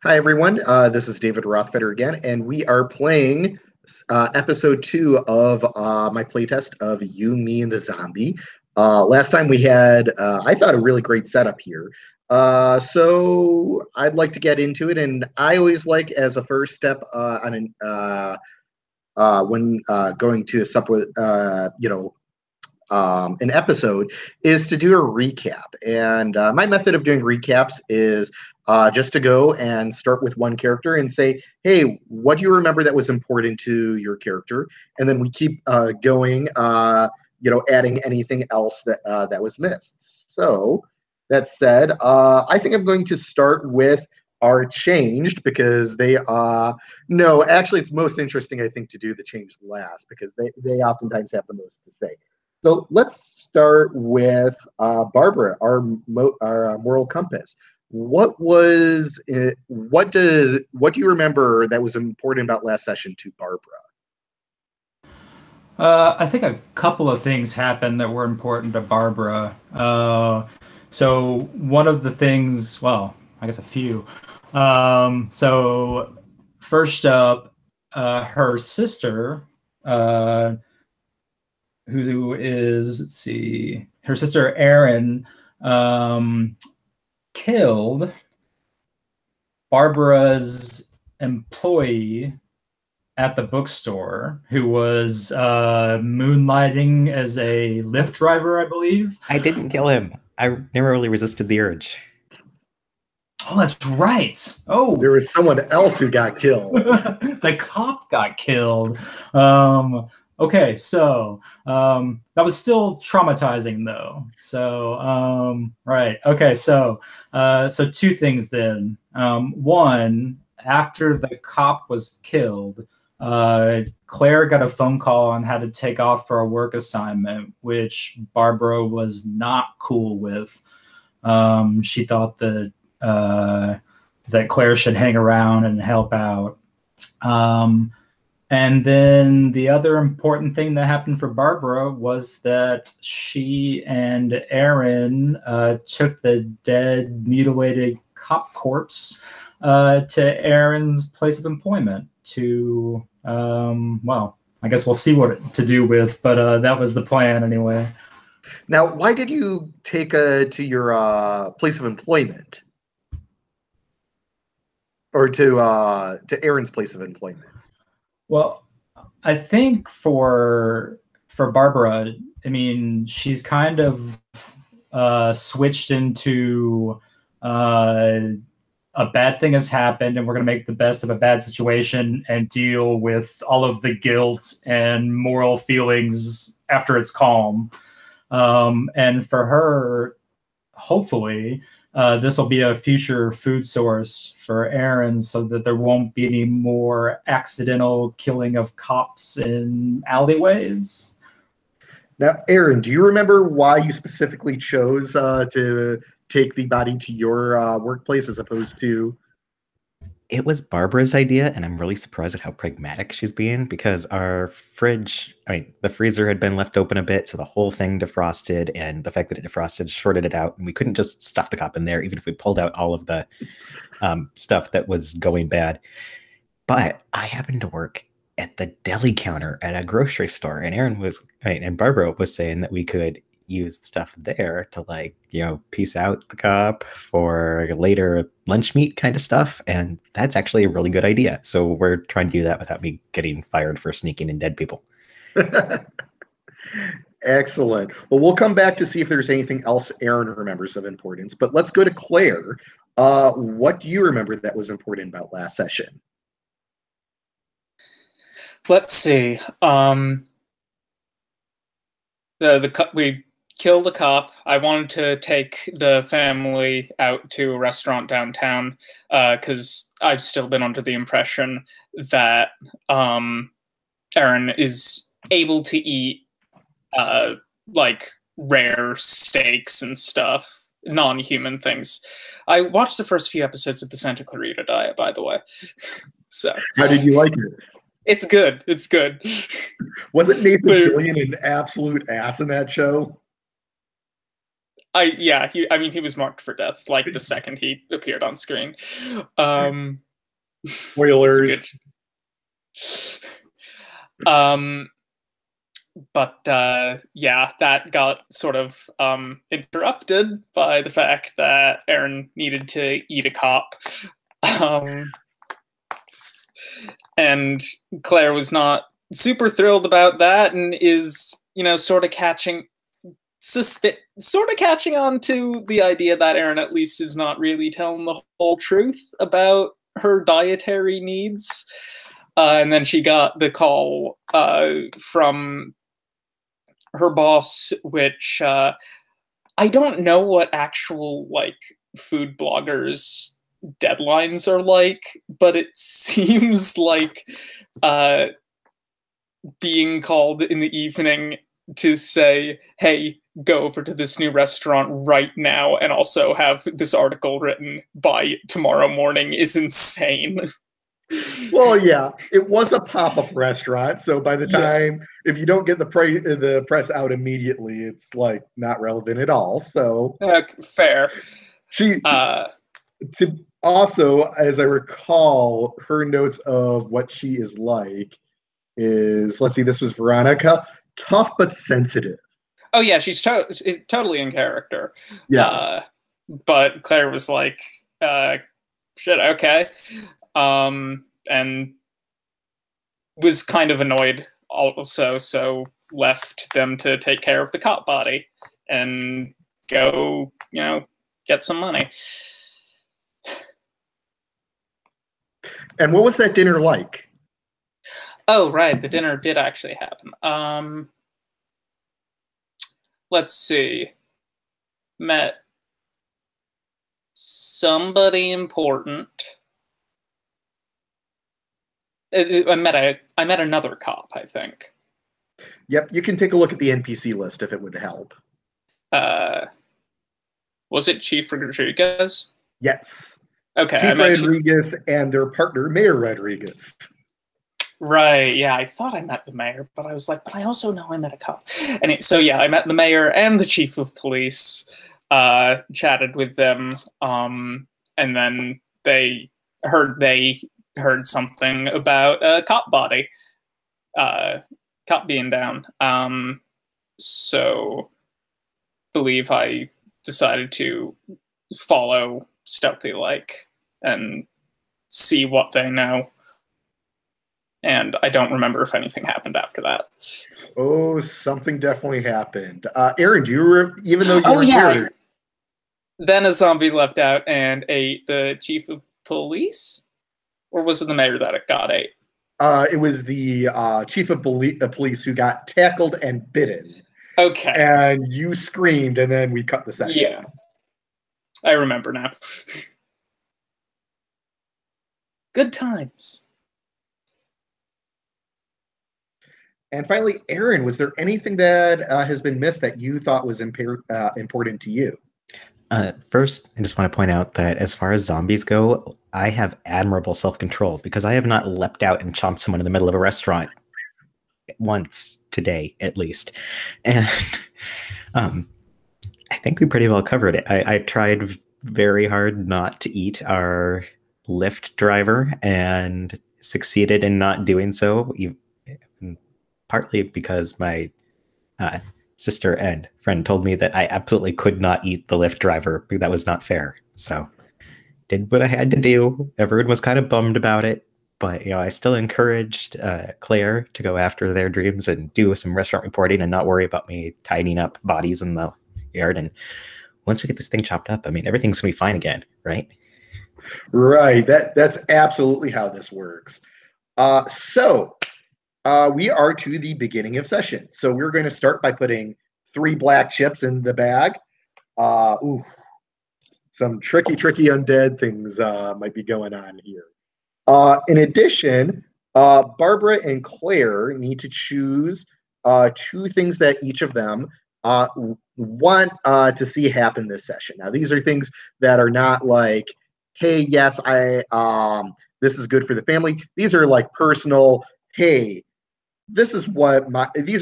Hi, everyone. This is David Rothfeder again, and we are playing episode 2 of my playtest of You, Me, and the Zombie. Last time we had, I thought, a really great setup here. So I'd like to get into it, and I always like, as a first step when going to a an episode, is to do a recap. And my method of doing recaps is just to go and start with one character and say, hey, what do you remember that was important to your character? And then we keep going, adding anything else that was missed. So that said, I think I'm going to start with are changed because no, actually it's most interesting, I think, to do the change last because they oftentimes have the most to say. So let's start with Barbara, our moral compass. What do you remember that was important about last session to Barbara? I think a couple of things happened that were important to Barbara. So one of the things, well, I guess a few. So first up, her sister, who is, let's see, her sister Erin, killed Barbara's employee at the bookstore who was moonlighting as a Lyft driver, I believe. I didn't kill him. I never really resisted the urge. Oh, that's right. Oh, there was someone else who got killed. The cop got killed. Okay, so that was still traumatizing, though. So right. Okay, so two things then. One, after the cop was killed, Claire got a phone call and had to take off for a work assignment, which Barbara was not cool with. She thought that Claire should hang around and help out. And then the other important thing that happened for Barbara was that she and Erin took the dead, mutilated cop corpse to Erin's place of employment to, well, I guess we'll see what to do with, but that was the plan anyway. Now, why did you take to your place of employment? Or to Erin's place of employment? Well, I think for Barbara, I mean, she's kind of switched into a bad thing has happened and we're going to make the best of a bad situation and deal with all of the guilt and moral feelings after it's calm. And for her, hopefully, this will be a future food source for Erin so that there won't be any more accidental killing of cops in alleyways. Now, Erin, do you remember why you specifically chose to take the body to your workplace as opposed to... It was Barbara's idea, and I'm really surprised at how pragmatic she's being because our the freezer had been left open a bit, so the whole thing defrosted, and the fact that it defrosted shorted it out, and we couldn't just stuff the cop in there, even if we pulled out all of the stuff that was going bad. But I happened to work at the deli counter at a grocery store, and Barbara was saying that we could use stuff there to piece out the cop for later lunch meat kind of stuff, and that's actually a really good idea. So we're trying to do that without me getting fired for sneaking in dead people. Excellent. Well, we'll come back to see if there's anything else Erin remembers of importance, but let's go to Claire. What do you remember that was important about last session? Let's see. We killed a cop. I wanted to take the family out to a restaurant downtown because I've still been under the impression that Erin is able to eat rare steaks and stuff, non-human things. I watched the first few episodes of the Santa Clarita Diet, by the way. So how did you like it? It's good. It's good. Wasn't Nathan Fillion an absolute ass in that show? He was marked for death like the second he appeared on screen. Spoilers. But that got sort of interrupted by the fact that Aaron needed to eat a cop. And Claire was not super thrilled about that, and is, sort of catching on to the idea that Aaron at least is not really telling the whole truth about her dietary needs. And then she got the call from her boss, which I don't know what actual food bloggers deadlines are like, but it seems like being called in the evening to say, hey, go over to this new restaurant right now and also have this article written by tomorrow morning is insane. Well, yeah, it was a pop-up restaurant, so by the time, if you don't get the press out immediately, it's not relevant at all. So fair. Also, as I recall, her notes of what she is like is, let's see, this was Veronica, tough but sensitive. Oh yeah, she's totally in character. Yeah. But Claire was like, shit, okay. And was kind of annoyed also, so left them to take care of the cop body and go, get some money. And what was that dinner like? Oh, right, the dinner did actually happen. Let's see. Met somebody important. I met another cop, I think. Yep, you can take a look at the NPC list if it would help. Was it Chief Rodriguez? Yes. Okay. Chief Rodriguez and their partner, Mayor Rodriguez. Right, yeah, I thought I met the mayor, but I was like, but I also know I met a cop. And I met the mayor and the chief of police, chatted with them, and then they heard something about a cop body, cop being down. So believe I decided to follow stealthy-like and see what they know. And I don't remember if anything happened after that. Oh, something definitely happened. Aaron, do you even though you were here? Then a zombie left out and ate the chief of police? Or was it the mayor that it got ate? It was the chief of police who got tackled and bitten. Okay. And you screamed, and then we cut the session. Yeah. I remember now. Good times. And finally, Aaron, was there anything that has been missed that you thought was important to you? First, I just want to point out that as far as zombies go, I have admirable self-control because I have not leapt out and chomped someone in the middle of a restaurant once today, at least. And I think we pretty well covered it. I tried very hard not to eat our Lyft driver and succeeded in not doing so, partly because my sister and friend told me that I absolutely could not eat the Lyft driver. That was not fair. So did what I had to do. Everyone was kind of bummed about it, but I still encouraged Claire to go after their dreams and do some restaurant reporting and not worry about me tidying up bodies in the yard. And once we get this thing chopped up, everything's gonna be fine again, right? Right. That's absolutely how this works. So we are to the beginning of session. So we're going to start by putting 3 black chips in the bag. Some tricky undead things might be going on here. In addition, Barbara and Claire need to choose 2 things that each of them want to see happen this session. Now, these are things that are not like, hey, yes, this is good for the family. These are like personal, hey, these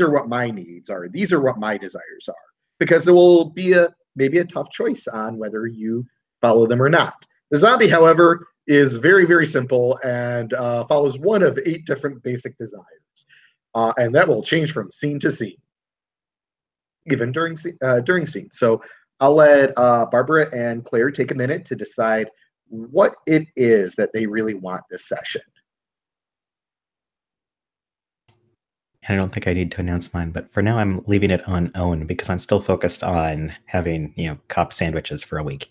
are what my needs are. These are what my desires are. Because there will be maybe a tough choice on whether you follow them or not. The zombie, however, is very, very simple and follows one of 8 different basic desires. And that will change from scene to scene, even during scenes. So I'll let Barbara and Claire take a minute to decide what it is that they really want this session. I don't think I need to announce mine, but for now I'm leaving it on own because I'm still focused on having, cop sandwiches for a week.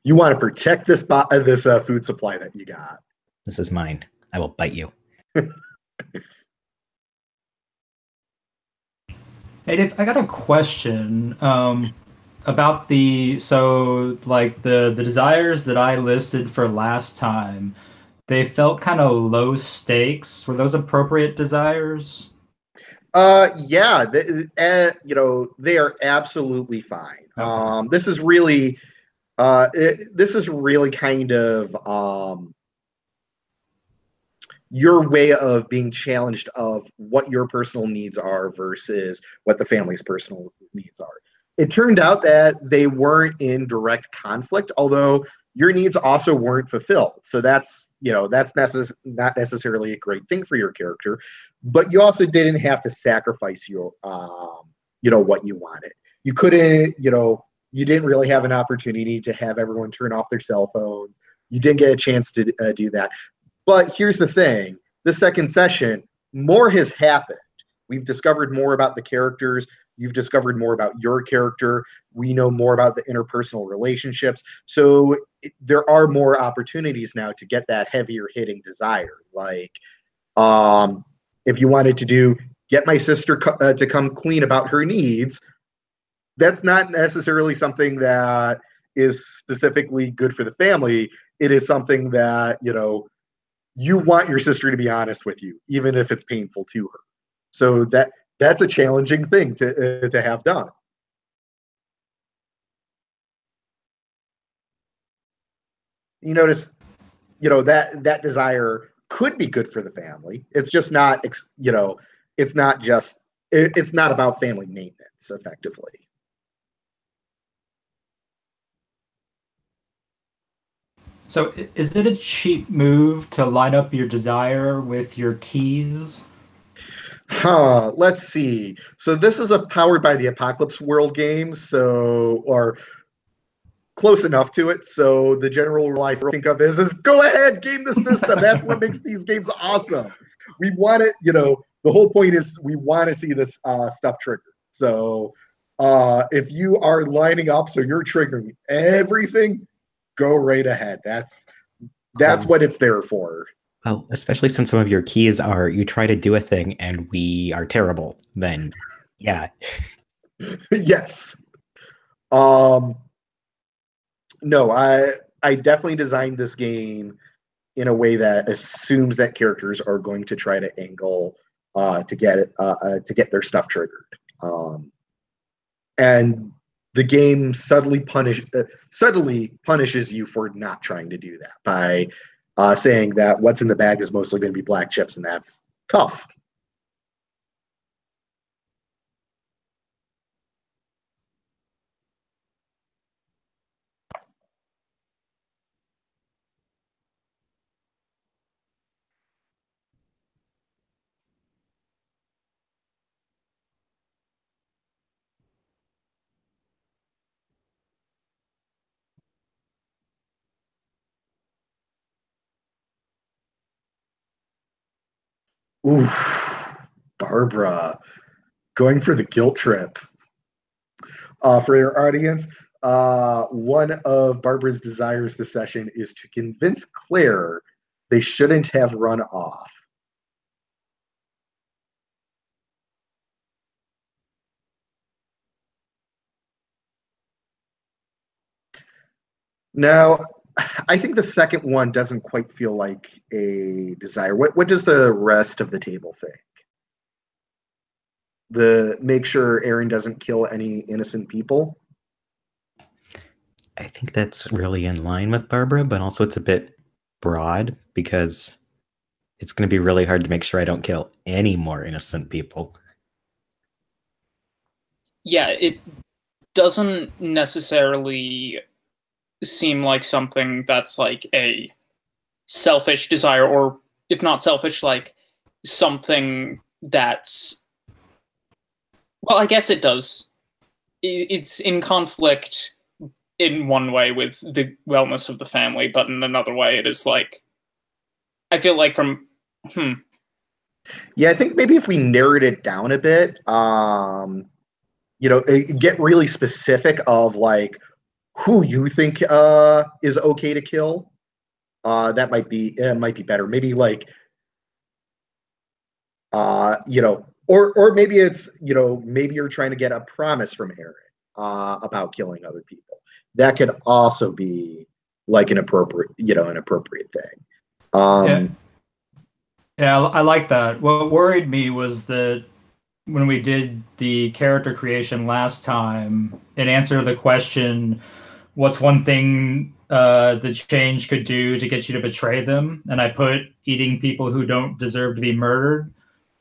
You want to protect this food supply that you got. This is mine. I will bite you. Hey Dave, I got a question about the desires that I listed for last time. They felt kind of low stakes. Were those appropriate desires? Yeah, they are absolutely fine. Okay. This is really kind of your way of being challenged of what your personal needs are versus what the family's personal needs are. It turned out that they weren't in direct conflict, although your needs also weren't fulfilled. So that's not necessarily a great thing for your character, but you also didn't have to sacrifice your what you wanted. You couldn't, you didn't really have an opportunity to have everyone turn off their cell phones. You didn't get a chance to do that. But here's the thing. The second session, more has happened. We've discovered more about the characters. You've discovered more about your character. We know more about the interpersonal relationships. So there are more opportunities now to get that heavier hitting desire. Like, if you wanted to get my sister to come clean about her needs, that's not necessarily something that is specifically good for the family. It is something that, you want your sister to be honest with you, even if it's painful to her. So that's a challenging thing to have done. You notice, that desire could be good for the family. It's just not, it's not about family maintenance effectively. So is it a cheap move to line up your desire with your keys? Let's see. So this is a Powered by the Apocalypse World game, or close enough to it. So the general rule I think of is go ahead, game the system. That's what makes these games awesome. We want it, the whole point is we want to see this stuff triggered. So if you are lining up, so you're triggering everything, go right ahead. That's what it's there for. Well, especially since some of your keys are you try to do a thing and we are terrible, then yeah. Yes. No, I definitely designed this game in a way that assumes that characters are going to try to angle to get their stuff triggered. And the game subtly punishes you for not trying to do that by saying that what's in the bag is mostly going to be black chips, and that's tough. Ooh, Barbara, going for the guilt trip. For your audience, one of Barbara's desires this session is to convince Claire they shouldn't have run off. Now, I think the second one doesn't quite feel like a desire. What does the rest of the table think? Make sure Aaron doesn't kill any innocent people? I think that's really in line with Barbara, but also it's a bit broad because it's going to be really hard to make sure I don't kill any more innocent people. Yeah, doesn't necessarily seem like something that's like a selfish desire, or if not selfish, like something that's, well, I guess it does. It's in conflict in one way with the wellness of the family, but in another way it is like, I feel like from Yeah, I think maybe if we narrowed it down a bit, get really specific of like who you think is okay to kill. That might be better. Maybe like or maybe it's maybe you're trying to get a promise from Aaron about killing other people. That could also be like an appropriate thing. Yeah. Yeah, I like that. What worried me was that when we did the character creation last time, in answer to the question, what's one thing the change could do to get you to betray them? And I put eating people who don't deserve to be murdered.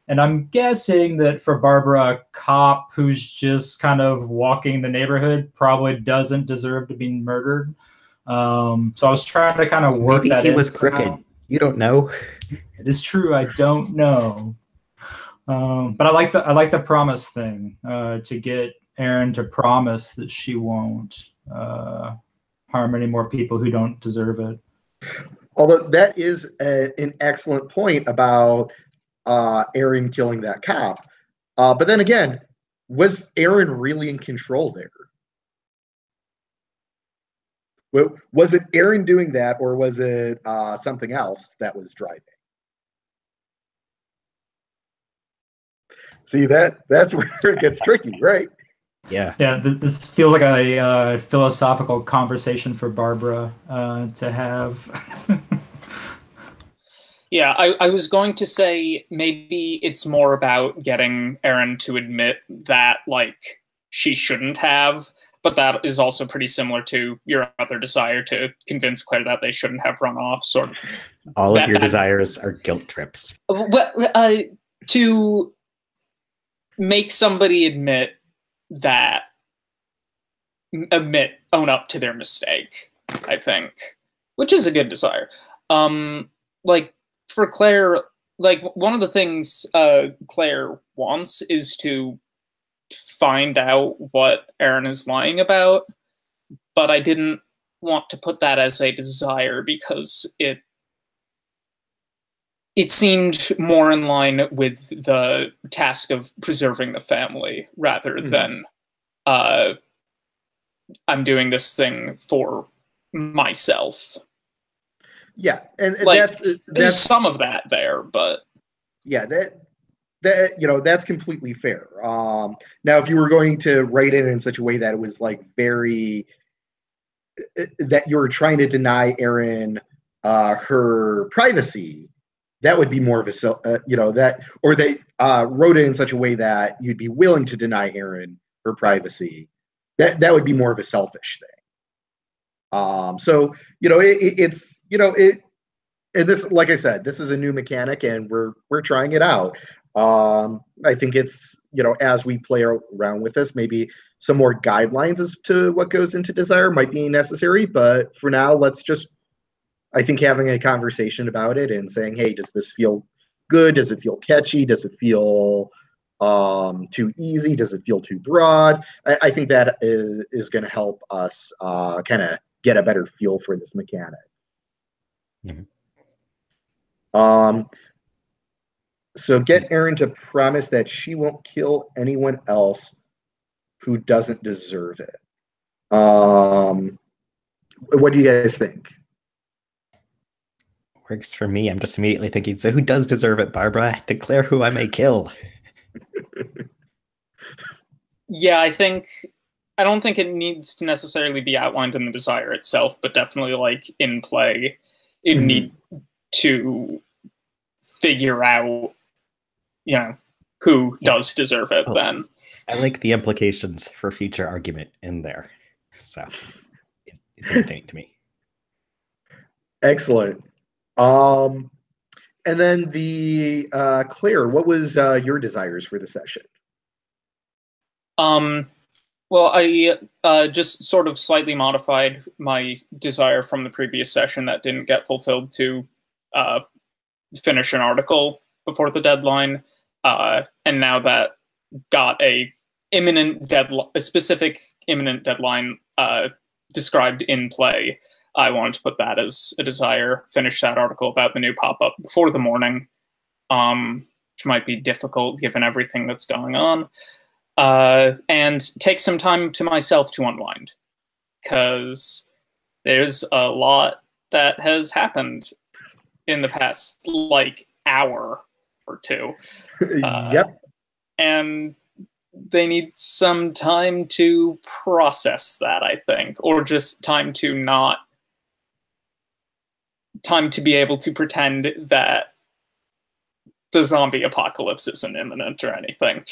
And I'm guessing that for Barbara, a cop who's just kind of walking the neighborhood probably doesn't deserve to be murdered. So I was trying to kind of work Maybe that he in was somehow. crooked. You don't know. It is true. I don't know. But I like the promise thing, to get Erin to promise that she won't harm any more people who don't deserve it. Although that is an excellent point about Erin killing that cop. But then again, was Erin really in control there? Was it Erin doing that, or was it something else that was driving? See, that's where it gets tricky, right? Yeah. Yeah, this feels like a philosophical conversation for Barbara to have. Yeah, I was going to say maybe it's more about getting Erin to admit that, like, she shouldn't have, but that is also pretty similar to your other desire to convince Claire that they shouldn't have run off, sort of. All of your desires are guilt trips. Well, to make somebody own up to their mistake, I think, which is a good desire. Like, for Claire, like, one of the things Claire wants is to find out what Erin is lying about, but I didn't want to put that as a desire because it seemed more in line with the task of preserving the family rather than I'm doing this thing for myself. Yeah, and like, that's there's some of that there, but yeah, that's completely fair. Now, if you were going to write it in such a way that it was like very that you were trying to deny Erin her privacy, that would be more of a that, or they wrote it in such a way that you'd be willing to deny Erin her privacy. That would be more of a selfish thing. So it's and this, like I said, this is a new mechanic, and we're trying it out. I think it's as we play around with this, maybe some more guidelines as to what goes into desire might be necessary. But for now, let's just, I think, having a conversation about it and saying, hey, does this feel good? Does it feel catchy? Does it feel too easy? Does it feel too broad? I think that is going to help us kind of get a better feel for this mechanic. Mm-hmm. So get Erin to promise that she won't kill anyone else who doesn't deserve it. What do you guys think? Works for me. I'm just immediately thinking, so who does deserve it, Barbara? Declare who I may kill. Yeah, I don't think it needs to necessarily be outlined in the desire itself, but definitely, like, in play, it need to figure out, who does deserve it then. I like the implications for future argument in there. So it's entertaining to me. Excellent. And then the Claire, what was your desires for the session? Well, I just sort of slightly modified my desire from the previous session that didn't get fulfilled to finish an article before the deadline, and now that got a specific imminent deadline described in play. I wanted to put that as a desire, finish that article about the new pop-up before the morning, which might be difficult given everything that's going on, and take some time to myself to unwind, because there's a lot that has happened in the past, like, hour or two. Yep. And they need some time to process that, I think, or just time to be able to pretend that the zombie apocalypse isn't imminent or anything.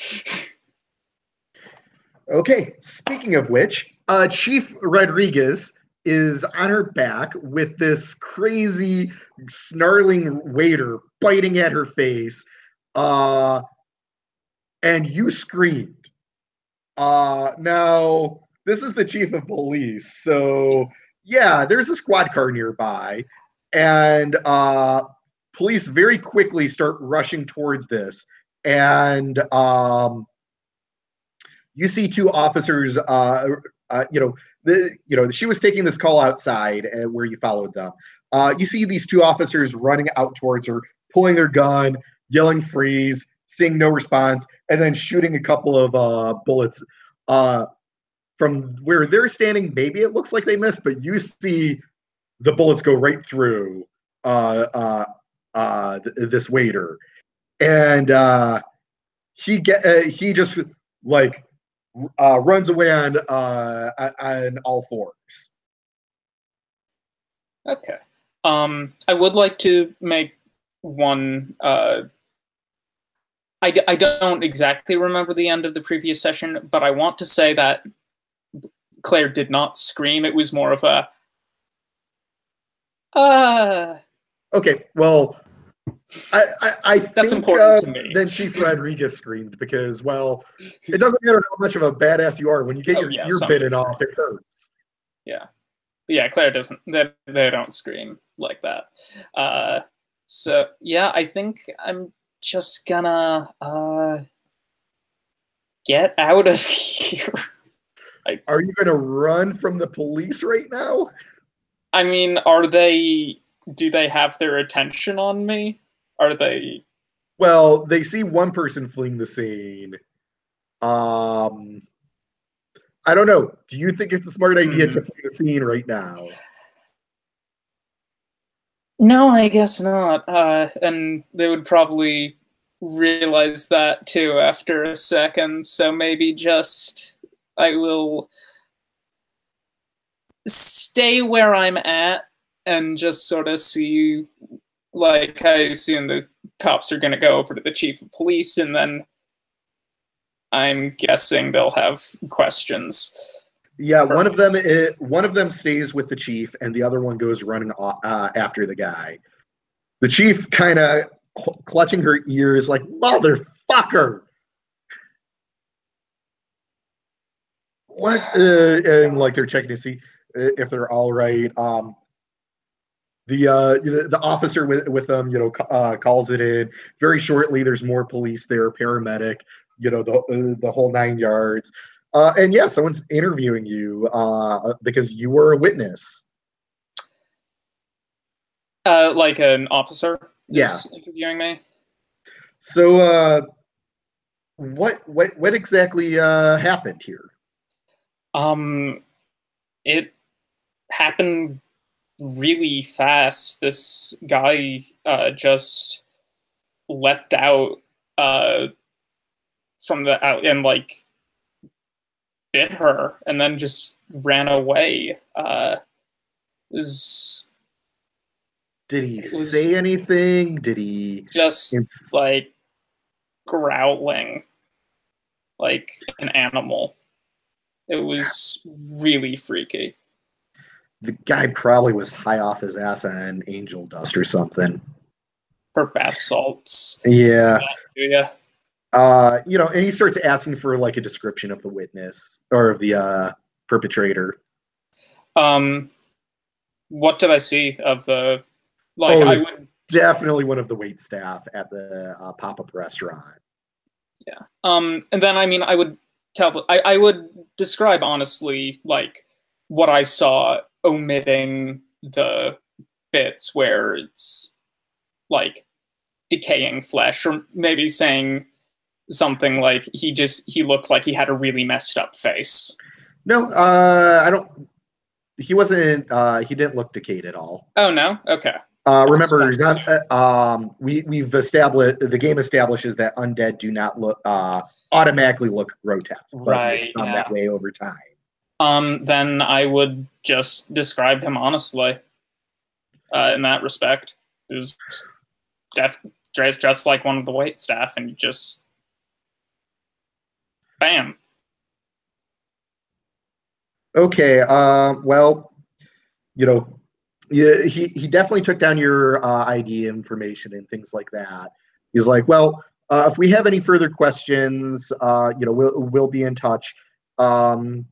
Okay, speaking of which, Chief Rodriguez is on her back with this crazy, snarling waiter biting at her face, and you screamed. Now, this is the chief of police, so yeah, there's a squad car nearby, and police very quickly start rushing towards this, and you see two officers. She was taking this call outside where you followed them. You see these two officers running out towards her, pulling their gun, yelling "freeze," seeing no response, and then shooting a couple of bullets from where they're standing. Maybe it looks like they missed, but you see the bullets go right through this waiter, and he just like runs away on all fours. Okay. I would like to make one. I don't exactly remember the end of the previous session, but I want to say that Claire did not scream. It was more of a Okay, well, I that's think important to me. then Chief Rodriguez screamed because, well, it doesn't matter how much of a badass you are. When you get your ear bitten off, it hurts. Yeah. But yeah, Claire doesn't. They don't scream like that. So yeah, I think I'm just gonna get out of here. Are you gonna run from the police right now? I mean, do they have their attention on me? Are they? Well, they see one person fleeing the scene. I don't know. Do you think it's a smart idea to flee the scene right now? No, I guess not. And they would probably realize that too after a second. So maybe I will stay where I'm at and just sort of see, like, I assume the cops are going to go over to the chief of police, and then I'm guessing they'll have questions. Yeah, one of them stays with the chief, and the other one goes running after the guy. The chief kind of clutching her ears, like, "Motherfucker!" What? And like they're checking to see if they're all right. The officer with them, calls it in. Very shortly, there's more police there, paramedic, the whole 9 yards. And yeah, someone's interviewing you because you were a witness. Like an officer is interviewing me. So what exactly happened here? It happened really fast. This guy just leapt out from the out and like bit her and then just ran away. Did he say anything? Did he just like growling like an animal? It was really freaky. The guy probably was high off his ass on angel dust or something. For bath salts. Yeah. Yeah. And he starts asking for like a description of the witness or of the perpetrator. What did I see of the? Like, I would definitely one of the wait staff at the pop-up restaurant. Yeah. And then I would I would describe honestly like what I saw, omitting the bits where it's like decaying flesh, or maybe saying something like he looked like he had a really messed up face. No, I don't. He wasn't. He didn't look decayed at all. Oh no. Okay. Remember, we've established the game establishes that undead do not look automatically look grotesque, right? But that way over time. Then I would just describe him honestly. In that respect, it was just like one of the wait staff, and just bam. Okay. Well, he definitely took down your ID information and things like that. He's like, well, if we have any further questions, we'll be in touch.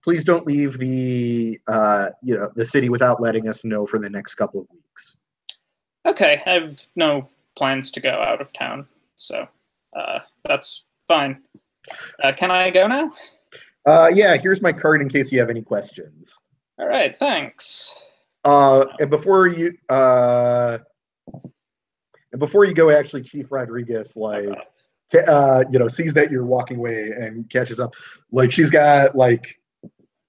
Please don't leave the the city without letting us know for the next couple of weeks. Okay, I have no plans to go out of town, so that's fine. Can I go now? Yeah, here's my card in case you have any questions. All right, thanks. And before you go, actually, Chief Rodriguez sees that you're walking away and catches up. Like, she's got like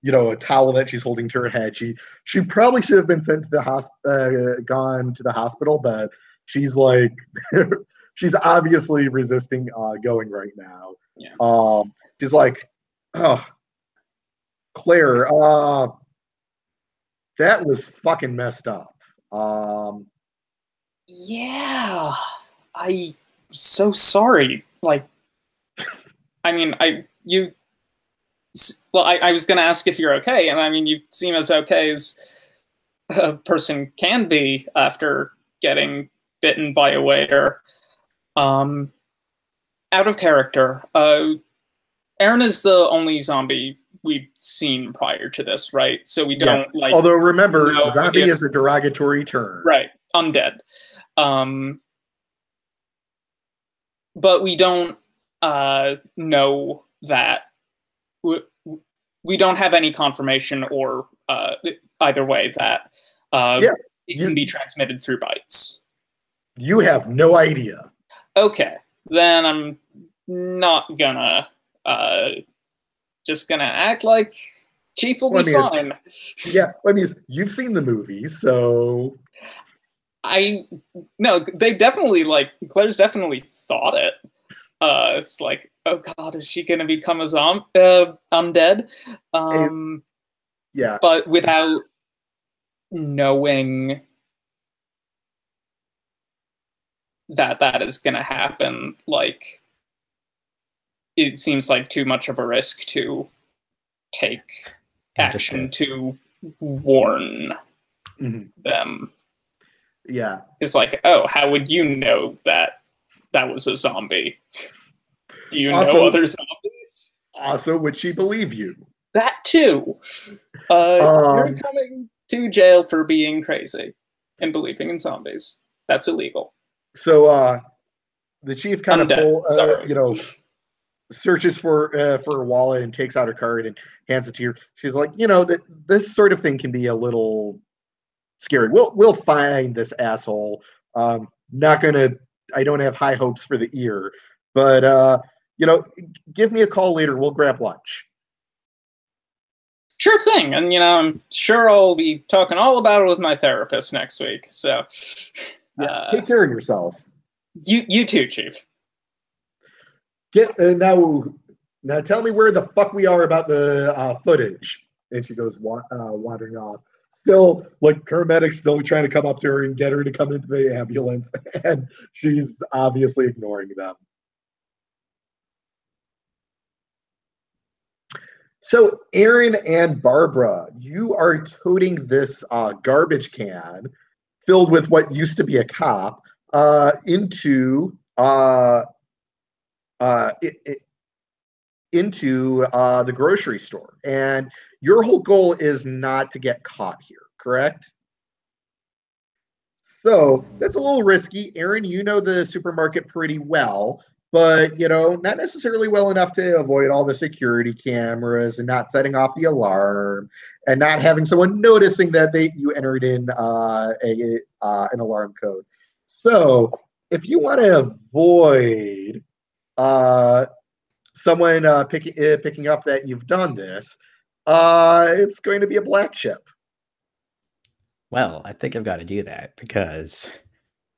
a towel that she's holding to her head. She probably should have been sent to the gone to the hospital, but she's like she's obviously resisting going right now. Yeah. She's like, oh, Claire, that was fucking messed up. Yeah, I'm so sorry. Like, I was going to ask if you're okay, and you seem as okay as a person can be after getting bitten by a waiter. Out of character, Aaron is the only zombie we've seen prior to this, right? So we don't like. Although remember, zombie is a derogatory term, right? Undead. But we don't know that. We don't have any confirmation or either way that it can be transmitted through bites. You have no idea. Okay, then I'm not gonna just gonna act like Chief will be fine. You've seen the movies, so no, they definitely Claire's definitely thought it. It's like, oh god, is she gonna become a undead? Yeah, but without knowing that is gonna happen, like, it seems like too much of a risk to take action to warn them. Yeah. It's like, oh, how would you know that was a zombie? Do you know other zombies? Also, would she believe you? That too. You're coming to jail for being crazy and believing in zombies. That's illegal. So the chief kind of searches for her wallet and takes out her card and hands it to her. She's like, this sort of thing can be a little scary. We'll find this asshole. I don't have high hopes for the ear, but give me a call later. We'll grab lunch. Sure thing. And I'm sure I'll be talking all about it with my therapist next week. So take care of yourself. You too, Chief. Now tell me where the fuck we are about the footage. And she goes wandering off. Still, paramedics still trying to come up to her and get her to come into the ambulance, and she's obviously ignoring them. So, Aaron and Barbara, you are toting this garbage can filled with what used to be a cop into uh, into the grocery store, and your whole goal is not to get caught here, correct? So that's a little risky. Aaron, you know the supermarket pretty well, but not necessarily well enough to avoid all the security cameras and not setting off the alarm and not having someone noticing that you entered in an alarm code. So if you want to avoid someone picking up that you've done this, it's going to be a black chip. Well, I think I've got to do that because,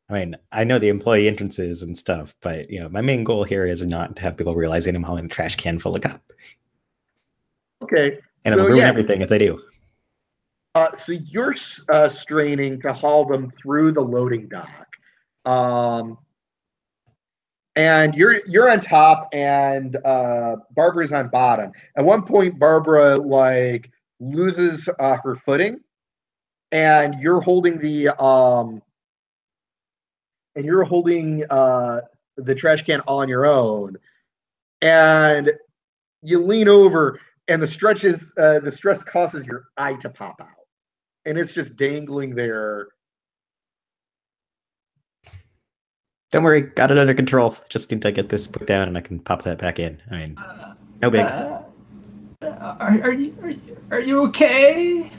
I mean, I know the employee entrances and stuff, but my main goal here is not to have people realizing I'm hauling a trash can full of cop. Okay, and it'll ruin everything if they do. So you're straining to haul them through the loading dock, and you're on top, and Barbara's on bottom. At one point, Barbara loses her footing, and you're holding the trash can all on your own, and you lean over, and the stress causes your eye to pop out, and it's just dangling there. Don't worry, got it under control. Just need to get this put down, and I can pop that back in. I mean, no big. Are you okay?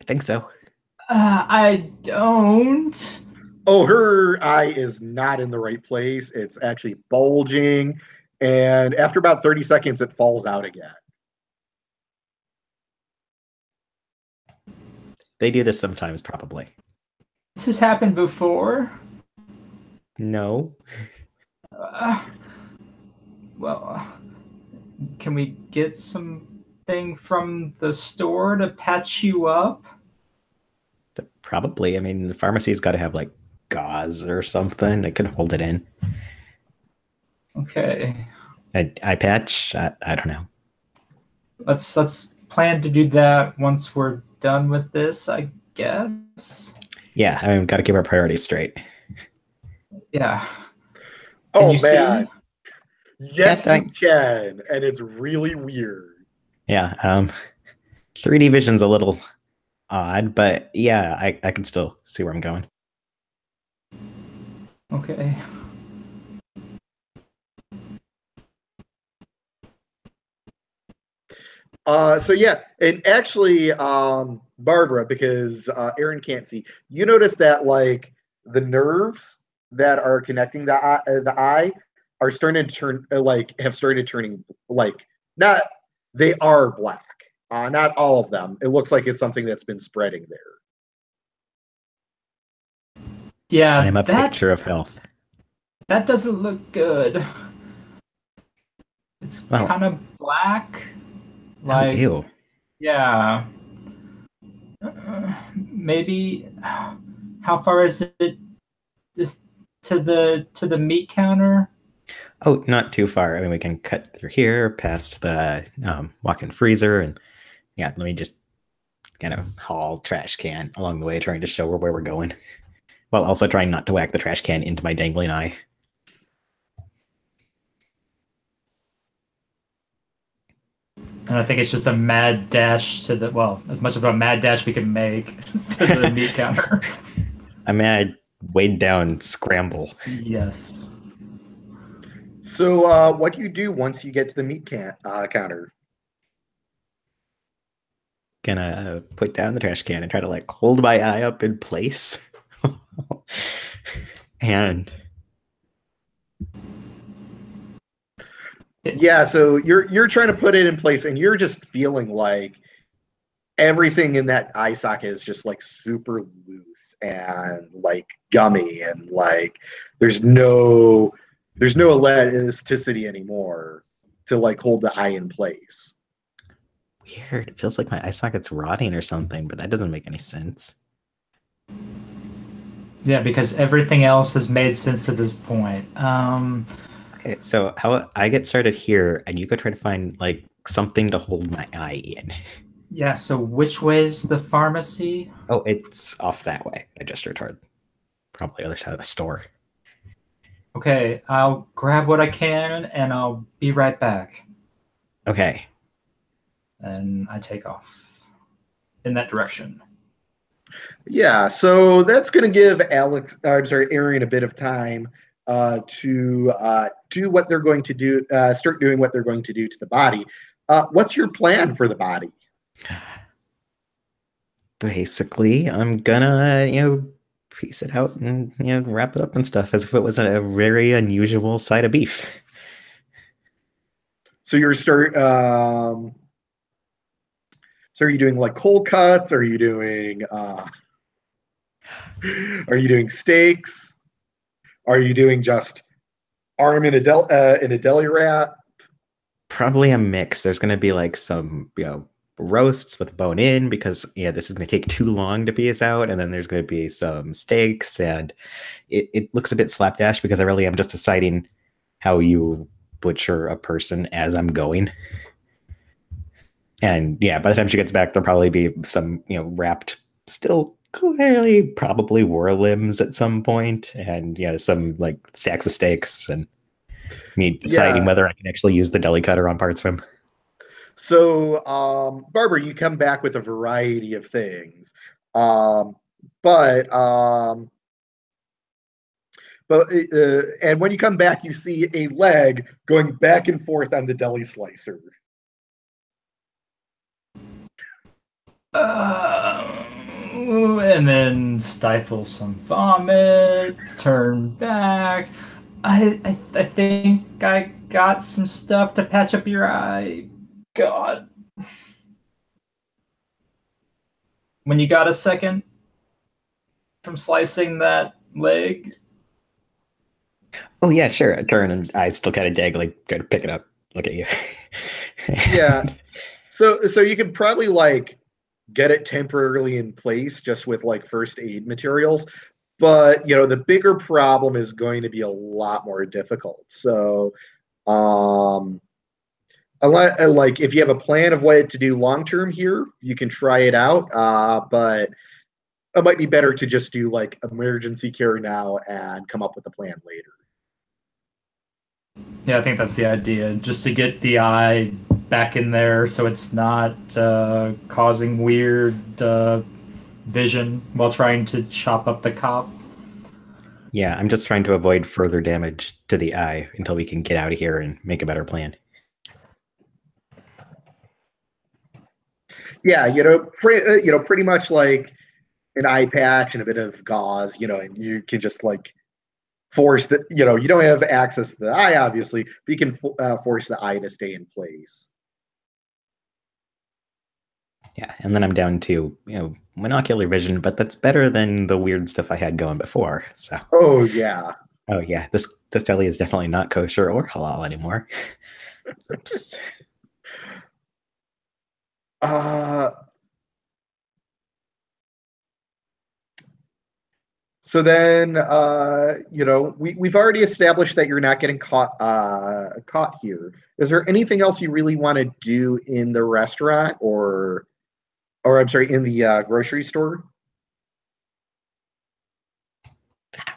I think so. I don't. Oh, her eye is not in the right place. It's actually bulging, and after about 30 seconds, it falls out again. They do this sometimes, probably. This has happened before? No. Well, can we get something from the store to patch you up? Probably. I mean, the pharmacy's got to have gauze or something. It can hold it in. Okay. Eye patch? I don't know. Let's plan to do that once we're done with this, I guess. Yeah, I mean, we've got to keep our priorities straight. Yeah. Can you man. See? Yes, you can, and it's really weird. Yeah, 3D vision's a little odd, but yeah, I can still see where I'm going. Okay. So yeah, and actually, Barbara, because Aaron can't see, you notice that the nerves that are connecting the eye are starting to turn have started turning not, they are black. Not all of them. It looks like it's something that's been spreading there. Yeah, I'm a picture of health. That doesn't look good. It's kind of black. Ew. Yeah. Maybe. How far is it? Just to the meat counter? Oh, not too far. I mean, we can cut through here, past the walk-in freezer, and yeah, let me just kind of haul trash can along the way, trying to show her where we're going, while also trying not to whack the trash can into my dangling eye. And I think it's just a mad dash to as much of a mad dash we can make to the meat counter. A mad, weighed down scramble. Yes. So what do you do once you get to the meat counter? Gonna put down the trash can and try to hold my eye up in place. And yeah, so you're trying to put it in place, and you're just feeling like everything in that eye socket is just super loose and gummy, and there's no elasticity anymore to hold the eye in place. Weird. It feels like my eye socket's rotting or something, but that doesn't make any sense. Yeah, because everything else has made sense to this point. Okay, so how I get started here, and you go try to find something to hold my eye in. Yeah, so which way is the pharmacy? Oh, it's off that way. I just returned. Probably the other side of the store. Okay, I'll grab what I can and I'll be right back. Okay. And I take off in that direction. Yeah, so that's going to give Aaron a bit of time to do what they're going to do, start doing what they're going to do to the body. What's your plan for the body? Basically, I'm gonna, piece it out and, wrap it up and stuff as if it was a very unusual side of beef. So you're start. So are you doing like cold cuts? Are you doing? Are you doing steaks? Are you doing just arm in a deli wrap? Probably a mix. There's gonna be like some, roasts with bone in because this is going to take too long to piece out, and then there's going to be some steaks, and it looks a bit slapdash because I really am just deciding how you butcher a person as I'm going. And yeah, by the time she gets back, there'll probably be some wrapped, still clearly probably war limbs at some point, and some like stacks of steaks, and me deciding whether I can actually use the deli cutter on parts of him. So, Barbara, you come back with a variety of things, but and when you come back, you see a leg going back and forth on the deli slicer. And then stifle some vomit, turn back. I think I got some stuff to patch up your eye. God. When you got a second from slicing that leg? Oh yeah, sure. I turn and I still kind of daggily go to pick it up, look at you. Yeah. So you could probably like get it temporarily in place just with like first aid materials, but the bigger problem is going to be a lot more difficult. So like if you have a plan of what to do long term here, you can try it out, but it might be better to just do like emergency care now and come up with a plan later. Yeah, I think that's the idea. Just to get the eye back in there so it's not causing weird vision while trying to chop up the cop. Yeah, I'm just trying to avoid further damage to the eye until we can get out of here and make a better plan. Yeah, pretty much like an eye patch and a bit of gauze, and you can just like force the, you don't have access to the eye, obviously, but you can force the eye to stay in place. Yeah, and then I'm down to, monocular vision, but that's better than the weird stuff I had going before. So. Oh yeah. Oh yeah, this deli is definitely not kosher or halal anymore. Oops. So then, we've already established that you're not getting caught here. Is there anything else you really want to do in the restaurant, or I'm sorry, in the grocery store?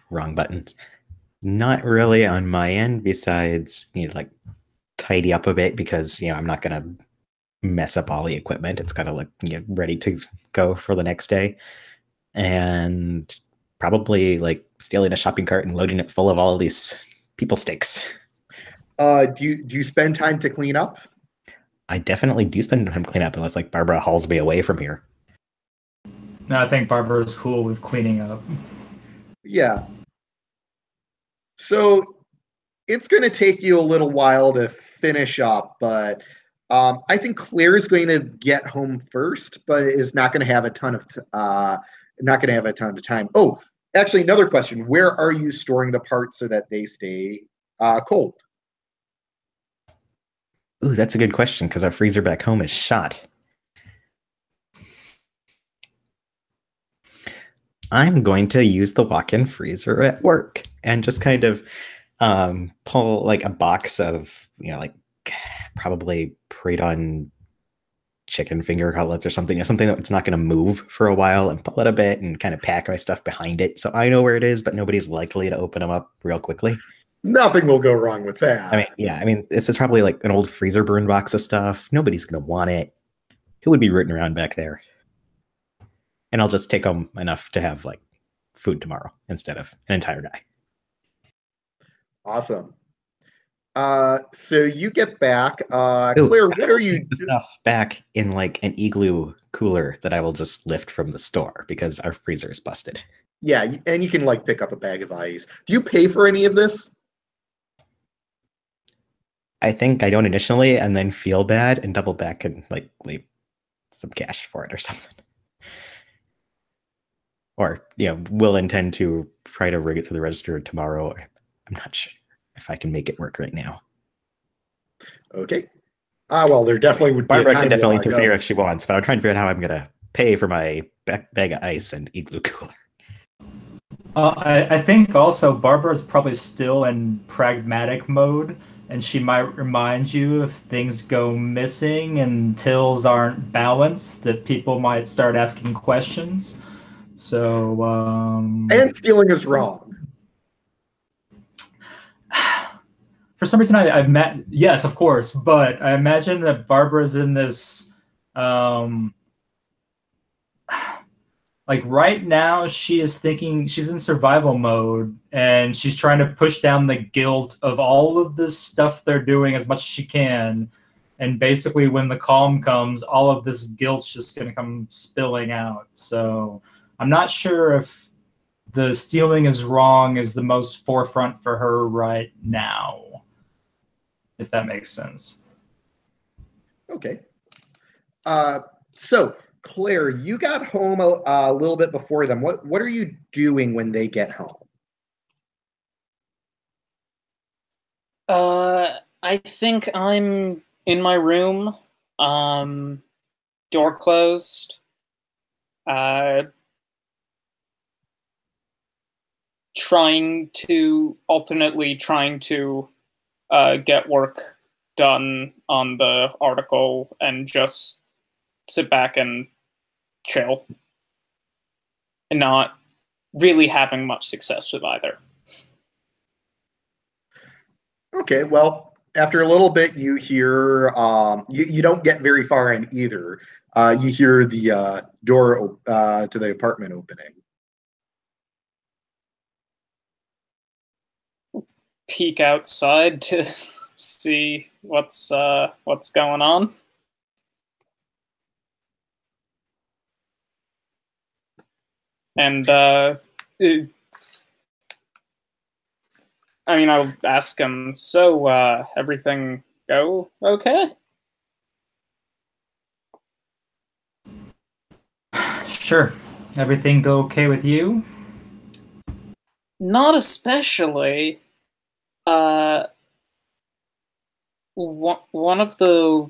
Wrong buttons. Not really on my end, besides like tidy up a bit because I'm not gonna mess up all the equipment. It's gotta look ready to go for the next day, and probably like stealing a shopping cart and loading it full of all of these people sticks. Do you spend time to clean up? I definitely do spend time cleaning up, unless like Barbara hauls me away from here. No, I think Barbara's cool with cleaning up. Yeah. So it's going to take you a little while to finish up, but I think Claire is going to get home first, but is not going to have a ton of time. Oh, actually, another question: where are you storing the parts so that they stay cold? Ooh, that's a good question because our freezer back home is shot. I'm going to use the walk-in freezer at work and just kind of pull like a box of, like probably preyed-on chicken finger cutlets or something, something that's not going to move for a while, and pull it a bit and kind of pack my stuff behind it so I know where it is, but nobody's likely to open them up real quickly. Nothing will go wrong with that. I mean, this is probably like an old freezer burn box of stuff. Nobody's gonna want it. Who would be rooting around back there? And I'll just take home enough to have like food tomorrow instead of an entire guy. Awesome. So you get back. Claire, what are you the stuff back in like an igloo cooler that I will just lift from the store because our freezer is busted. Yeah, and you can like pick up a bag of ice. Do you pay for any of this? I think I don't initially, and then feel bad and double back and like leave some cash for it or something. Or we'll intend to try to rig it through the register tomorrow. I'm not sure if I can make it work right now. Okay. Well, there definitely would be Barbara a time can definitely to interfere if she wants, but I'm trying to figure out how I'm gonna pay for my bag of ice and igloo cooler. I think also Barbara's probably still in pragmatic mode, and she might remind you if things go missing and tills aren't balanced, that people might start asking questions. So, And stealing is wrong. For some reason, I've met. Yes, of course, but I imagine that Barbara's in this. Like right now, she is thinking she's in survival mode, and she's trying to push down the guilt of all of this stuff they're doing as much as she can. And basically, when the calm comes, all of this guilt's just going to come spilling out. So I'm not sure if the stealing is wrong is the most forefront for her right now, if that makes sense. Okay. So Claire, you got home a little bit before them. What are you doing when they get home? I think I'm in my room, door closed, trying to get work done on the article and just sit back and chill, and not really having much success with either. Okay, well, after a little bit, you hear you don't get very far in either. You hear the door to the apartment opening. Peek outside to see what's going on. And I'll ask him, so everything go okay? Sure. Everything go okay with you? Not especially. One of the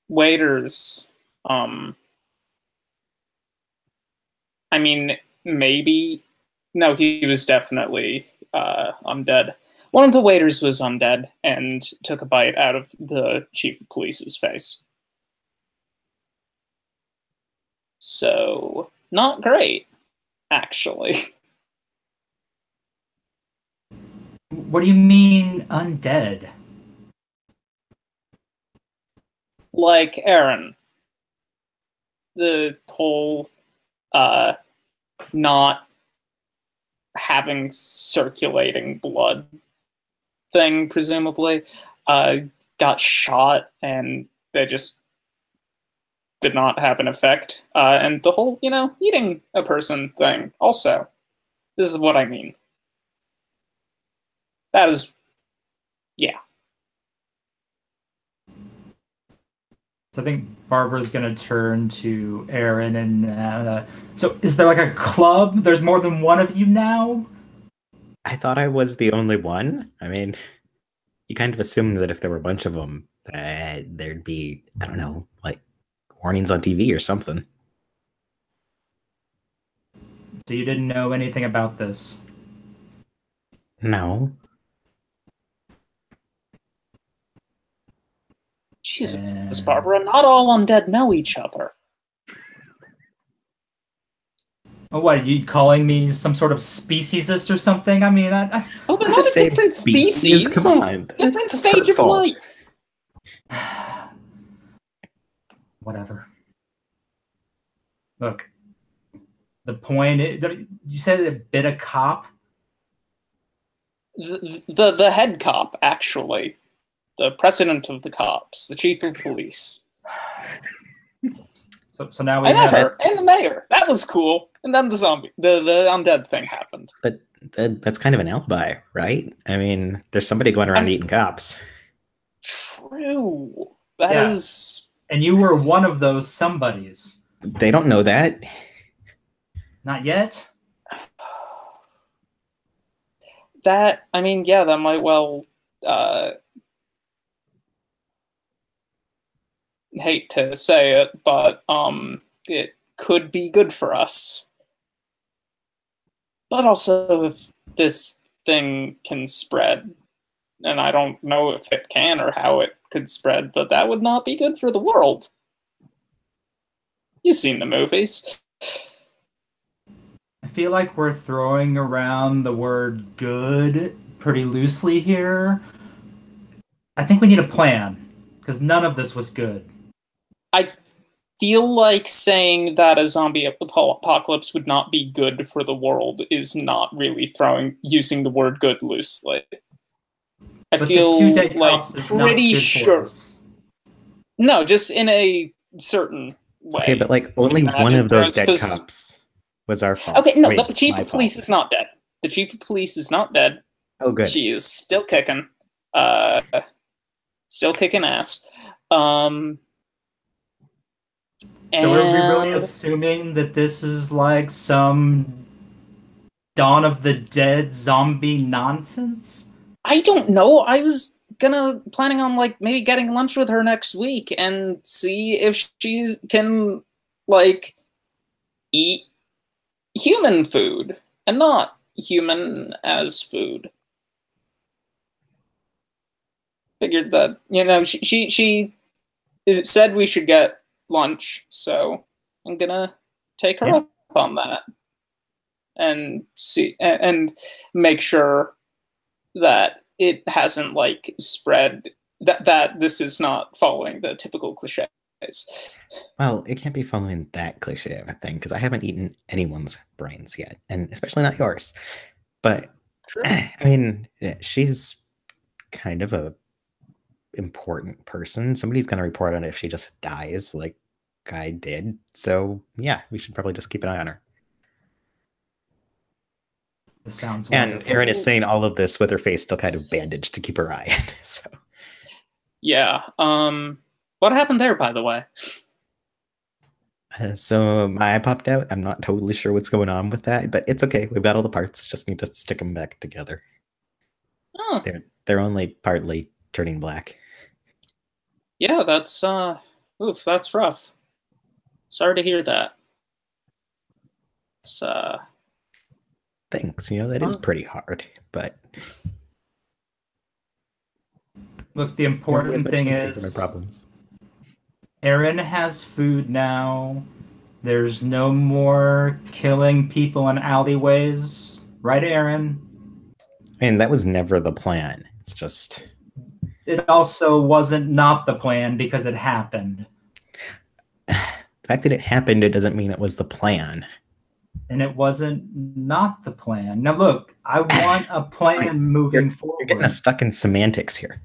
waiters, maybe. No, he was definitely undead. One of the waiters was undead and took a bite out of the chief of police's face. So, not great, actually. What do you mean undead? Like Aaron. The whole not having circulating blood thing, presumably, got shot and they just did not have an effect. And the whole, eating a person thing also. This is what I mean. That is, yeah. So I think Barbara's going to turn to Aaron and so is there like a club? There's more than one of you now? I thought I was the only one. I mean, you kind of assume that if there were a bunch of them, there'd be, I don't know, like warnings on TV or something. So you didn't know anything about this? No. Jesus, Barbara, not all undead know each other. Oh, what, are you calling me some sort of speciesist or something? I mean, Oh, they're I'm not just a saying different species. Come on. Different That's stage hurtful. of life. Whatever. Look, the point is, you said it bit a cop? The head cop, actually. The president of the cops. The chief of police. So now we I met have her. And the mayor. That was cool. And then the undead thing happened. But that's kind of an alibi, right? I mean, there's somebody going around eating cops. True. That Yeah. is. And you were one of those somebodies. They don't know that. Not yet? That, I mean, yeah, that might well, hate to say it, but it could be good for us. But also, if this thing can spread, and I don't know if it can or how it could spread, but that would not be good for the world. You've seen the movies. I feel like we're throwing around the word good pretty loosely here. I think we need a plan, because none of this was good. I feel like saying that a zombie apocalypse would not be good for the world is not really using the word good loosely. I But feel the 2 dead like cops is not pretty good sure. for us. No, just in a certain way. Okay, but like only one of those dead cops was our fault. Okay, no, I mean, the chief my of police fault. is not dead. The chief of police is not dead. Oh, good. She is still kicking. Still kicking ass. So are we really assuming that this is like some Dawn of the Dead zombie nonsense? I don't know. I was planning on like maybe getting lunch with her next week and see if she can like eat human food and not human as food. Figured that, you know, she said we should get lunch, so I'm gonna take her up on that and see and make sure that it hasn't like spread, that this is not following the typical cliches. Well, it can't be following that cliche of a thing because I haven't eaten anyone's brains yet, and especially not yours. But True. I mean, she's kind of a important person. Somebody's going to report on it if she just dies like I did. So yeah, we should probably just keep an eye on her. This sounds and wonderful. Erin is saying all of this with her face still kind of bandaged to keep her eye in. So yeah. What happened there, by the way? So my eye popped out. I'm not totally sure what's going on with that, but it's okay. We've got all the parts. Just need to stick them back together. Oh. They're only partly turning black. Yeah, that's oof, that's rough. Sorry to hear that. It's Thanks. You know, that is pretty hard, but look, the important thing is my problems. Erin has food now. There's no more killing people in alleyways. Right, Erin? I mean, that was never the plan. It's just... It also wasn't not the plan because it happened. The fact that it happened, it doesn't mean it was the plan. And it wasn't not the plan. Now, look, I want a plan moving forward. You're getting us stuck in semantics here.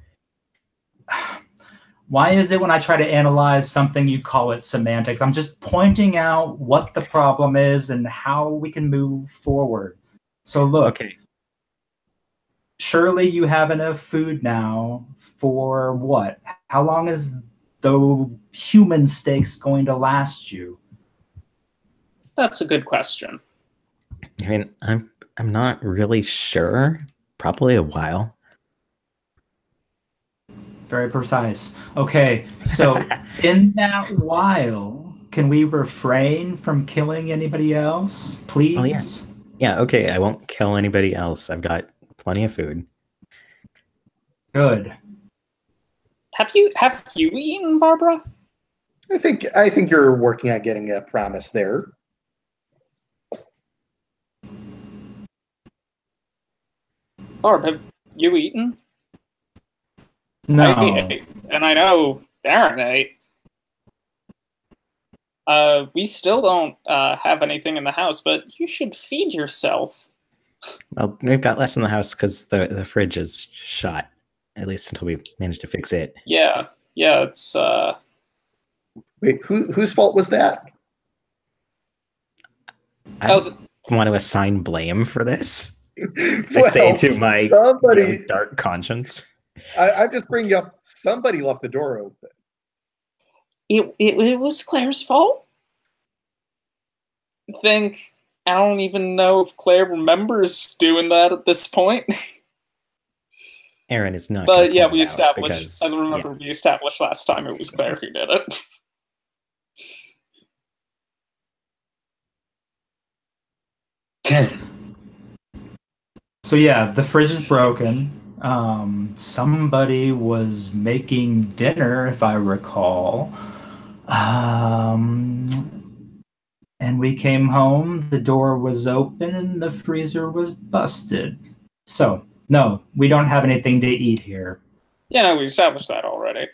Why is it when I try to analyze something, you call it semantics? I'm just pointing out what the problem is and how we can move forward. So look, okay. Surely you have enough food now for what? How long is the human steaks going to last you? That's a good question. I mean, I'm not really sure. Probably a while. Very precise. Okay, so in that while, can we refrain from killing anybody else, please? Oh, yeah. Yeah, okay, I won't kill anybody else. I've got plenty of food. Good. Have you eaten, Barbara? I think you're working on getting a promise there. Barb, have you eaten? No. I ate, and I know Darren ate. We still don't have anything in the house, but you should feed yourself. Well, we've got less in the house because the fridge is shot, at least until we manage to fix it. Yeah, it's Wait, whose fault was that? I don't want to assign blame for this. I say to my dark conscience. I'm just bringing up somebody left the door open. It was Claire's fault. I don't even know if Claire remembers doing that at this point. Aaron is not. But yeah, we established. I remember we established last time it was Claire who did it. So yeah, the fridge is broken. Somebody was making dinner, if I recall. And we came home, the door was open, and the freezer was busted. So, no, we don't have anything to eat here. Yeah, we established that already.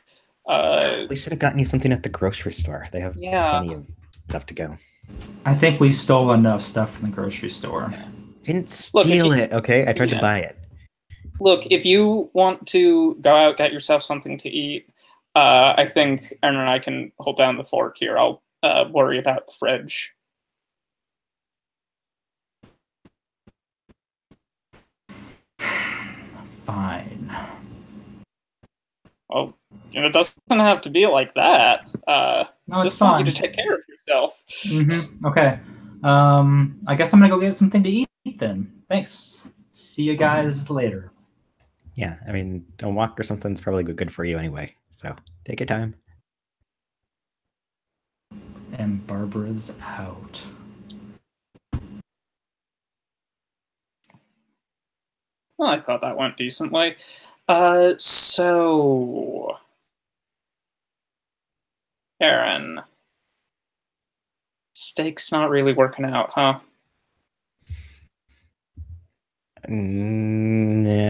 We should have gotten you something at the grocery store. They have plenty of stuff to go. I think we stole enough stuff from the grocery store. Didn't steal it, okay? I tried to buy it. Look, if you want to go out, get yourself something to eat, I think Aaron and I can hold down the fort here. I'll worry about the fridge. Fine. Well, it doesn't have to be like that. No, it's just fine. Want you to take care of yourself. Okay. I guess I'm gonna go get something to eat then. Thanks. See you guys later. Yeah, I mean, a walk or something's probably good for you anyway. So take your time. And Barbara's out. Well, I thought that went decently. So... Aaron. Steak's not really working out, huh? No.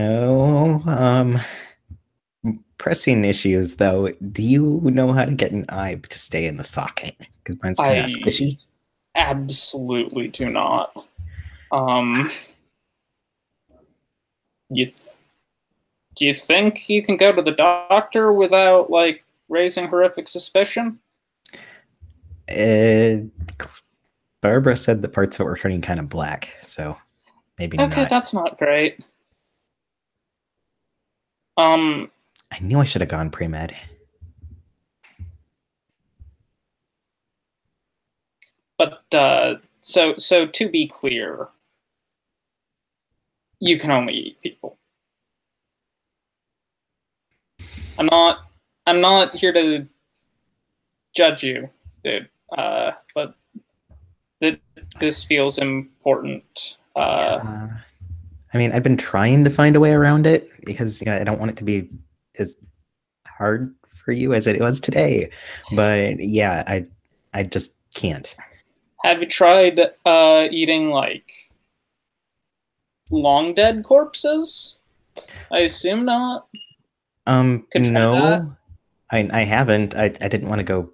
Pressing issues, though. Do you know how to get an eye to stay in the socket? Because mine's kind of squishy. Absolutely do not. Do you think you can go to the doctor without, like, raising horrific suspicion? Barbara said the parts of it were turning kind of black, so maybe not. Okay, that's not great. I knew I should have gone pre-med. But, so to be clear, you can only eat people. I'm not here to judge you, dude. But this feels important. I mean, I've been trying to find a way around it because I don't want it to be as hard for you as it was today. But yeah, I just can't. Have you tried eating like long dead corpses? I assume not. No, I haven't. I didn't want to go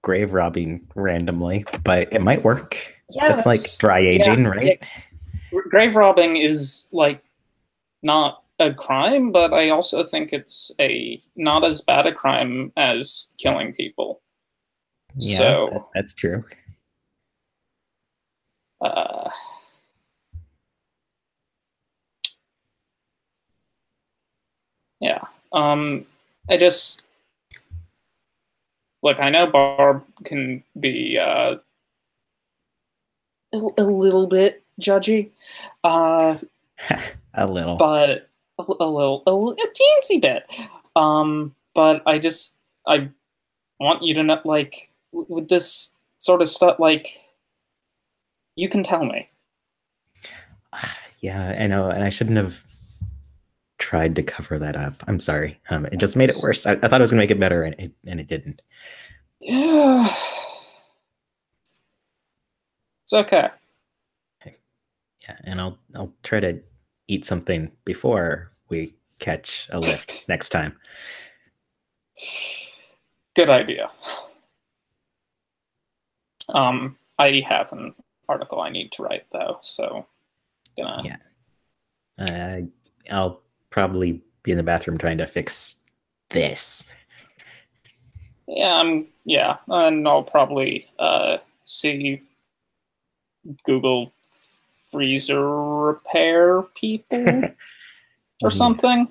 grave robbing randomly, but it might work. Yeah, that's like dry aging, right? Yeah. Grave robbing is like not a crime, but I also think it's not as bad a crime as killing people. Yeah, so that's true. Yeah. I just look. I know Barb can be a little bit judgy. A little, but a teensy bit. But I want you to know, like, with this sort of stuff, like, you can tell me. Yeah, I know, and I shouldn't have tried to cover that up. I'm sorry. It just made it worse. I thought it was gonna make it better, and it didn't. Yeah, it's okay. Yeah, and I'll try to eat something before we catch a lift next time. Good idea. I have an article I need to write though, so gonna. Yeah. I'll probably be in the bathroom trying to fix this. Yeah, and I'll probably see Google freezer repair people or something.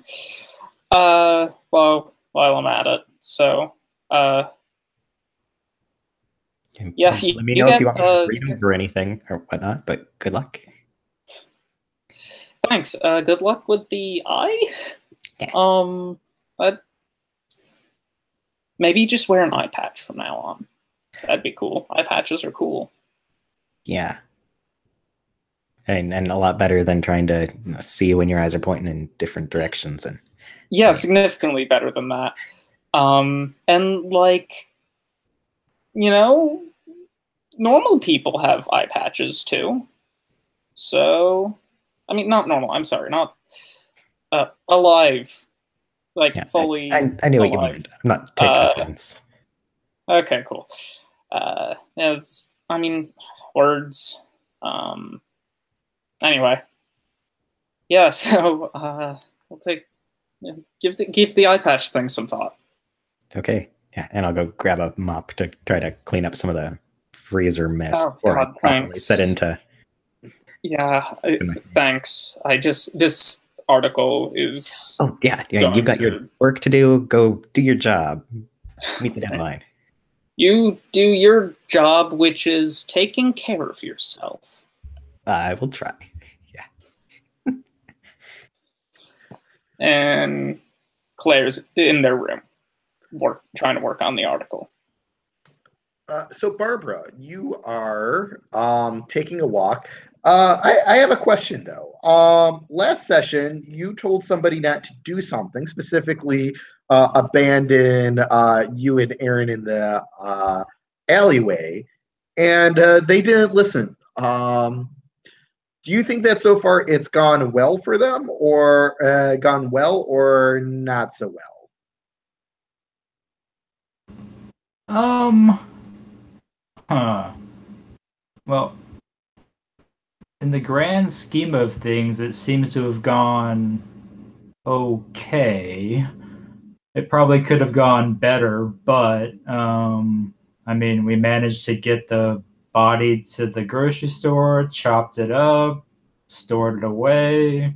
While I'm at it. So yeah, let me know if you want me to read them or anything or whatnot, but good luck. Thanks. Good luck with the eye. Yeah. But maybe just wear an eye patch from now on. That'd be cool. Eye patches are cool. Yeah. And a lot better than trying to see when your eyes are pointing in different directions. And yeah, significantly better than that. And like, normal people have eye patches too. So, I mean, not normal. I'm sorry, not alive. Like fully. I knew what you meant. I'm not taking offense. Okay, cool. Words. Anyway. Yeah, so we'll give the eye patch thing some thought. Okay. Yeah, and I'll go grab a mop to try to clean up some of the freezer mess before I properly set into. Yeah, thanks. This article is. Oh yeah, you've got your work to do. Go do your job. Meet the deadline. You do your job, which is taking care of yourself. I will try. Yeah. And Claire's in their room, trying to work on the article. So Barbara, you are taking a walk. I have a question though. Last session, you told somebody not to do something, specifically abandon you and Aaron in the alleyway, and they didn't listen. Do you think that so far it's gone well for them, or gone well, or not so well? Well, in the grand scheme of things, it seems to have gone okay. It probably could have gone better, but we managed to get the body to the grocery store, chopped it up, stored it away.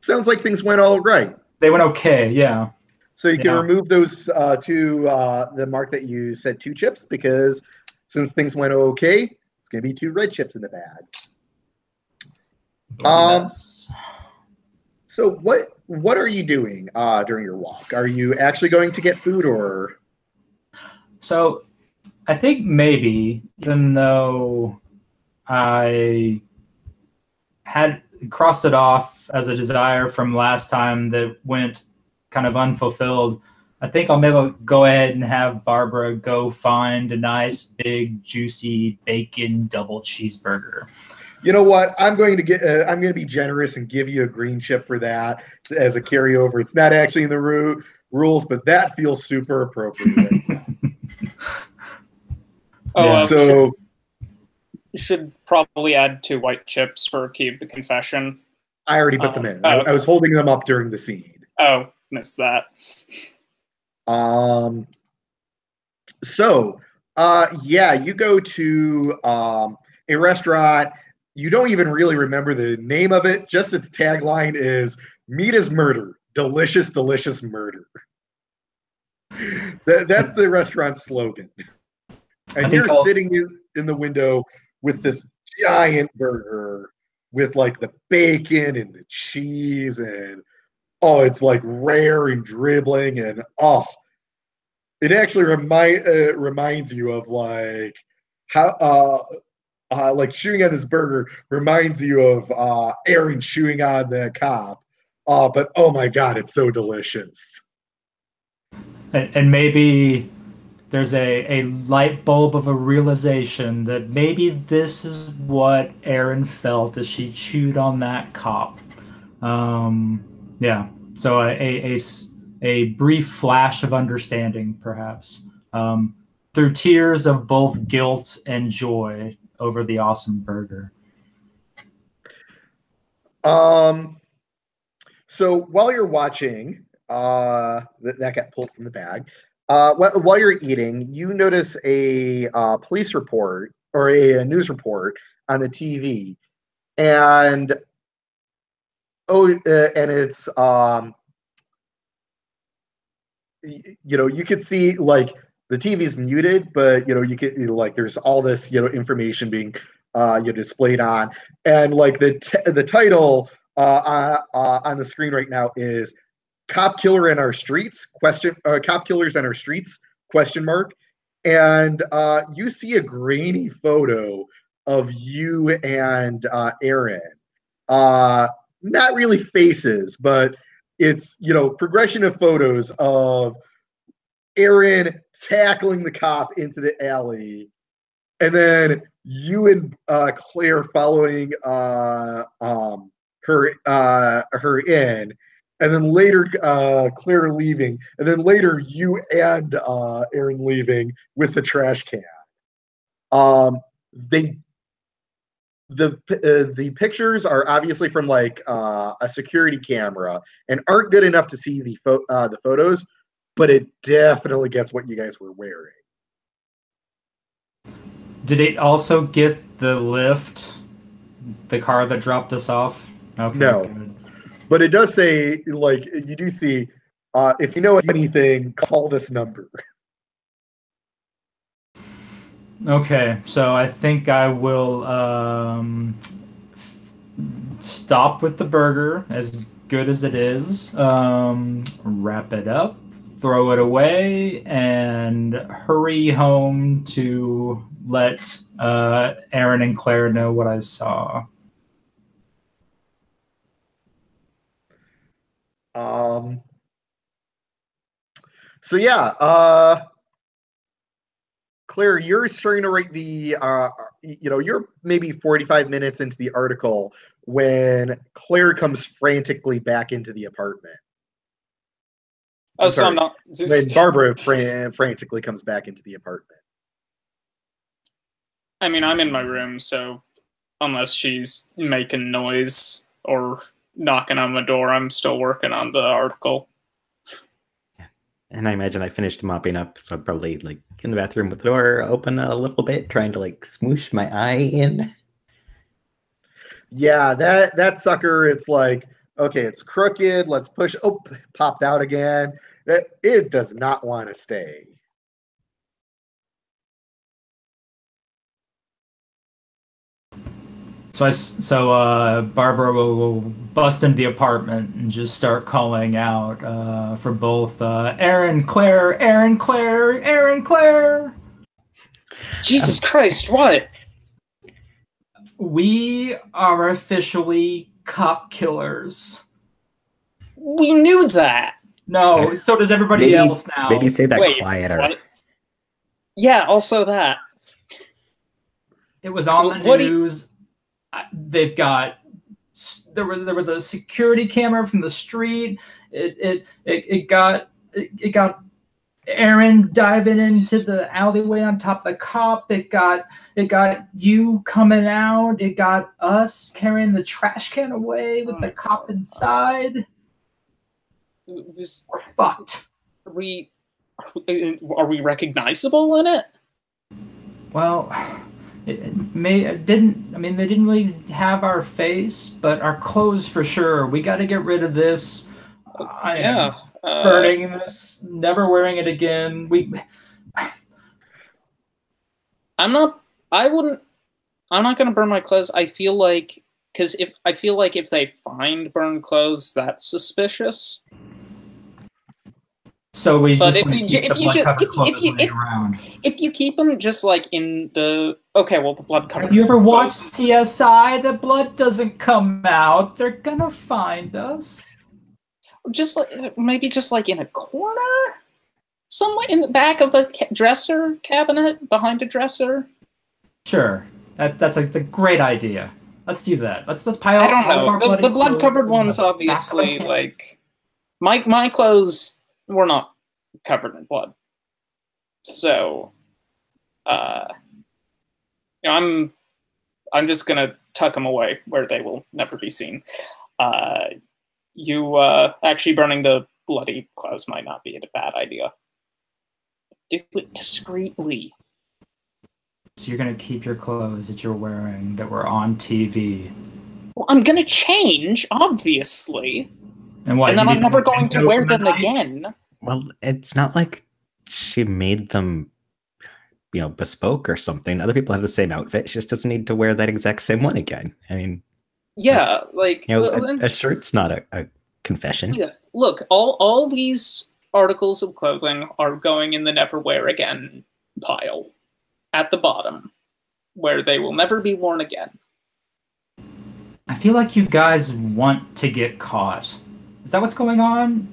Sounds like things went all right. They went okay, yeah. So you can remove those the mark that you said 2 chips, because since things went okay, it's going to be 2 red chips in the bag. So what are you doing during your walk? Are you actually going to get food, or? So I think maybe, even though I had crossed it off as a desire from last time that went kind of unfulfilled, I think I'll maybe go ahead and have Barbara go find a nice big juicy bacon double cheeseburger. You know what? I'm going to be generous and give you a green chip for that as a carryover. It's not actually in the rules, but that feels super appropriate. So you should probably add 2 white chips for Key of the Confession. I already put them in. Okay. I was holding them up during the scene. Oh, missed that. You go to a restaurant. You don't even really remember the name of it. Just its tagline is "Meat is murder. Delicious, delicious murder." That's the restaurant's slogan. And you're sitting in the window with this giant burger with like the bacon and the cheese, and it's like rare and dribbling, and it actually reminds you of like how like chewing on this burger reminds you of Aaron chewing on the cop. But oh my god, it's so delicious. And maybe there's a light bulb of a realization that maybe this is what Aaron felt as she chewed on that cop. Yeah. So a brief flash of understanding, perhaps, through tears of both guilt and joy over the awesome burger. So while you're watching, that got pulled from the bag. While you're eating, you notice a police report or a news report on the TV, and and it's you could see like the TV's muted, but you could like there's all this information being displayed on, and like the title on the screen right now is "Cop Killer in Our Streets?" Cop Killers in Our Streets? Question mark. And you see a grainy photo of you and Aaron. Not really faces, but it's progression of photos of Aaron tackling the cop into the alley, and then you and Claire following her in, and then later Claire leaving, and then later you and Aaron leaving with the trash can. They the pictures are obviously from like a security camera and aren't good enough to see the photos, but it definitely gets what you guys were wearing. Did it also get the lift, the car that dropped us off? Okay, no, good. But it does say, like, you do see, if you know anything, call this number. Okay, so I think I will stop with the burger, as good as it is, wrap it up, throw it away, and hurry home to let Aaron and Claire know what I saw. So yeah, Claire, you're starting to write the, you're maybe 45 minutes into the article when Claire comes frantically back into the apartment. Oh, so I'm not. When Barbara frantically comes back into the apartment. I mean, I'm in my room, so unless she's making noise or knocking on my door, I'm still working on the article. Yeah. And I imagine I finished mopping up, so I'm probably like in the bathroom with the door open a little bit, trying to like smoosh my eye in. Yeah, that sucker, it's like, okay, it's crooked, let's push. Oh, popped out again. It does not want to stay. So Barbara will bust into the apartment and just start calling out for both Aaron, Claire, Aaron, Claire, Aaron, Claire. Jesus Christ, what? We are officially cop killers. We knew that. No, so does everybody else now. Maybe say that Wait, quieter. What? Yeah, also that. It was on the news. They've got there was a security camera from the street. It got Aaron diving into the alleyway on top of the cop. It got you coming out. It got us carrying the trash can away with the cop inside. We're fucked. Are we recognizable in it? Well, they didn't really have our face, but our clothes for sure. We got to get rid of this. I am burning this, never wearing it again. I'm not gonna burn my clothes. I feel like if they find burned clothes, that's suspicious. So we just keep the blood-covered clothes around. If you keep them just like in the the blood covered. Have you ever watched CSI? The blood doesn't come out. They're gonna find us. Just like maybe just like in a corner, somewhere in the back of a dresser cabinet, behind a dresser. Sure, that's like the great idea. Let's do that. Let's pile. I don't all of our know. The bloody blood-covered clothes in ones, the back of the obviously, camp. like my clothes were not covered in blood, so I'm just gonna tuck them away where they will never be seen. You actually burning the bloody clothes might not be a bad idea. Do it discreetly. So you're gonna keep your clothes that you're wearing that were on TV. Well, I'm gonna change, obviously. And what? And then you I'm need never them going to into wear for the them night? again. Well, it's not like she made them, bespoke or something. Other people have the same outfit. She just doesn't need to wear that exact same one again. I mean, Yeah, a shirt's not a confession. yeah. Look, all these articles of clothing are going in the never wear again pile at the bottom, where they will never be worn again. I feel like you guys want to get caught. Is that what's going on?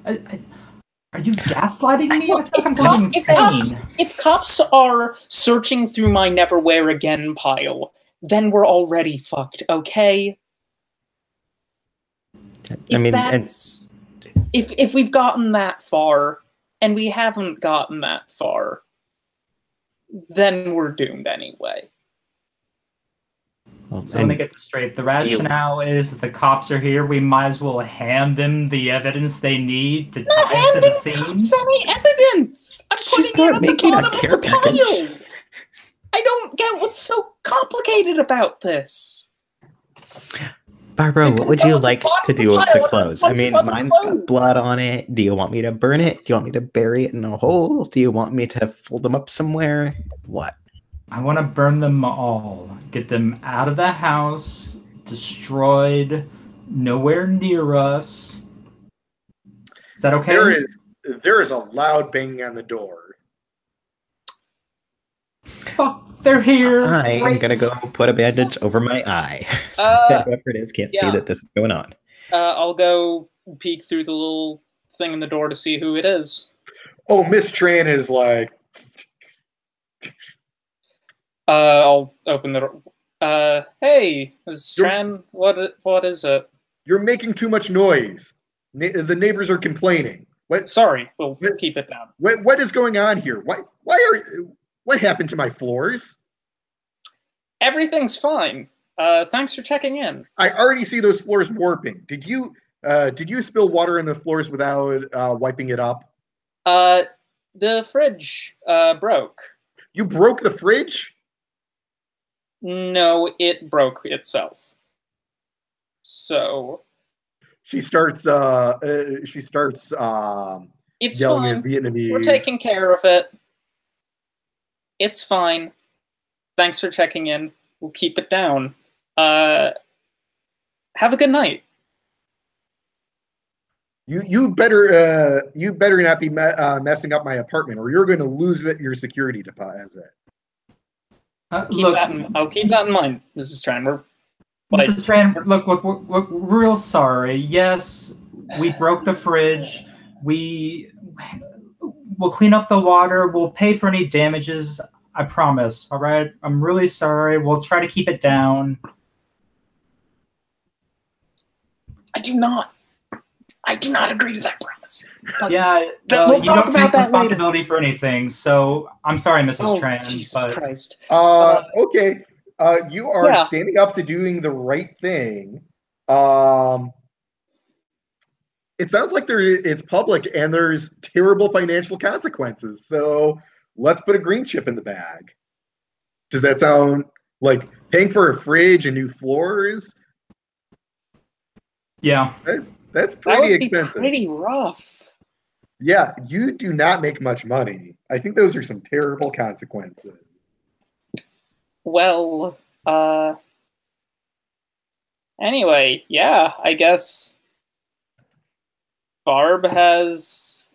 Are you gaslighting me? Look, I feel like I'm going insane. if cops are searching through my never wear again pile, then we're already fucked, okay? If we've gotten that far, and we haven't gotten that far, then we're doomed anyway. Well, So let me get this straight. The rationale is that the cops are here. We might as well hand them the evidence they need to tie to the scene. Cops any evidence. I'm putting it at the bottom of the pile. I don't get what's so complicated about this. Barbara, what would you like to do with the clothes? I mean, mine's got blood on it. Do you want me to burn it? Do you want me to bury it in a hole? Do you want me to fold them up somewhere? What? I want to burn them all. Get them out of the house, destroyed, nowhere near us. Is that okay? There is a loud banging on the door. Fuck, they're here. I am going to go put a bandage over my eye so that whoever it is can't see that this is going on. I'll go peek through the little thing in the door to see who it is. Oh, Miss Tran is like... I'll open the door. Hey, Ms. Tran, what is it? You're making too much noise. The neighbors are complaining. What? Sorry, we'll keep it down. What is going on here? What happened to my floors? Everything's fine. Thanks for checking in. I already see those floors warping. Did you spill water in the floors without wiping it up? The fridge broke. You broke the fridge? No, it broke itself. So she starts it's yelling fine. in Vietnamese. We're taking care of it. It's fine. Thanks for checking in. We'll keep it down. Have a good night. You better not be messing up my apartment, or you're going to lose your security deposit. I'll keep that in mind, Mrs. Tran. Mrs. Tran, look, we're real sorry. Yes, we broke the fridge. We'll clean up the water. We'll pay for any damages. I promise. All right. I'm really sorry. We'll try to keep it down. I do not agree to that promise. Yeah, we'll you talk don't about take that responsibility later. for anything. So I'm sorry, Mrs. Tran. Jesus Christ. Okay. You are standing up to doing the right thing. It sounds like it's public and there's terrible financial consequences. So let's put a green chip in the bag. Does that sound like paying for a fridge and new floors? Yeah. That's pretty expensive. That would be pretty rough. Yeah, you do not make much money. I think those are some terrible consequences. Well, anyway, yeah, I guess Barb has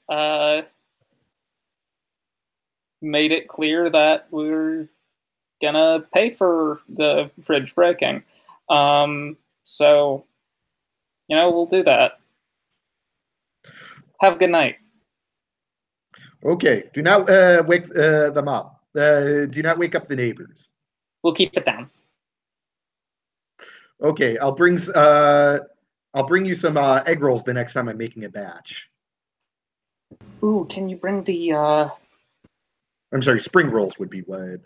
made it clear that we're gonna pay for the fridge breaking. So, we'll do that. Have a good night. Okay, do not wake them up. Do not wake up the neighbors. We'll keep it down. Okay, I'll bring you some egg rolls the next time I'm making a batch. Ooh, can you bring the I'm sorry, spring rolls would be what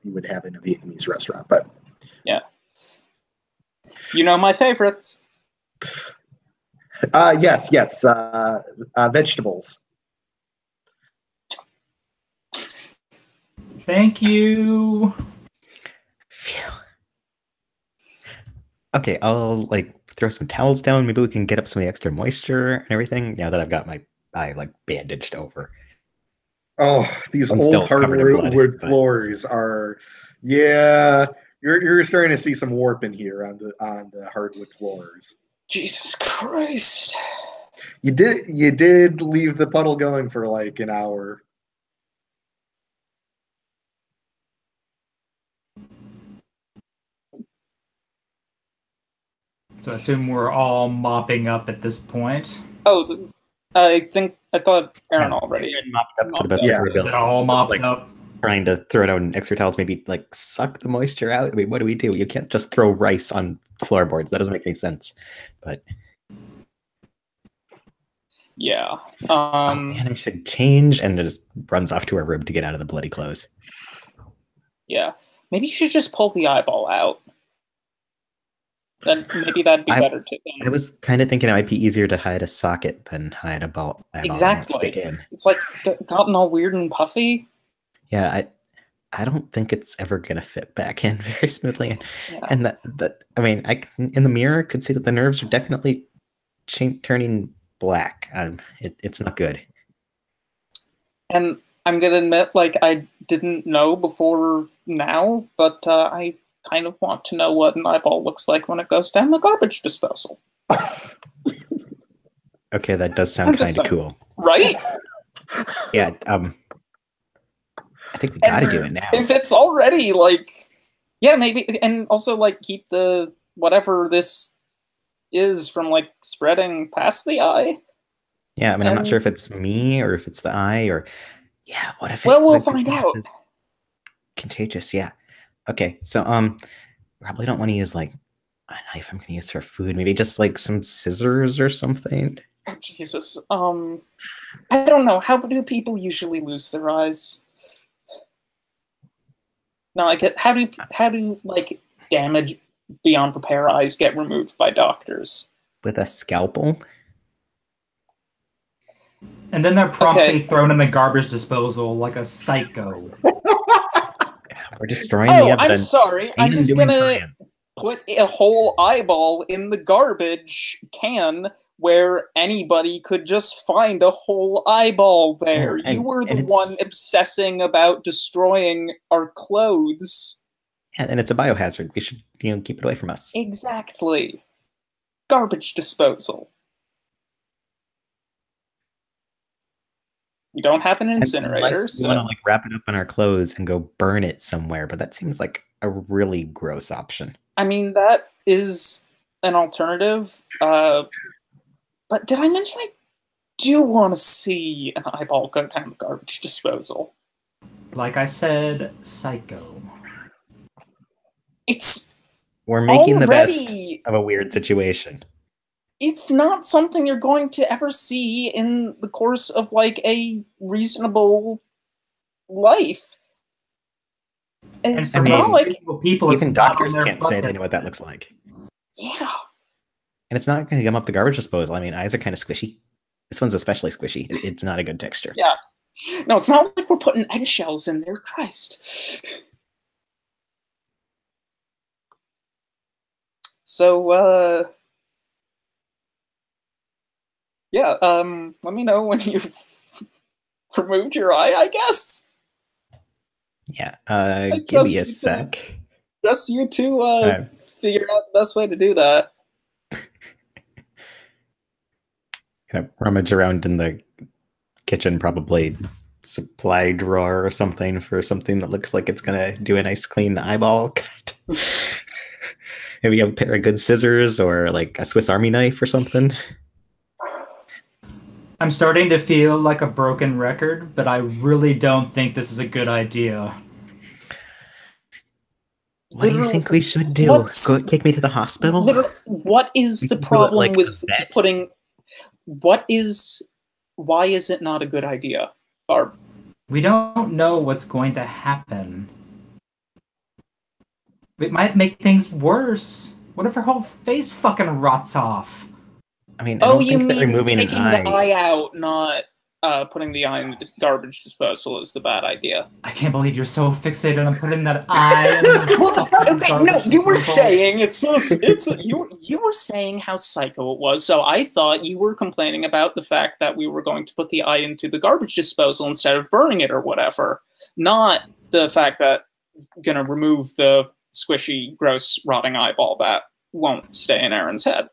you would have in a Vietnamese restaurant, but yeah. You know my favorites. yes, vegetables. Thank you. Phew. Okay, I'll like throw some towels down. Maybe we can get up some of the extra moisture and everything. Now that I've got my eye like bandaged over. Oh, these I'm old still covered in blood, hardwood but- floors are, yeah. You're starting to see some warping here on the hardwood floors. Jesus Christ. You did leave the puddle going for like an hour. So I assume we're all mopping up at this point. Oh, I thought Aaron already Been mopped up to the best Yeah. of her Is ability. it all Just, mopped like, up? trying to throw down extra towels, maybe like suck the moisture out. I mean, what do we do? You can't just throw rice on floorboards. That doesn't make any sense. But yeah. oh man, I should change, and it just runs off to her room to get out of the bloody clothes. Yeah. Maybe you should just pull the eyeball out. Then maybe that'd be better too. I was kind of thinking it might be easier to hide a socket than hide a eyeball that won't Exactly. stick in. It's like gotten all weird and puffy. Yeah, I don't think it's ever gonna fit back in very smoothly. Yeah. And that I mean, in the mirror could see that the nerves are definitely turning black. It's not good. And I'm gonna admit, like, I didn't know before now, but I kind of want to know what an eyeball looks like when it goes down the garbage disposal. Okay, that does sound kind of cool. Right? Yeah, I think we gotta do it now. If it's already, like, yeah, maybe, and also, like, keep the, whatever this is from, like, spreading past the eye. Yeah, I mean, I'm not sure if it's me or if it's the eye or, yeah, what if well, we'll find out. Contagious, yeah. Okay, so, probably don't want to use, like, a knife I'm gonna use for food. Maybe just, like, some scissors or something. Oh, Jesus. I don't know. How do people usually lose their eyes? No, I get, how do like damage beyond repair eyes get removed by doctors? With a scalpel? And then they're promptly thrown in the garbage disposal like a psycho. We're destroying the evidence. I'm sorry. I'm just gonna put a whole eyeball in the garbage can where anybody could just find a whole eyeball there. You were the one obsessing about destroying our clothes. Yeah, and it's a biohazard. We should, keep it away from us. Exactly. Garbage disposal. We don't have an incinerator, so we want to like wrap it up in our clothes and go burn it somewhere, but that seems like a really gross option. I mean, that is an alternative. But did I mention I do want to see an eyeball go down the garbage disposal? Like I said, psycho. We're making the best of a weird situation. It's not something you're going to ever see in the course of like a reasonable life. It's not like people, even doctors can't say they know what that looks like. Yeah. And it's not going to gum up the garbage disposal. I mean, eyes are kind of squishy. This one's especially squishy. It's not a good texture. Yeah. No, it's not like we're putting eggshells in there. Christ. So, yeah, let me know when you've removed your eye, I guess. Yeah, give me a sec. Just you two figure out the best way to do that. Kind of rummage around in the kitchen, probably supply drawer or something for something that looks like it's gonna do a nice clean eyeball cut. Maybe a pair of good scissors or like a Swiss Army knife or something. I'm starting to feel like a broken record, but I really don't think this is a good idea. What do you think we should do? Go take me to the hospital? What is the problem with putting... Why is it not a good idea, Barb? We don't know what's going to happen. It might make things worse. What if her whole face fucking rots off? I mean, I don't think that removing taking an eye... the eye out, not putting the eye in the garbage disposal is the bad idea. I can't believe you're so fixated on putting that eye in the okay, no, you were saying you were saying how psycho it was, so I thought you were complaining about the fact that we were going to put the eye into the garbage disposal instead of burning it or whatever. Not the fact that gonna remove the squishy, gross, rotting eyeball that won't stay in Aaron's head.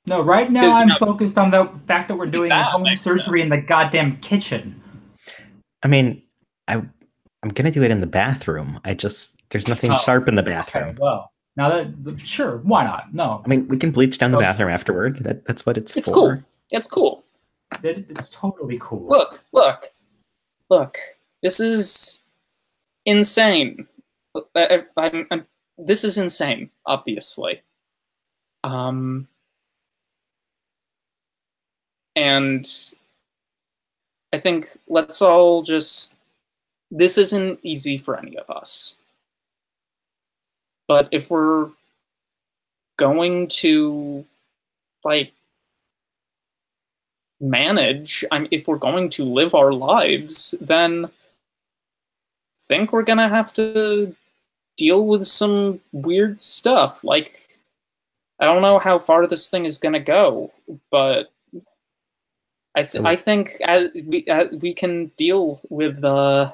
No, right now I'm focused on the fact that we're doing home surgery in the goddamn kitchen. I mean, I'm gonna do it in the bathroom. There's nothing sharp in the bathroom. Okay, well, now that sure, why not? No, I mean we can bleach down the bathroom afterward. That's what it's for. Cool. It's cool. It's totally cool. Look. This is insane. This is insane. Obviously. And I think let's all just... This isn't easy for any of us. But if we're going to, manage, if we're going to live our lives, then I think we're gonna have to deal with some weird stuff. I don't know how far this thing is gonna go, but I think as we can deal with the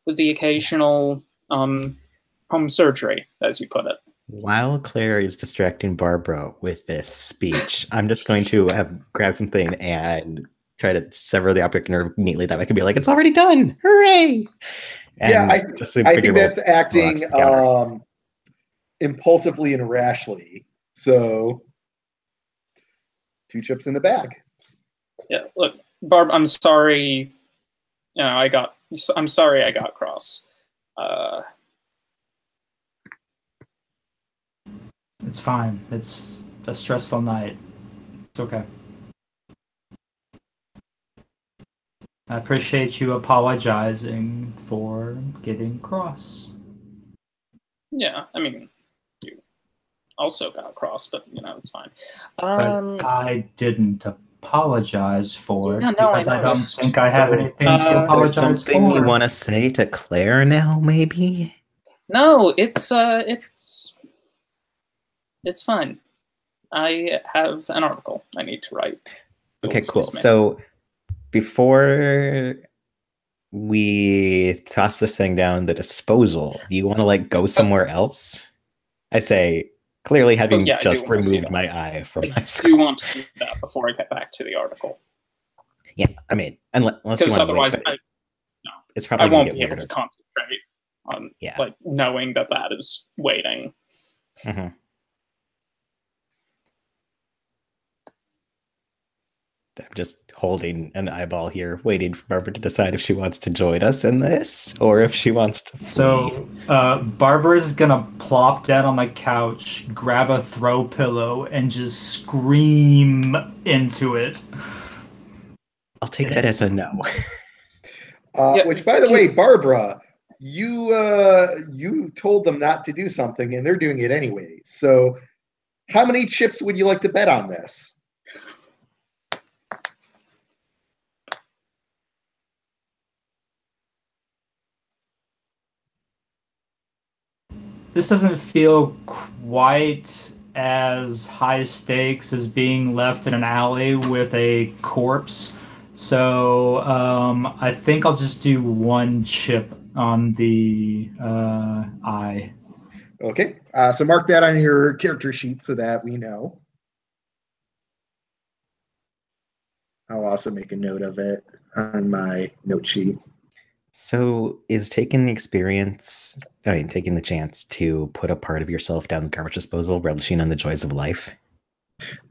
occasional home surgery, as you put it. While Claire is distracting Barbara with this speech, I'm just going to grab something and try to sever the optic nerve neatly. That I can be like, it's already done! Hooray! And I think that's acting impulsively and rashly. So, 2 chips in the bag. Yeah, look, Barb, I'm sorry. I'm sorry I got cross. It's fine. It's a stressful night. It's okay. I appreciate you apologizing for getting cross. Yeah, I mean, you also got cross, but it's fine. But I didn't apologize for it because I don't think I have anything to apologize for. Something you want to say to Claire now, maybe? No, it's fine. I have an article I need to write. Okay, cool. So before we toss this thing down the disposal, do you want to go somewhere else? I say, clearly having just removed my eye from my skull. Do you want to do that before I get back to the article? Yeah, I mean, unless you want otherwise, to it's probably I won't be able to concentrate on knowing that is waiting. Mm-hmm. I'm just holding an eyeball here, waiting for Barbara to decide if she wants to join us in this, or if she wants to flee. So, Barbara's gonna plop down on the couch, grab a throw pillow, and just scream into it. I'll take that as a no. Which, by the way, Barbara, you told them not to do something, and they're doing it anyway. So, how many chips would you like to bet on this? This doesn't feel quite as high stakes as being left in an alley with a corpse. So I think I'll just do 1 chip on the eye. Okay. So mark that on your character sheet so that we know. I'll also make a note of it on my note sheet. So is taking the chance to put a part of yourself down the garbage disposal, relishing on the joys of life?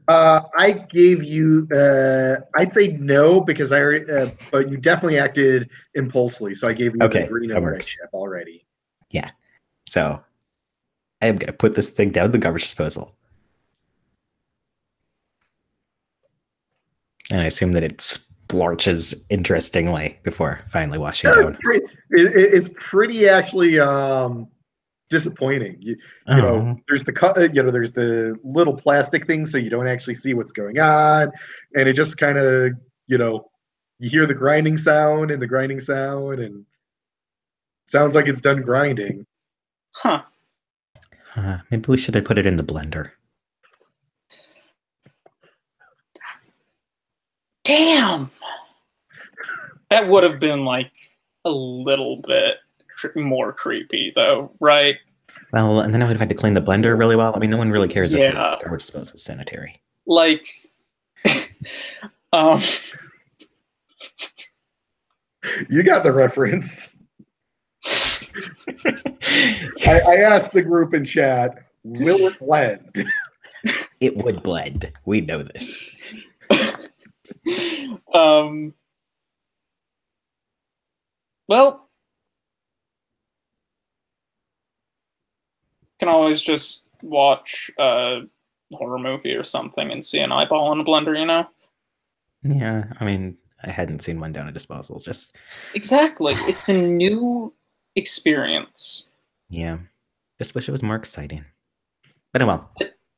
I gave you, I'd say no, because but you definitely acted impulsively, so I gave you the green and red chip already. Yeah. So I am going to put this thing down the garbage disposal. And I assume that it splorches interestingly before finally washing down. It's pretty actually disappointing. You know, there's there's the little plastic thing, so you don't actually see what's going on, and it just kind of, you hear the grinding sound, and sounds like it's done grinding. Huh. Maybe we should have put it in the blender. Damn! That would have been, like, a little bit more creepy, though, right? Well, and then I would have had to clean the blender really well. I mean, no one really cares if the garbage disposal is sanitary. Like, You got the reference. I asked the group in chat, will it blend? It would blend. We know this. Well, can always just watch a horror movie or something and see an eyeball in a blender, you know? Yeah, I mean, I hadn't seen one down a disposal. Just exactly. It's a new experience. Yeah, just wish it was more exciting. But well.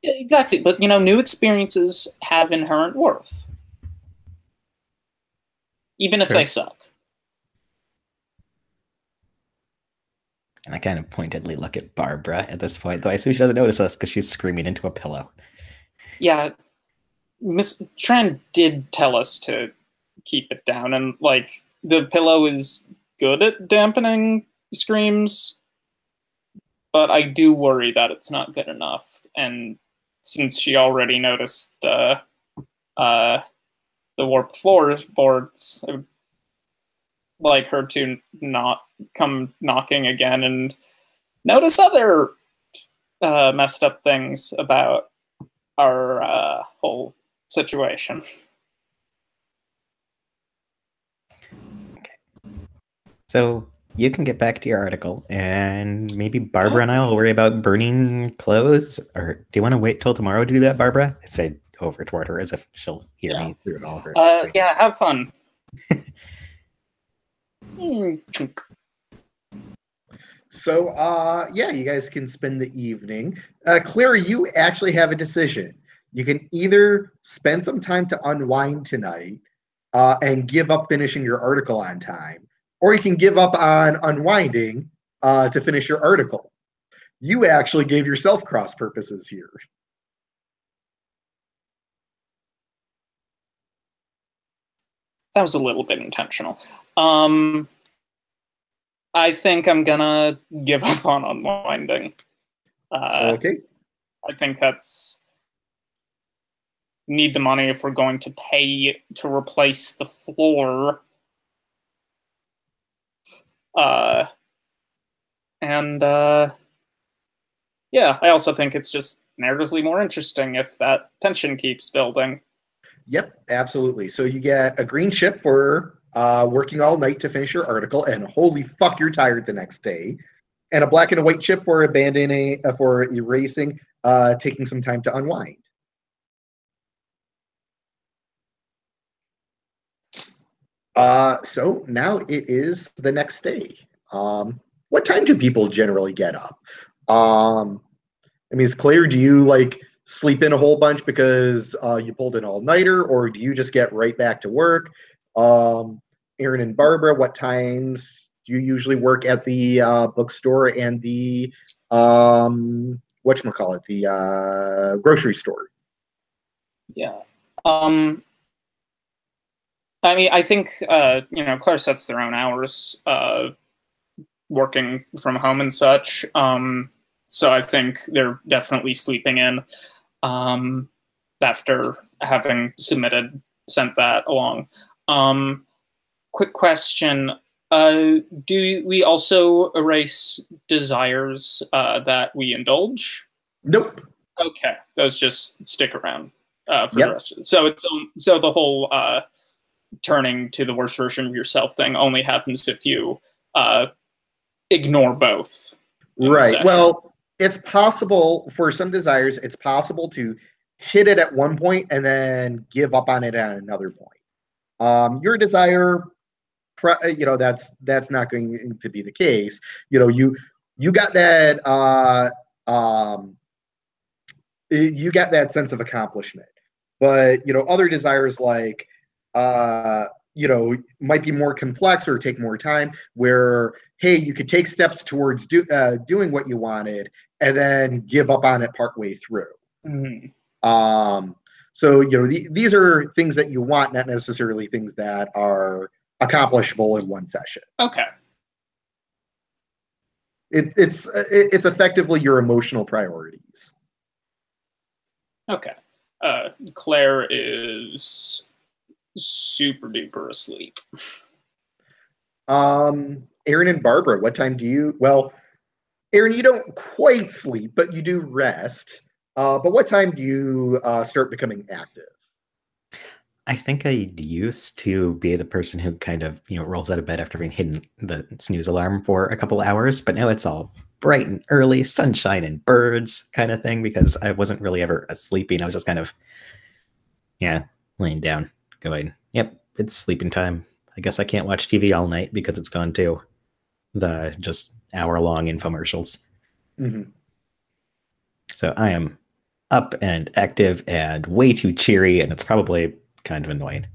Exactly, but new experiences have inherent worth, even if they suck. And I kind of pointedly look at Barbara at this point, though I assume she doesn't notice us because she's screaming into a pillow. Yeah, Miss Tran did tell us to keep it down, and the pillow is good at dampening screams, but I do worry that it's not good enough. And since she already noticed the warped floorboards, I would like her to not come knocking again and notice other messed up things about our whole situation. Okay. So you can get back to your article, and maybe Barbara and I will worry about burning clothes. Or do you want to wait till tomorrow to do that, Barbara? I say over toward her as if she'll hear me through it all of her. Yeah, have fun. So, you guys can spend the evening. Claire, you actually have a decision. You can either spend some time to unwind tonight and give up finishing your article on time, or you can give up on unwinding to finish your article. You actually gave yourself cross purposes here. That was a little bit intentional. I think I'm gonna give up on unwinding. Okay. I think that's need the money if we're going to pay to replace the floor. Yeah, I also think it's just narratively more interesting if that tension keeps building. Yep, absolutely. So you get a green chip for working all night to finish your article, and holy fuck, you're tired the next day. And a black and a white chip for for erasing, taking some time to unwind. So now it is the next day. What time do people generally get up? I mean, it's Claire, do you sleep in a whole bunch because you pulled an all-nighter, or do you just get right back to work? Aaron and Barbara, what times do you usually work at the bookstore and the whatchamacallit, the grocery store? Yeah. I mean, I think Claire sets their own hours, working from home and such. So I think they're definitely sleeping in after having sent that along. Quick question. Do we also erase desires that we indulge? Nope. Okay. Those just stick around for the rest of it. So the whole turning to the worst version of yourself thing only happens if you ignore both. Right. Well, it's possible for some desires, it's possible to hit it at one point and then give up on it at another point. Your desire, that's not going to be the case. You got that you got that sense of accomplishment. But other desires like might be more complex or take more time. Where hey, you could take steps towards doing what you wanted and then give up on it partway through. Mm-hmm. So these are things that you want, not necessarily things that are accomplishable in one session. Okay. It's effectively your emotional priorities. Okay. Claire is super duper asleep. Aaron and Barbara, what time do you? Well, Aaron, you don't quite sleep, but you do rest. But what time do you start becoming active? I think I used to be the person who kind of, rolls out of bed after having hidden the snooze alarm for a couple hours, but now it's all bright and early, sunshine and birds kind of thing, because I wasn't really ever sleeping. I was just kind of, laying down, going, yep, it's sleeping time. I guess I can't watch TV all night because it's gone to the just hour-long infomercials. Mm-hmm. So I am up and active and way too cheery, and it's probably kind of annoying.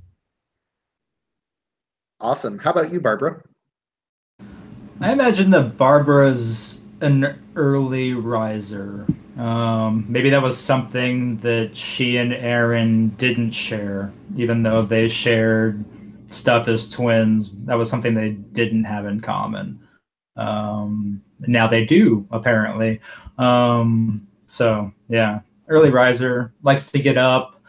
Awesome. How about you, Barbara? I imagine that Barbara's an early riser. Maybe that was something that she and Aaron didn't share, even though they shared stuff as twins. That was something they didn't have in common. Now they do, apparently. So, yeah, early riser, likes to get up,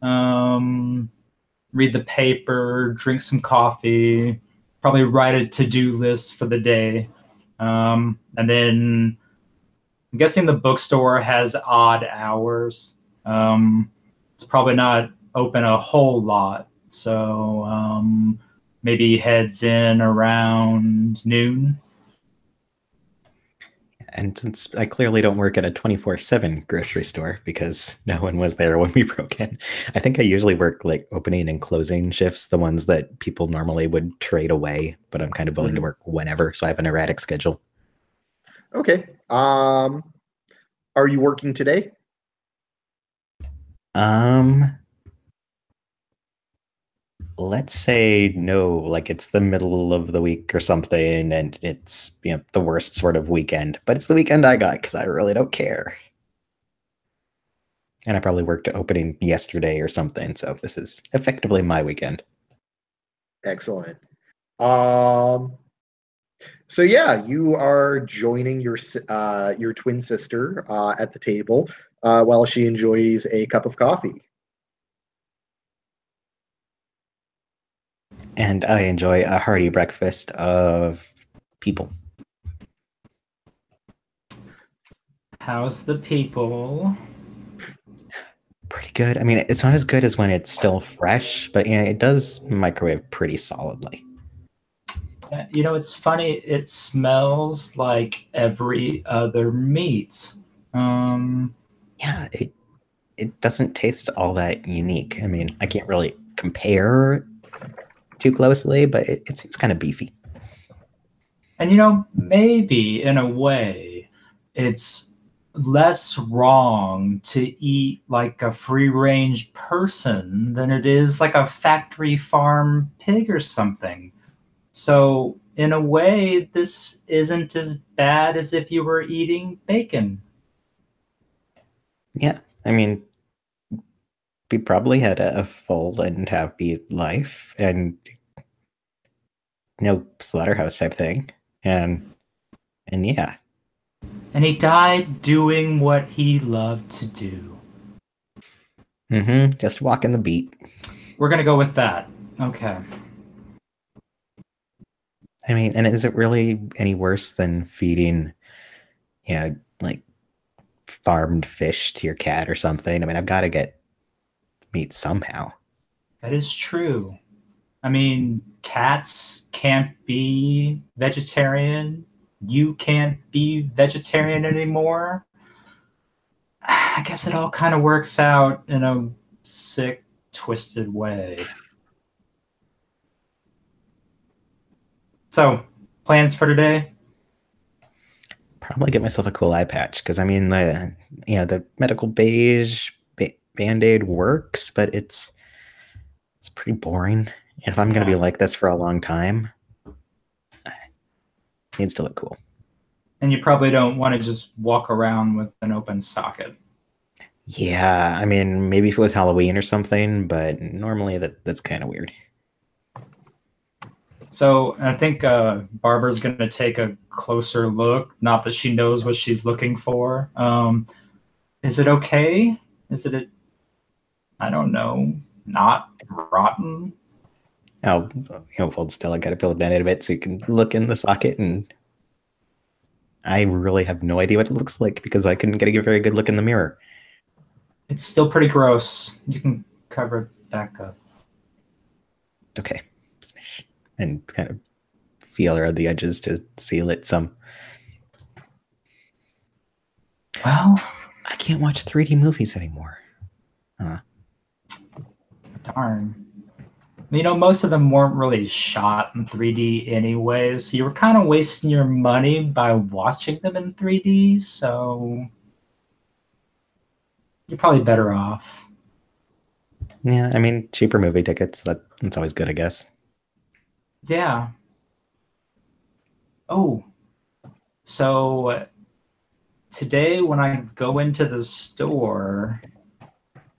read the paper, drink some coffee, probably write a to-do list for the day. And then I'm guessing the bookstore has odd hours. It's probably not open a whole lot. So maybe heads in around noon. And since I clearly don't work at a 24/7 grocery store because no one was there when we broke in, I think I usually work like opening and closing shifts, the ones that people normally would trade away, but I'm kind of willing to work whenever, so I have an erratic schedule. Okay. Are you working today? Let's say no, like it's the middle of the week or something, and it's the worst sort of weekend, but it's the weekend I got because I really don't care. And I probably worked opening yesterday or something, so this is effectively my weekend. Excellent. So yeah, you are joining your twin sister at the table while she enjoys a cup of coffee. And I enjoy a hearty breakfast of people. How's the people? Pretty good. I mean, it's not as good as when it's still fresh, but it does microwave pretty solidly. It's funny. It smells like every other meat. Yeah, it doesn't taste all that unique. I mean, I can't really compare too closely, but it seems kind of beefy. And maybe in a way, it's less wrong to eat like a free-range person than it is like a factory farm pig or something. So in a way, this isn't as bad as if you were eating bacon. Yeah, I mean, we probably had a full and happy life and no slaughterhouse type thing. And yeah. And he died doing what he loved to do. Just walking the beat. We're gonna go with that. Okay. I mean, and is it really any worse than feeding, like farmed fish to your cat or something? I mean, I've got to get meat somehow. That is true. I mean, cats can't be vegetarian. you can't be vegetarian anymore. I guess it all kind of works out in a sick, twisted way. So, plans for today? Probably get myself a cool eye patch, because I mean the medical beige band-aid works, but it's pretty boring. And if I'm going to be like this for a long time, it needs to look cool. And you probably don't want to just walk around with an open socket. Yeah, I mean, maybe if it was Halloween or something, but normally that's kind of weird. So I think Barbara's going to take a closer look. Not that she knows what she's looking for. Is it okay? Is it, I don't know, not rotten? I'll hold still. I got to peel it down a bit so you can look in the socket, and I really have no idea what it looks like because I couldn't get a very good look in the mirror. It's still pretty gross. You can cover it back up. Okay. And kind of feel around the edges to seal it some. Well, I can't watch 3D movies anymore. Darn. You know, most of them weren't really shot in 3D anyways, so you were kind of wasting your money by watching them in 3D, so you're probably better off. Yeah, I mean, cheaper movie tickets, that's always good, I guess. Yeah. Oh, so today when I go into the store,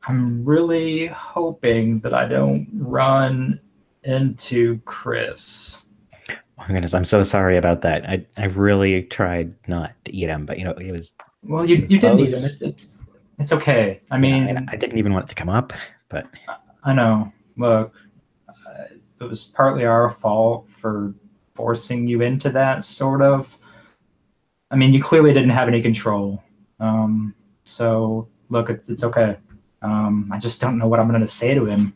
I'm really hoping that I don't run into Chris. Oh my goodness, I'm so sorry about that. I really tried not to eat him, but it was. Well, you didn't eat him. It's okay. I mean, I didn't even want it to come up, but I know. Look, it was partly our fault for forcing you into that, sort of. I mean, you clearly didn't have any control. So look, it's okay. I just don't know what I'm going to say to him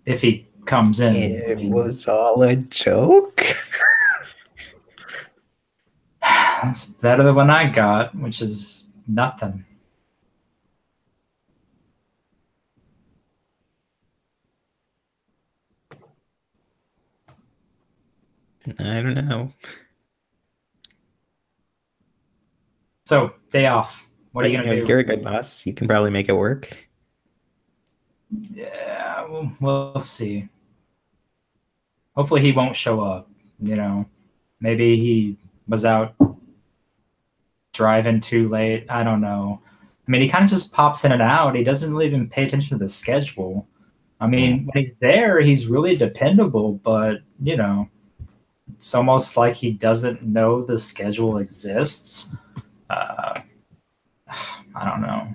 if he comes in. It was all a joke. That's better than what I got, which is nothing. I don't know. So, day off. What are you going to do? You're a good boss. You can probably make it work. Yeah, we'll see. Hopefully he won't show up, Maybe he was out driving too late. I don't know. I mean, he kind of just pops in and out. He doesn't really even pay attention to the schedule. I mean, when he's there, he's really dependable, but, it's almost like he doesn't know the schedule exists. I don't know.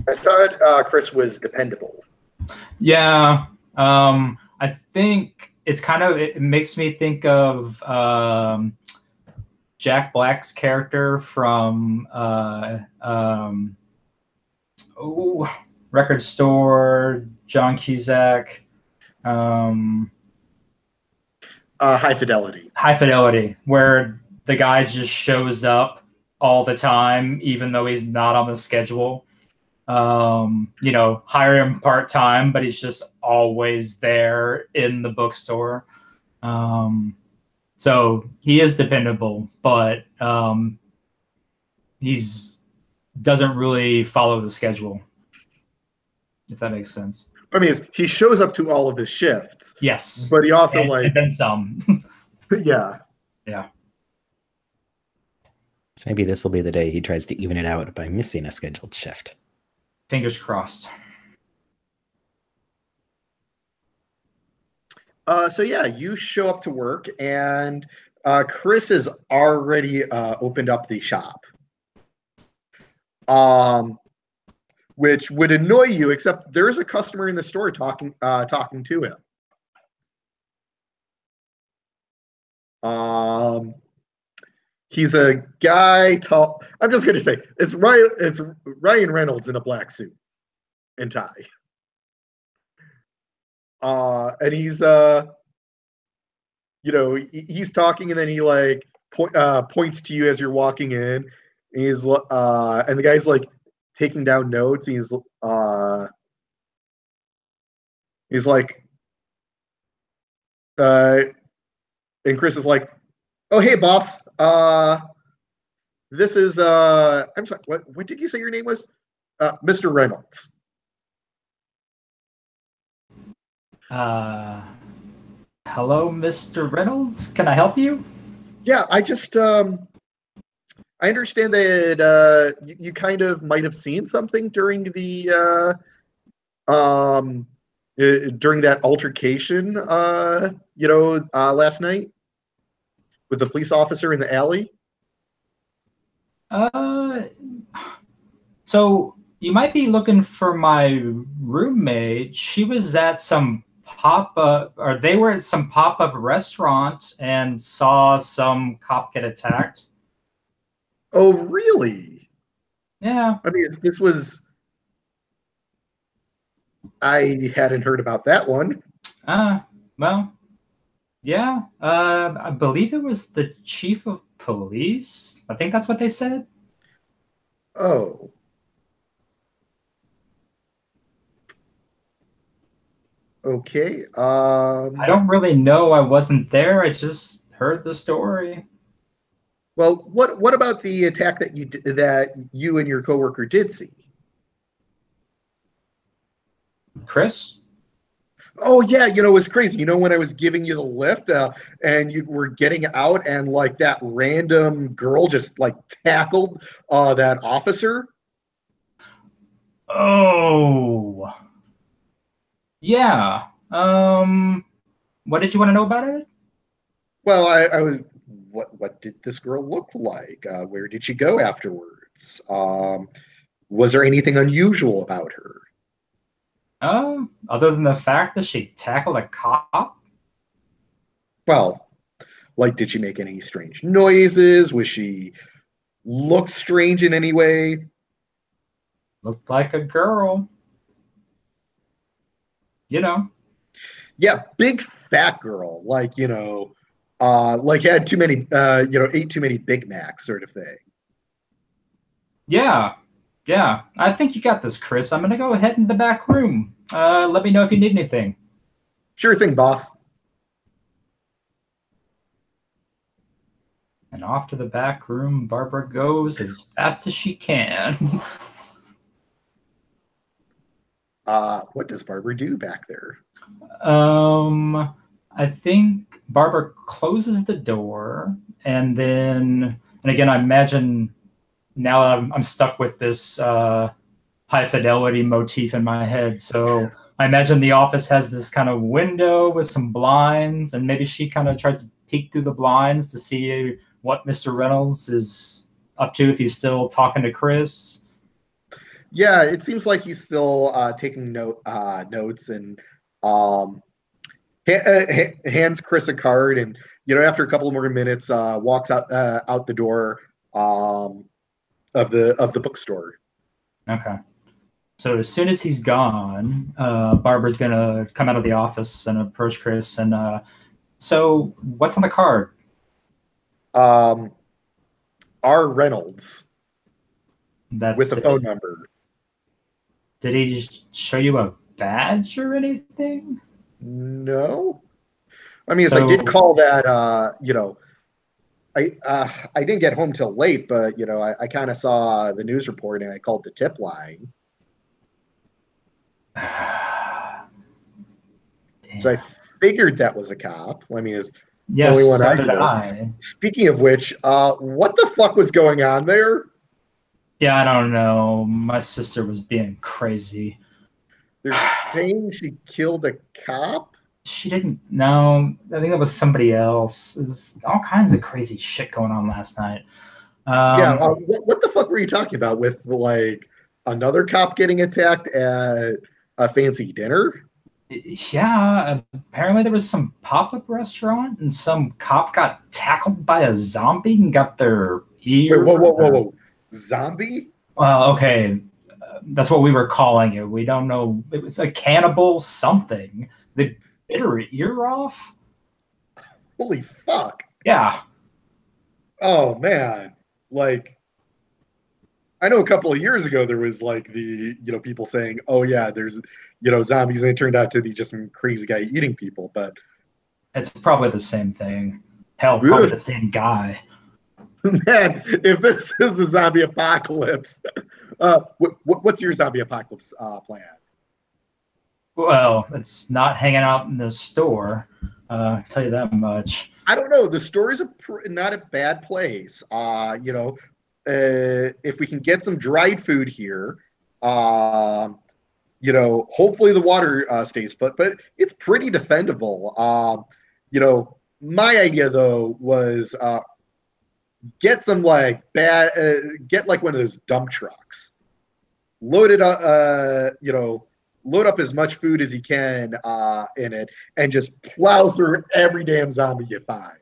I thought Chris was dependable. Yeah. I think it's it makes me think of Jack Black's character from Record Store, John Cusack. High Fidelity. High Fidelity, where the guy just shows up all the time, even though he's not on the schedule. Hire him part-time, but he's just always there in the bookstore. So he is dependable, but he's doesn't really follow the schedule, if that makes sense. I mean, he shows up to all of his shifts. Yes. But he also and then some. Yeah. Yeah. So maybe this will be the day he tries to even it out by missing a scheduled shift. Fingers crossed. So yeah, you show up to work, and Chris has already opened up the shop, which would annoy you. Except there is a customer in the store talking to him. He's a guy tall. I'm just gonna say it's Ryan Reynolds in a black suit. and tie. And he's he's talking, and then he like points to you as you're walking in. And and the guy's like taking down notes. He's like, and Chris is like, "Oh, hey, boss. This is I'm sorry. What did you say your name was? Mr. Reynolds." Hello, Mr. Reynolds. Can I help you? Yeah, I just I understand that you kind of might have seen something during the during that altercation, last night with the police officer in the alley. So you might be looking for my roommate. She was at some they were at some pop-up restaurant and saw some cop get attacked. Oh, really? Yeah. I mean, I hadn't heard about that one. Well, yeah. I believe it was the chief of police. I think that's what they said. Oh. Okay. I don't really know. I wasn't there. I just heard the story. Well, what about the attack that you and your coworker did see? Chris? Oh yeah, it was crazy. When I was giving you the lift, and you were getting out, and like that random girl just like tackled that officer. Oh. Yeah. What did you want to know about it? Well, I was. What did this girl look like? Where did she go afterwards? Was there anything unusual about her? Other than the fact that she tackled a cop? Well, like, did she make any strange noises? Was she looked strange in any way? Looked like a girl. Yeah, big fat girl, like had too many, ate too many Big Macs, sort of thing. Yeah. I think you got this, Chris. I'm gonna go ahead in the back room. Let me know if you need anything. Sure thing, boss. And off to the back room Barbara goes as fast as she can. What does Barbara do back there? I think Barbara closes the door, and again, I imagine now I'm stuck with this high fidelity motif in my head. So I imagine the office has this kind of window with some blinds, and maybe she kind of tries to peek through the blinds to see what Mr. Reynolds is up to, if he's still talking to Chris. Yeah, it seems like he's still taking notes, and hands Chris a card, and after a couple more minutes, walks out the door of the bookstore. Okay. So as soon as he's gone, Barbara's gonna come out of the office and approach Chris. And so, what's on the card? R. Reynolds. That's with the phone number. Did he show you a badge or anything? No. I mean, I did call that. I didn't get home till late, but I kind of saw the news report and I called the tip line. So I figured that was a cop. I mean, it's the only one so did I. Speaking of which, what the fuck was going on there? Yeah, I don't know. My sister was being crazy. They're saying she killed a cop? She didn't. No, I think that was somebody else. It was all kinds of crazy shit going on last night. What the fuck were you talking about with like another cop getting attacked at a fancy dinner? Yeah, apparently there was some pop-up restaurant and some cop got tackled by a zombie and got their ear. Wait, whoa. Zombie? Well, okay. That's what we were calling it. We don't know. It was a cannibal something. They bit her ear off. Holy fuck. Yeah. Oh man. Like, I know a couple of years ago there was like the, people saying, oh yeah, there's, zombies, and it turned out to be just some crazy guy eating people, but It's probably the same thing. Hell, probably the same guy. man, if this is the zombie apocalypse, what's your zombie apocalypse plan? Well, it's not hanging out in the store. I'll tell you that much. I don't know. The store is not a bad place. If we can get some dried food here, hopefully the water stays put, but it's pretty defendable. My idea though was get some get like one of those dump trucks, load it up, load up as much food as you can in it, and just plow through every damn zombie you find.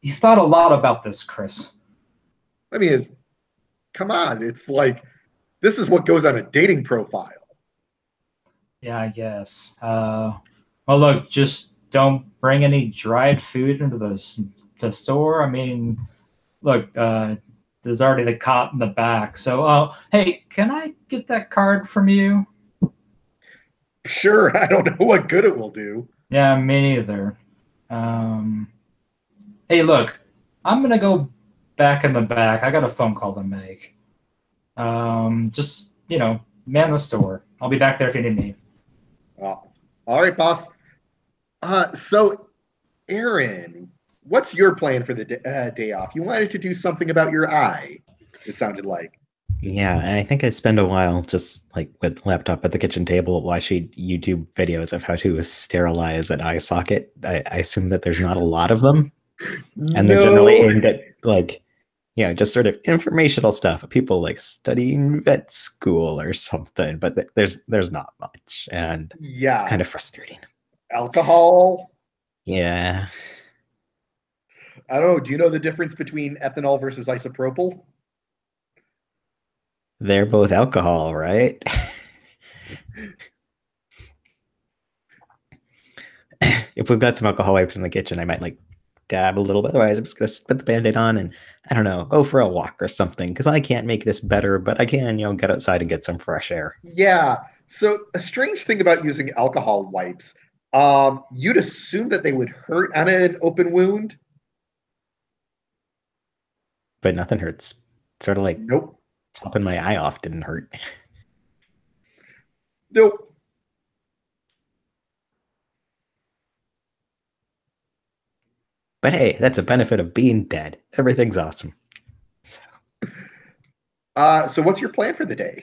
You thought a lot about this, Chris. I mean, come on. It's like, this is what goes on a dating profile. Yeah, I guess. Well, look, just don't bring any dried food into the store. I mean, look, there's already the cot in the back. So, hey, can I get that card from you? Sure. I don't know what good it will do. Yeah, me neither. Hey, look, I'm going to go back in the back. I got a phone call to make. Just, man the store. I'll be back there if you need me. All right, boss. So, Aaron, what's your plan for the day off? You wanted to do something about your eye, it sounded like. Yeah, and I think I spend a while just like with laptop at the kitchen table watching YouTube videos of how to sterilize an eye socket. I assume that there's not a lot of them. And they're generally aimed at like, just sort of informational stuff. People like studying vet school or something, but there's not much. And yeah, it's kind of frustrating. Alcohol. Yeah. I don't know. Do you know the difference between ethanol versus isopropyl? They're both alcohol, right? If we've got some alcohol wipes in the kitchen, I might like dab a little bit. Otherwise, I'm just going to put the Band-Aid on and, I don't know, go for a walk or something. Because I can't make this better, but I can, get outside and get some fresh air. Yeah. So a strange thing about using alcohol wipes, you'd assume that they would hurt on an open wound. But nothing hurts. Sort of like nope. Chopping my eye off didn't hurt. Nope. But hey, that's a benefit of being dead. Everything's awesome. So what's your plan for the day?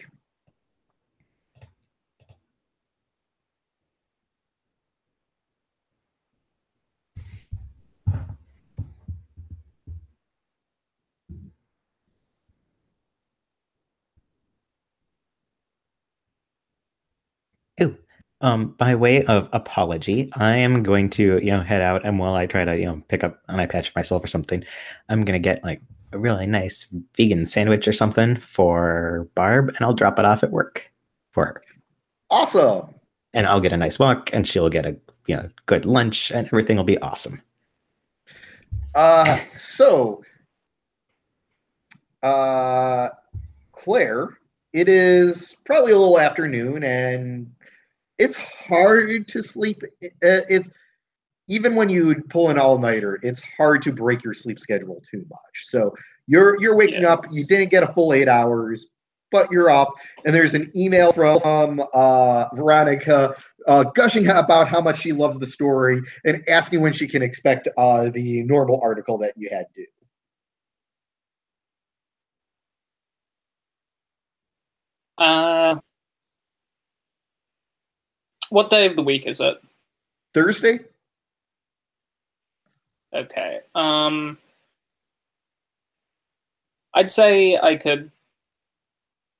Ooh. By way of apology, I am going to, head out, and while I try to, pick up an eye patch for myself or something, I'm gonna get like a really nice vegan sandwich or something for Barb, and I'll drop it off at work for her. Awesome. And I'll get a nice walk, and she'll get a good lunch, and everything will be awesome. Claire, it is probably a little afternoon, and it's hard to sleep. It's even when you pull an all-nighter, it's hard to break your sleep schedule too much. So you're waking up. You didn't get a full 8 hours, but you're up. And there's an email from Veronica gushing about how much she loves the story and asking when she can expect the normal article that you had due. What day of the week is it? Thursday. Okay. I'd say I could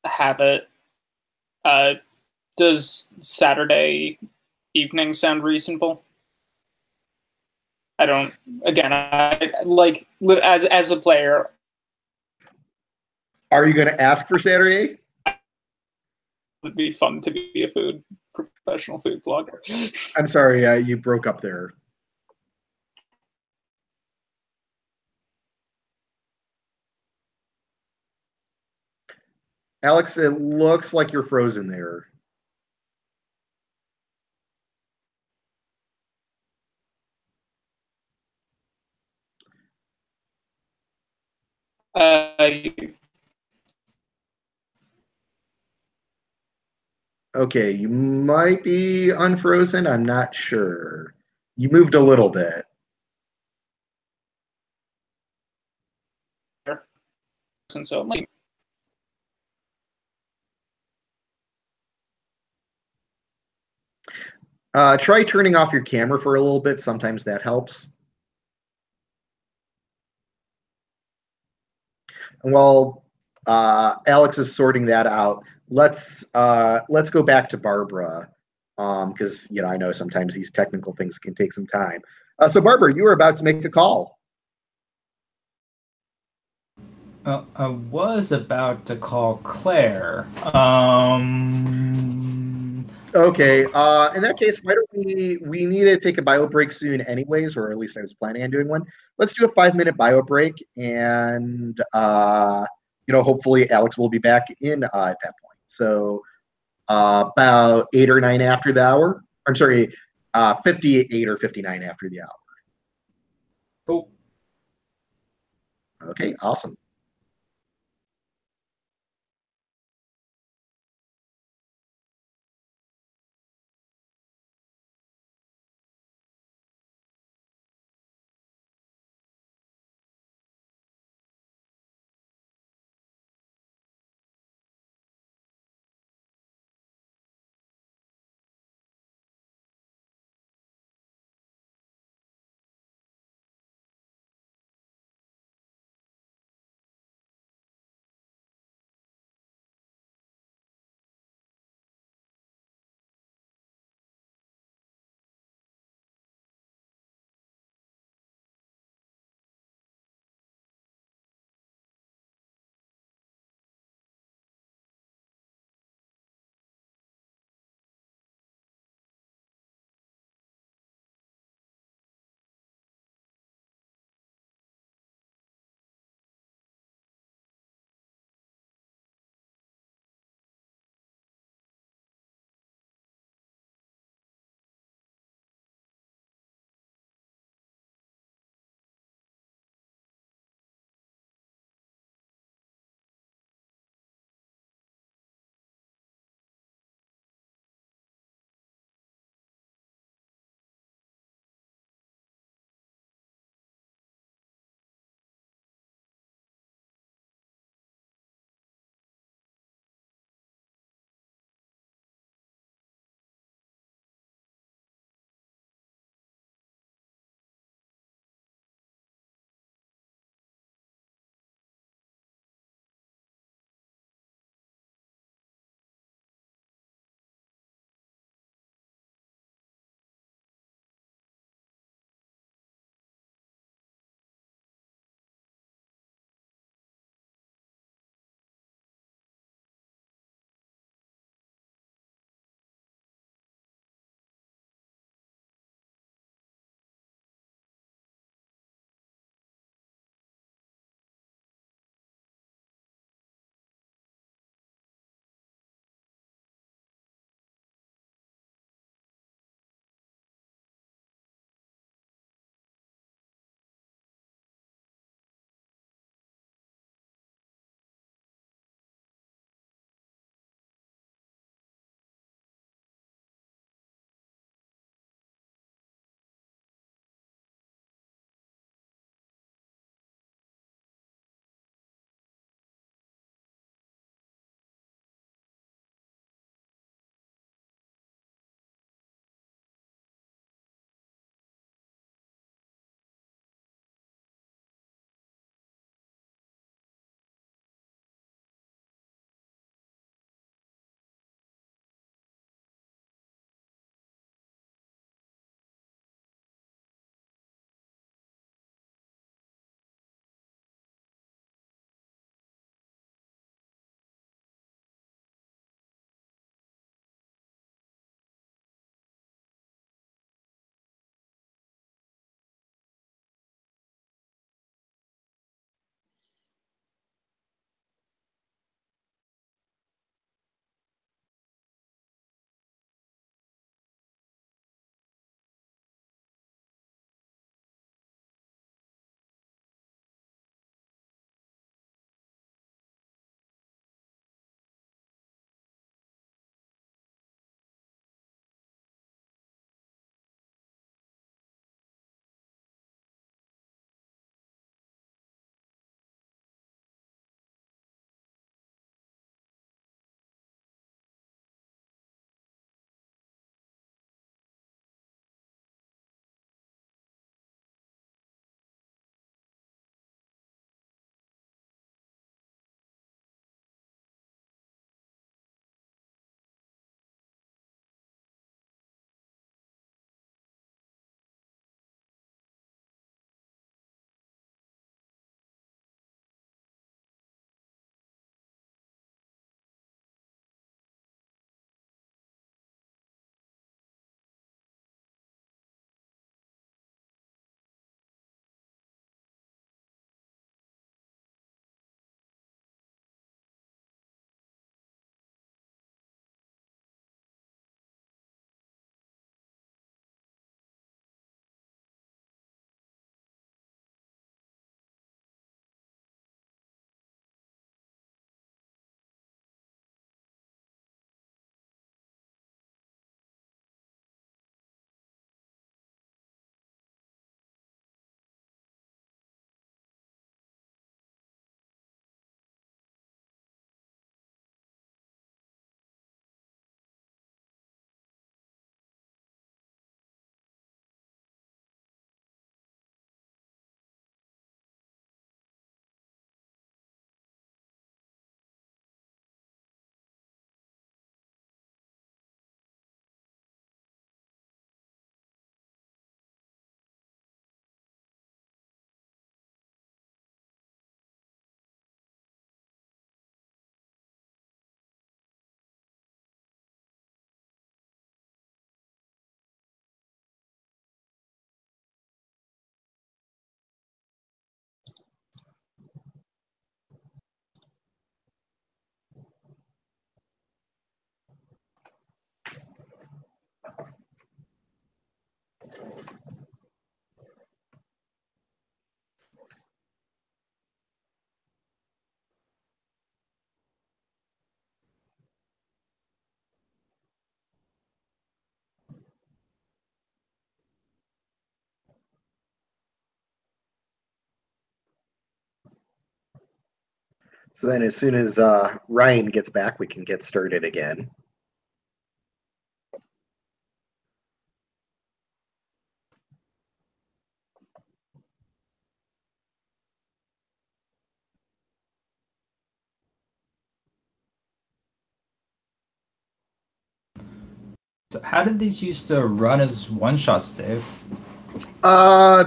have it. Does Saturday evening sound reasonable? I don't. Again, I like as a player. Are you going to ask for Saturday? it'd be fun to be a professional food blogger. I'm sorry, you broke up there. Alex, it looks like you're frozen there. Okay, you might be unfrozen. I'm not sure. You moved a little bit. And so it might. Try turning off your camera for a little bit. Sometimes that helps. And while Alex is sorting that out, let's go back to Barbara, because I know sometimes these technical things can take some time. So Barbara, you were about to make a call. I was about to call Claire. Okay. In that case, why don't we need to take a bio break soon anyways, or at least I was planning on doing one. Let's do a 5-minute bio break, and hopefully Alex will be back in at that point. So about 8 or 9 after the hour. I'm sorry, 58 or 59 after the hour. Cool. Okay, awesome. So then as soon as Ryan gets back, we can get started again. So how did these used to run as one-shots, Dave?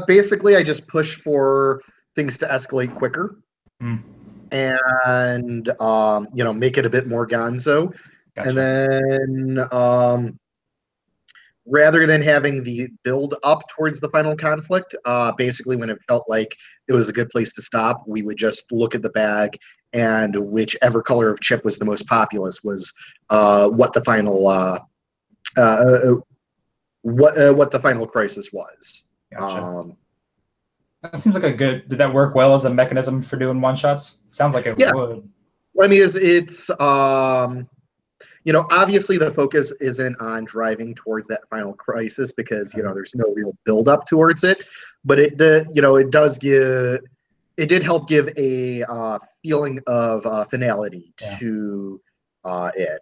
Basically, I just push for things to escalate quicker. And make it a bit more gonzo. Gotcha. And then rather than having the build up towards the final conflict, basically when it felt like it was a good place to stop, we would just look at the bag, and whichever color of chip was the most populous was what the final what the final crisis was. Gotcha. That seems like a good. Did that work well as a mechanism for doing one shots? Sounds like it would. Well, I mean, it's obviously the focus isn't on driving towards that final crisis because there's no real build up towards it, but it did help give a feeling of finality to it.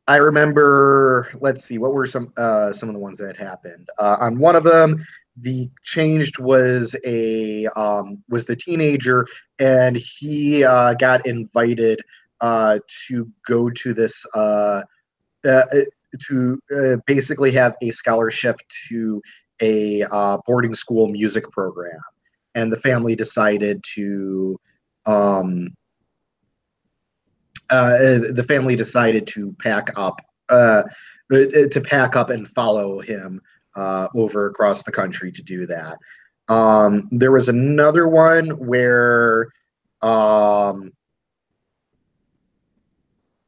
I remember, let's see, what were some of the ones that happened? On one of them, the changed was the teenager, and he got invited to go to this to basically have a scholarship to a boarding school music program, and the family decided to pack up and follow him over across the country to do that. There was another one where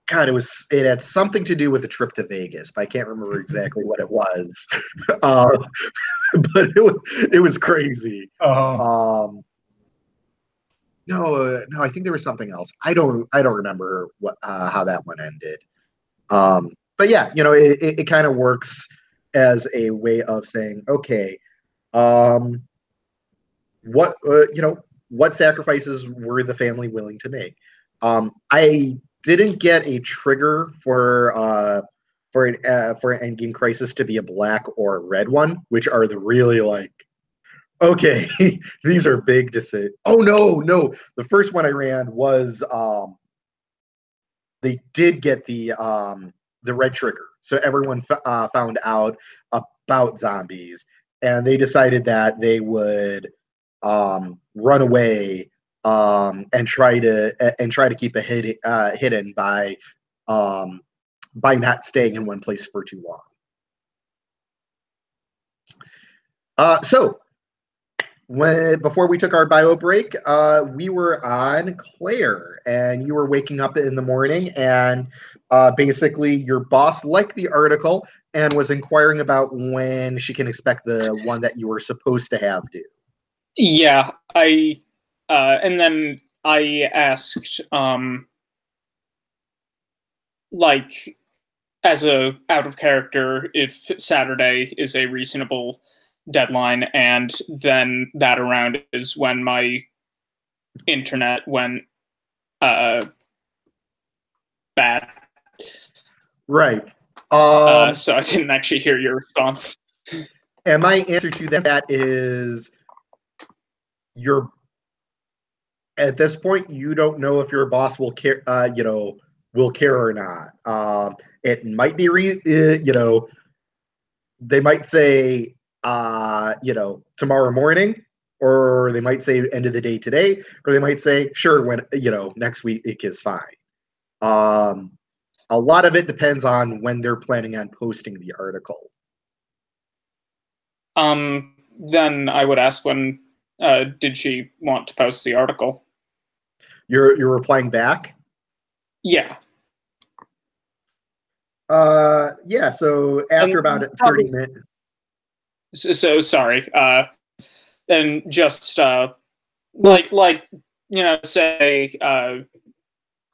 it had something to do with a trip to Vegas, but I can't remember exactly what it was. But it was crazy. No, I think there was something else. I don't remember how that one ended. But yeah, it kind of works as a way of saying, okay, what sacrifices were the family willing to make? I didn't get a trigger for an endgame crisis to be a black or a red one, which are the really okay, these are big decisions. Oh no, the first one I ran was they did get the red trigger, so everyone found out about zombies, and they decided that they would run away and try to keep it hidden by not staying in one place for too long. So before we took our bio break, we were on Claire, and you were waking up in the morning, and basically your boss liked the article and was inquiring about when she can expect the one that you were supposed to have due. Yeah, and then I asked, as a out of character, if Saturday is a reasonable deadline, and then that around is when my internet went bad. Right. So I didn't actually hear your response. And my answer to that is at this point, you don't know if your boss will care, will care or not. It might be, they might say, tomorrow morning, or they might say end of the day today, or they might say, sure, when, next week is fine. A lot of it depends on when they're planning on posting the article. Then I would ask, when did she want to post the article? You're replying back? Yeah. Yeah, so after about 30 minutes. So sorry. And just say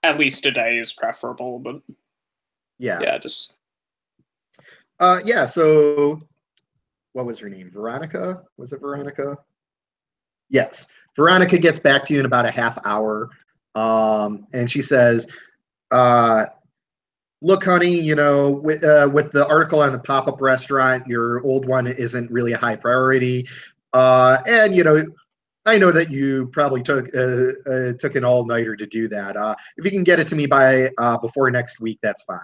at least a day is preferable, but yeah, just yeah. So what was her name? Veronica? Was it Veronica? Yes. Veronica gets back to you in about a half hour, and she says, look, honey, with the article on the pop-up restaurant, your old one isn't really a high priority. And, I know that you probably took an all-nighter to do that. If you can get it to me by before next week, that's fine.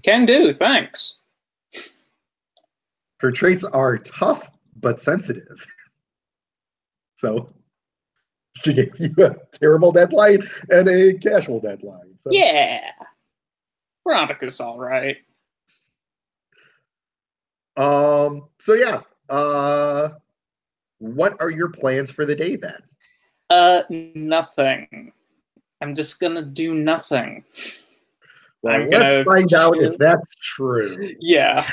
Can do, thanks. Her traits are tough but sensitive. So she gave you a terrible deadline and a casual deadline. So. Yeah. Veronica's all right. So yeah. What are your plans for the day then? Nothing. I'm just gonna do nothing. Well, let's find out if that's true. Yeah.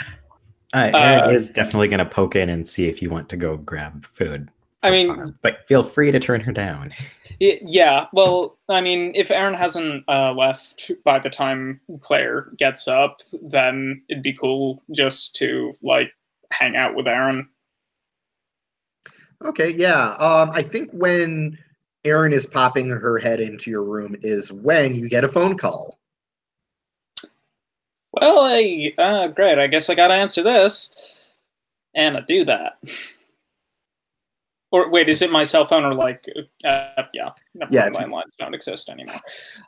Aaron is definitely going to poke in and see if you want to go grab food. I mean, but feel free to turn her down. Yeah. Well, I mean, if Aaron hasn't left by the time Claire gets up, then it'd be cool just to like hang out with Aaron. Okay. Yeah. I think when Erin is popping her head into your room is when you get a phone call. Well, great. I guess I gotta answer this. And I do that. Or wait, is it my cell phone or like, yeah. Never mind, landlines don't exist anymore.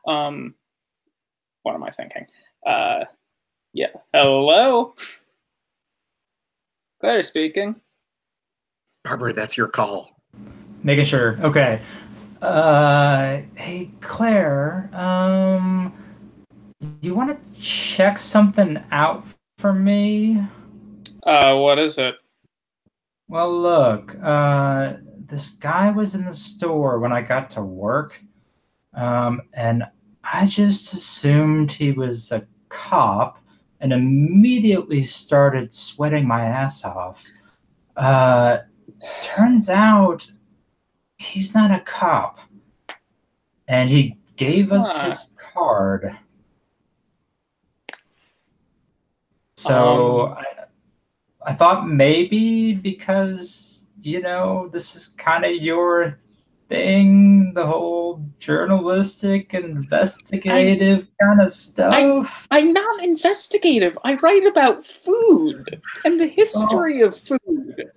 What am I thinking? Yeah. Hello? Claire speaking. Barbara, that's your call. Making sure. Okay. Hey, Claire, you want to check something out for me? What is it? Well, look, this guy was in the store when I got to work, and I just assumed he was a cop and immediately started sweating my ass off. Turns out he's not a cop, and he gave us his card. So I thought maybe because, this is kind of your thing, the whole journalistic, investigative kind of stuff. I'm not investigative. I write about food and the history of food.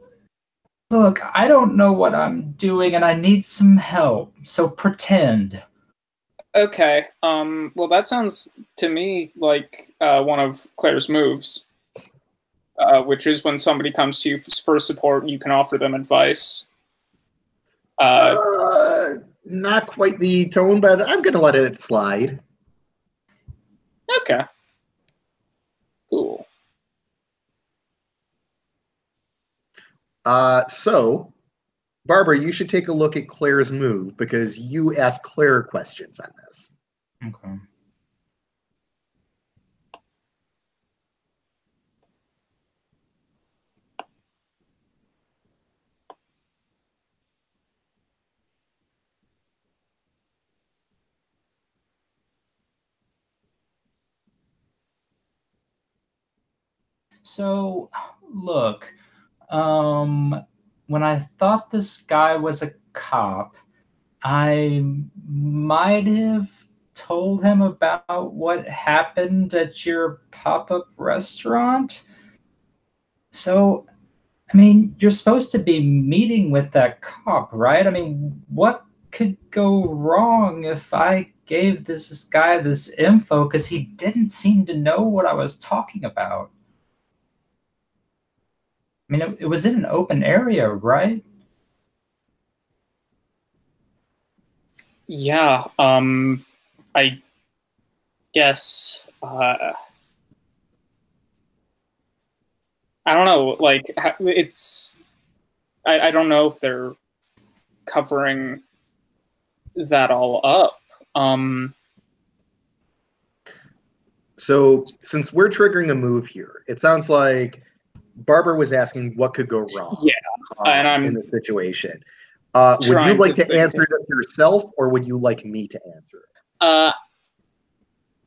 Look, I don't know what I'm doing and I need some help, so pretend. Okay, well that sounds to me like one of Claire's moves. Which is when somebody comes to you for support, you can offer them advice. Not quite the tone, but I'm going to let it slide. Okay. Cool. So, Barbara, you should take a look at Claire's move because you asked Claire questions on this. Okay. So, look, when I thought this guy was a cop, I might have told him about what happened at your pop-up restaurant. So, I mean, you're supposed to be meeting with that cop, right? I mean, what could go wrong if I gave this guy this info because he didn't seem to know what I was talking about? I mean, it was in an open area, right? Yeah, I guess, I don't know, like, it's, I don't know if they're covering that all up. So, since we're triggering a move here, it sounds like Barbara was asking what could go wrong and I'm in the situation. Would you like to answer this yourself, or would you like me to answer it?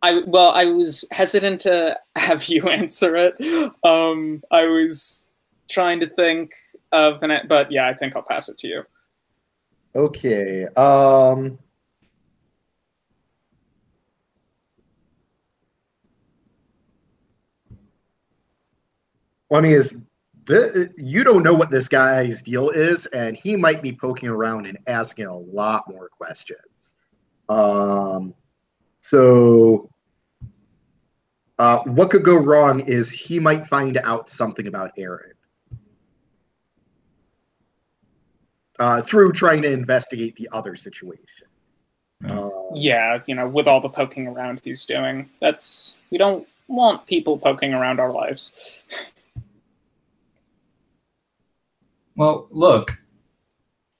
I was hesitant to have you answer it. I was trying to think of an, but yeah, I think I'll pass it to you. Okay. Well, I mean, you don't know what this guy's deal is, and he might be poking around and asking a lot more questions. So what could go wrong is he might find out something about Aaron through trying to investigate the other situation. Yeah, with all the poking around he's doing, we don't want people poking around our lives. Well, look,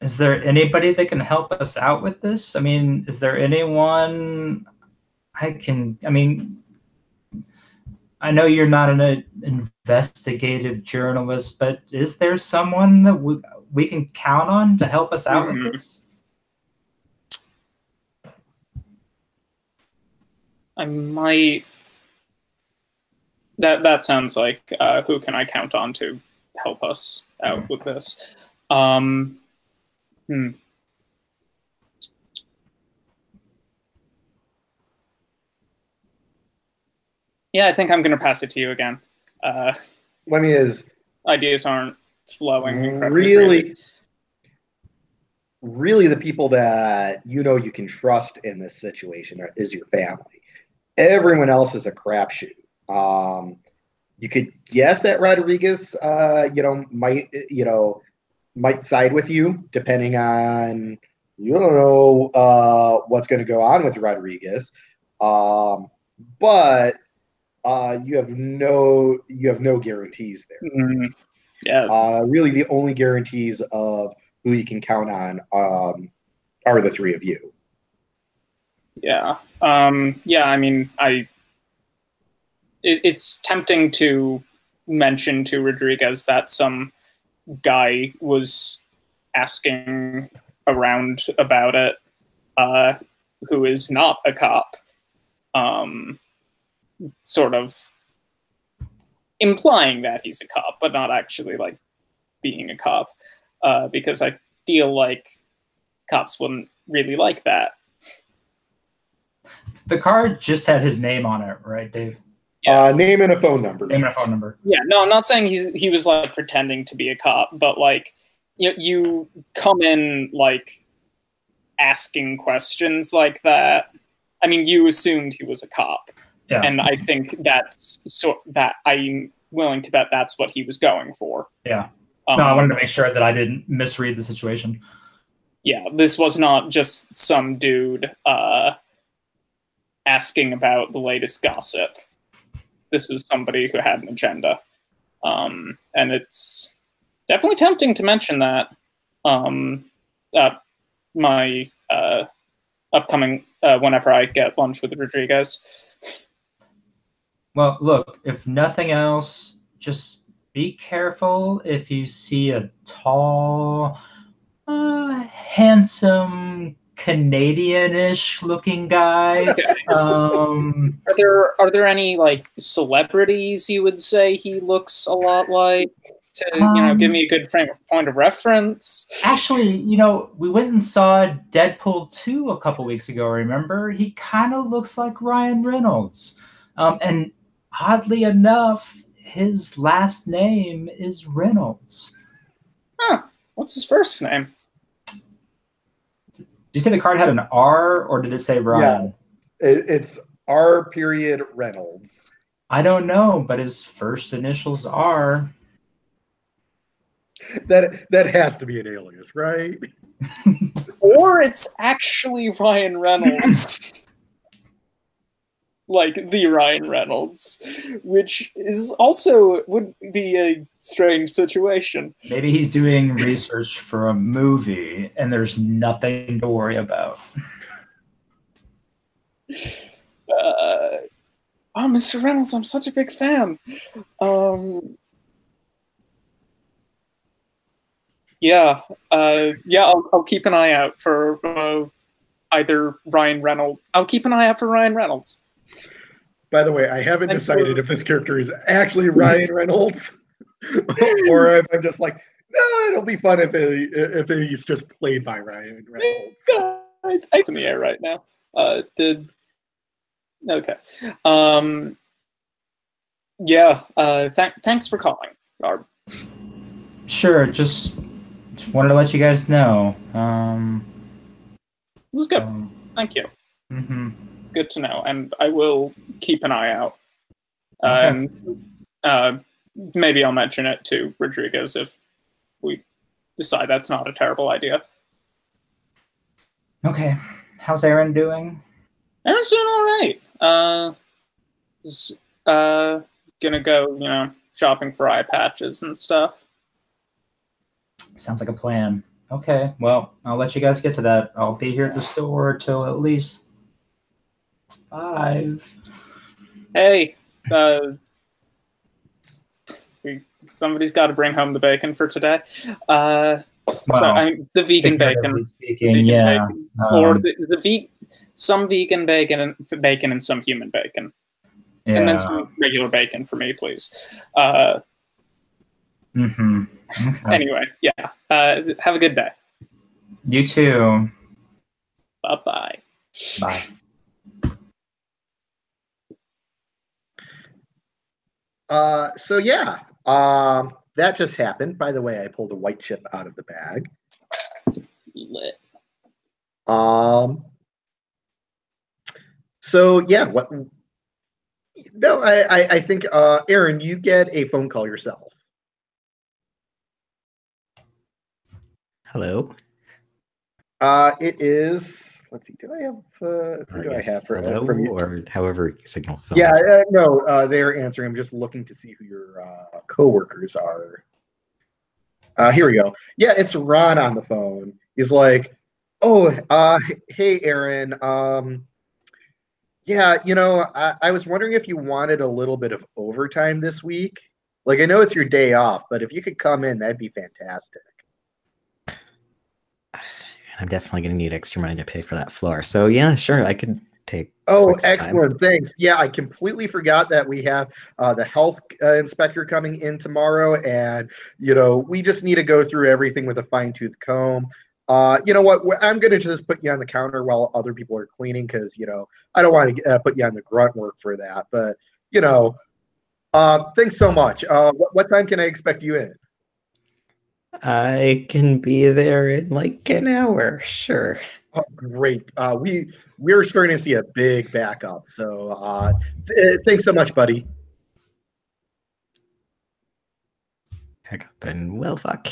is there anybody that can help us out with this? I mean, is there anyone I mean, I know you're not an investigative journalist, but is there someone that we can count on to help us out with this? I might. That sounds like who can I count on to help us out with this? Yeah, I think I'm going to pass it to you again. Ideas aren't flowing incredibly. Really, the people that you can trust in this situation is your family. Everyone else is a crapshoot. You could guess that Rodriguez, might side with you, depending on what's going to go on with Rodriguez. But you have no guarantees there. Yeah. Really, the only guarantees of who you can count on are the three of you. Yeah. Yeah. I mean, it's tempting to mention to Rodriguez that some guy was asking around about it, who is not a cop, sort of implying that he's a cop, but not actually like being a cop, because I feel like cops wouldn't really like that. The card just had his name on it, right, Dave? Yeah. Name and a phone number. Name and a phone number. Yeah, no, I'm not saying he was like pretending to be a cop, but like you come in like asking questions like that. I mean, you assumed he was a cop, yeah. And I think that I'm willing to bet that's what he was going for. Yeah. No, I wanted to make sure that I didn't misread the situation. Yeah, this was not just some dude asking about the latest gossip. This is somebody who had an agenda. And it's definitely tempting to mention that my upcoming, whenever I get lunch with Rodriguez. Well, look, if nothing else, just be careful if you see a tall, handsome, Canadian-ish looking guy. Okay. Are there any like celebrities you would say he looks a lot like to give me a good point of reference? Actually, we went and saw Deadpool 2 a couple weeks ago. Remember, he kind of looks like Ryan Reynolds, and oddly enough, his last name is Reynolds. Huh? What's his first name? Did you say the card had an R, or did it say Ryan? Yeah, it's R. Reynolds. I don't know, but his first initials are. That has to be an alias, right? Or it's actually Ryan Reynolds. Like the Ryan Reynolds, which is also would be a strange situation. Maybe he's doing research for a movie and there's nothing to worry about. Oh, Mr. Reynolds, I'm such a big fan. Yeah, I'll keep an eye out for either Ryan Reynolds. I'll keep an eye out for Ryan Reynolds. By the way, I haven't decided if this character is actually Ryan Reynolds or if I'm just like, No, it'll be fun if he's just played by Ryan Reynolds. I'm in the air right now. Okay. Yeah. Thanks for calling, Barb. Sure, just wanted to let you guys know. It was good. Thank you. Mm-hmm. It's good to know, and I will keep an eye out. Okay. Maybe I'll mention it to Rodriguez if we decide that's not a terrible idea. Okay. How's Aaron doing? Aaron's doing all right. Gonna go, shopping for eye patches and stuff. Sounds like a plan. Okay, well, I'll let you guys get to that. I'll be here at the store till at least 5. Hey, somebody's got to bring home the bacon for today. The vegan bacon. Speaking, yeah. Or some vegan bacon and some human bacon. Yeah. And then some regular bacon for me, please. Okay. Anyway, yeah. Have a good day. You too. Bye-bye. Bye. So yeah, that just happened. By the way, I pulled a white chip out of the bag. Lit. So yeah, what? No, I think Aaron, you get a phone call yourself. Hello. It is. Let's see. Do I have? Who do I have for hello, from you? or however you signal phone? Yeah, no, they're answering. I'm just looking to see who your coworkers are. Here we go. Yeah, it's Ron on the phone. He's like, "Oh, hey, Aaron. Yeah, I was wondering if you wanted a little bit of overtime this week. Like, I know it's your day off, but if you could come in, that'd be fantastic." I'm definitely going to need extra money to pay for that floor. So yeah, sure, I could take. Oh, excellent. Thanks. Yeah, I completely forgot that we have the health inspector coming in tomorrow, and we just need to go through everything with a fine-tooth comb. You know what? I'm going to just put you on the counter while other people are cleaning because, I don't want to put you on the grunt work for that. But, thanks so much. What time can I expect you in? I can be there in like an hour. Sure. Oh, great. We're starting to see a big backup. So thanks so much, buddy. Backup and well, fuck.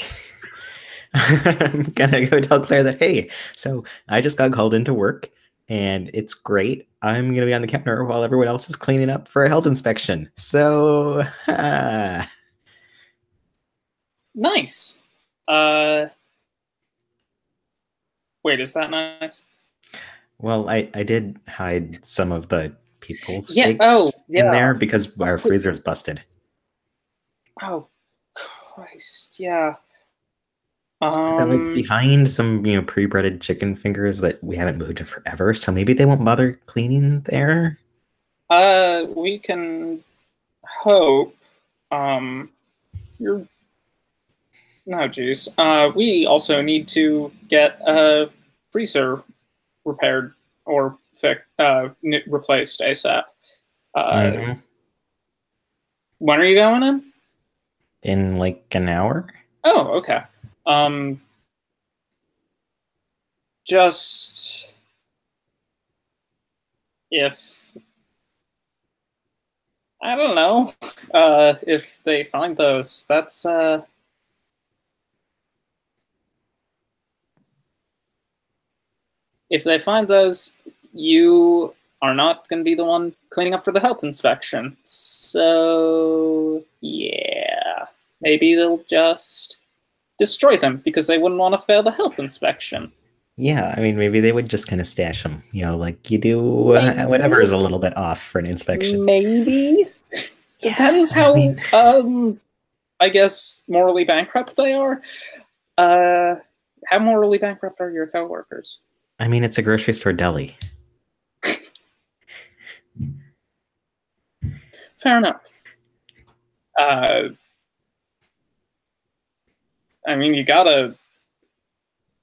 I'm gonna go tell Claire that, hey, so I just got called into work and it's great. I'm gonna be on the counter while everyone else is cleaning up for a health inspection. So Nice. Wait, is that nice? Well, I did hide some of the people's Yeah. steaks in there because our freezer's busted. Oh, Christ, yeah. They're like behind some, pre-breaded chicken fingers that we haven't moved in forever, so maybe they won't bother cleaning there. We can hope. You're. No, geez. We also need to get a freezer repaired or replaced ASAP. When are you going in? In like an hour. Oh, okay. Just if I don't know, if they find those, that's if they find those, you are not going to be the one cleaning up for the health inspection. So yeah, maybe they'll just destroy them because they wouldn't want to fail the health inspection. Yeah, I mean, maybe they would just kind of stash them, like you do whatever is a little bit off for an inspection. Maybe. Depends how, I guess, morally bankrupt they are. How morally bankrupt are your coworkers? I mean, it's a grocery store deli. Fair enough. I mean, you gotta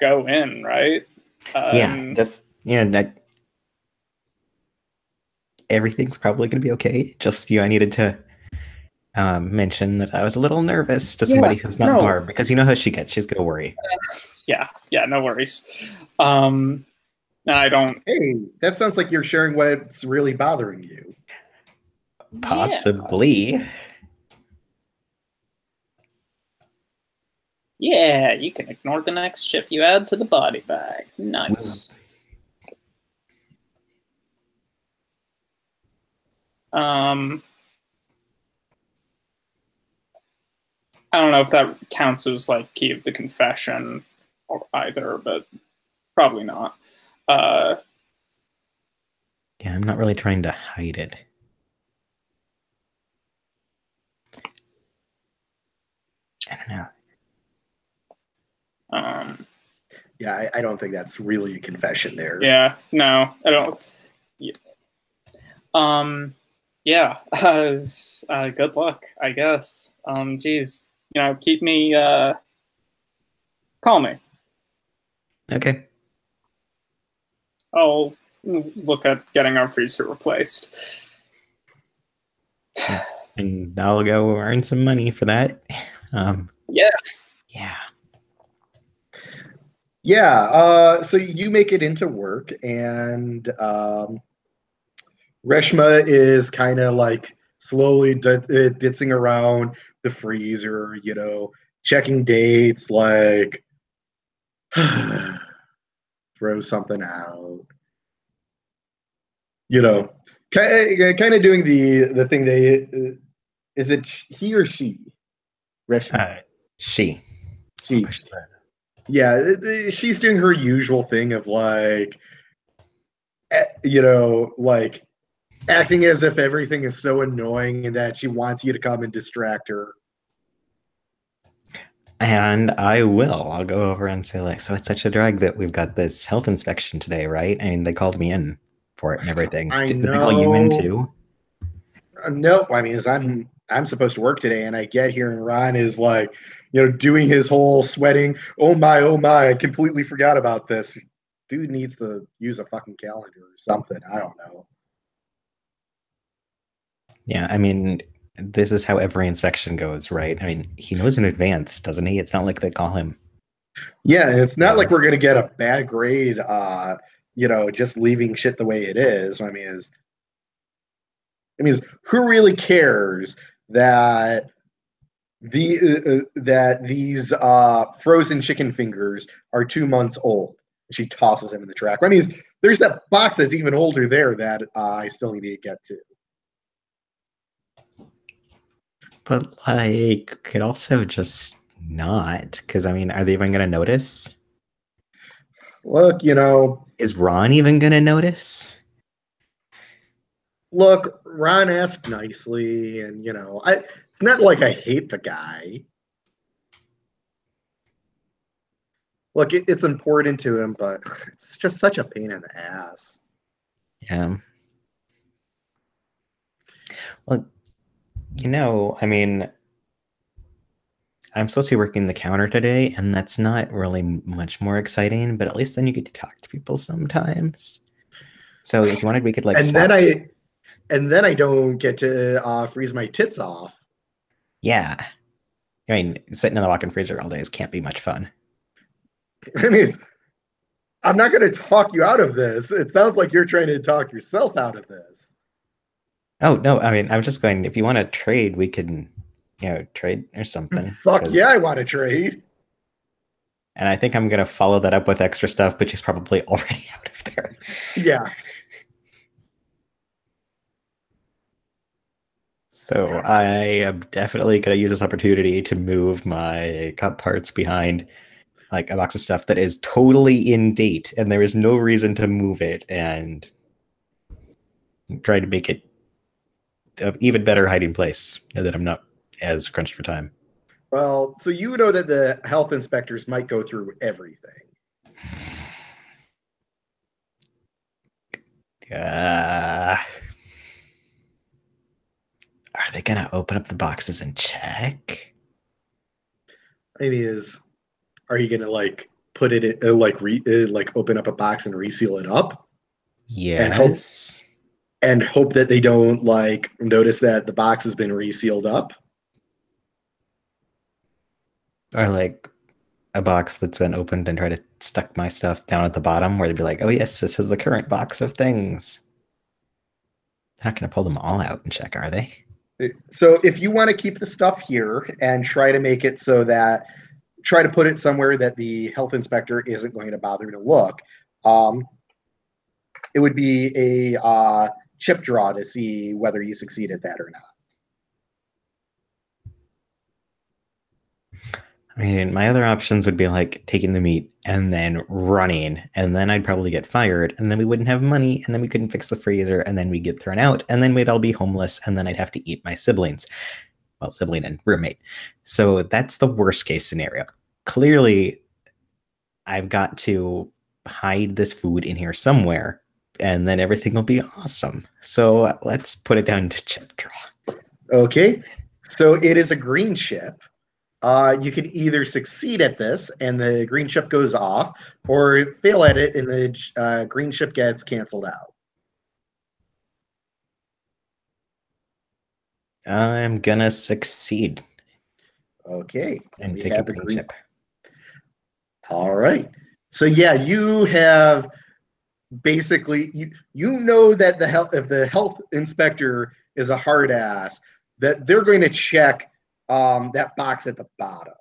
go in, right? Yeah, just that everything's probably gonna be okay. Just I needed to mention that I was a little nervous to somebody who's not Barb, because you know how she gets. She's gonna worry. Yeah, no worries. I don't. Hey, that sounds like you're sharing what's really bothering you. Possibly. Yeah, you can ignore the next chip you add to the body bag. Nice. I don't know if that counts as like key of the confession or either, but probably not. Yeah, I'm not really trying to hide it. I don't know. Yeah, I don't think that's really a confession there. Yeah, no, I don't. Yeah. Good luck, I guess. Geez, keep me. Call me. Okay. I'll look at getting our freezer replaced. And I'll go earn some money for that. Yeah. So you make it into work, and Reshma is kind of like slowly ditzing around the freezer, checking dates, like throw something out, kind of doing the thing they. Is it he or she? Reshma. She. She. Yeah, she's doing her usual thing of like, like acting as if everything is so annoying and that she wants you to come and distract her. And I'll go over and say, like, so it's such a drag that we've got this health inspection today, right? I mean, they called me in for it and everything. Did they call you in too? No, I mean, I'm supposed to work today, and I get here, and Ron is like, doing his whole sweating. Oh my! I completely forgot about this. Dude needs to use a fucking calendar or something. I don't know. Yeah, I mean, this is how every inspection goes, right? I mean, he knows in advance, doesn't he? It's not like they call him. Yeah, it's not like we're gonna get a bad grade. Just leaving shit the way it is. I mean, who really cares that these frozen chicken fingers are 2 months old? She tosses him in the track. I mean, there's that box that's even older there that I still need to get to. But like, could also just not, because I mean, are they even going to notice? Look, is Ron even going to notice? Look, Ron asked nicely, and it's not like I hate the guy. Look, it's important to him, but it's just such a pain in the ass. Yeah. Well, I mean, I'm supposed to be working the counter today, and that's not really much more exciting, but at least then you get to talk to people sometimes. So if you wanted, we could like swap. And then I don't get to freeze my tits off. Yeah. I mean, sitting in the walk-in freezer all day can't be much fun. I mean, I'm not going to talk you out of this. It sounds like you're trying to talk yourself out of this. Oh, no, I mean, I'm just going, if you want to trade, we can, trade or something. Fuck yeah, I want to trade. And I think I'm going to follow that up with extra stuff, but she's probably already out of there. Yeah. So I am definitely going to use this opportunity to move my cup parts behind like a box of stuff that is totally in date, and there is no reason to move it, and try to make it an even better hiding place now that I'm not as crunched for time. Well, so you know that the health inspectors might go through everything. Are they going to open up the boxes and check? It is. Are you gonna like put it in, like open up a box and reseal it up, Yes. and hope that they don't like notice that the box has been resealed up? Or like a box that's been opened and try to stuck my stuff down at the bottom where they'd be like, oh yes, this is the current box of things. They're not going to pull them all out and check, are they? So if you want to keep the stuff here and try to make it so that, try to put it somewhere that the health inspector isn't going to bother to look, it would be a chip draw to see whether you succeed at that or not. I mean, my other options would be like taking the meat and then running, and then I'd probably get fired, and then we wouldn't have money, and then we couldn't fix the freezer, and then we'd get thrown out, and then we'd all be homeless, and then I'd have to eat my siblings. Well, sibling and roommate. So that's the worst case scenario. Clearly, I've got to hide this food in here somewhere, and then everything will be awesome. So let's put it down to chip draw. Okay, so it is a green chip. You can either succeed at this and the green chip goes off, or fail at it and the green chip gets canceled out. I'm gonna succeed. Okay, And we take have a green chip. All right. So yeah, you have basically you know that if the health inspector is a hard ass, that they're going to check that box at the bottom.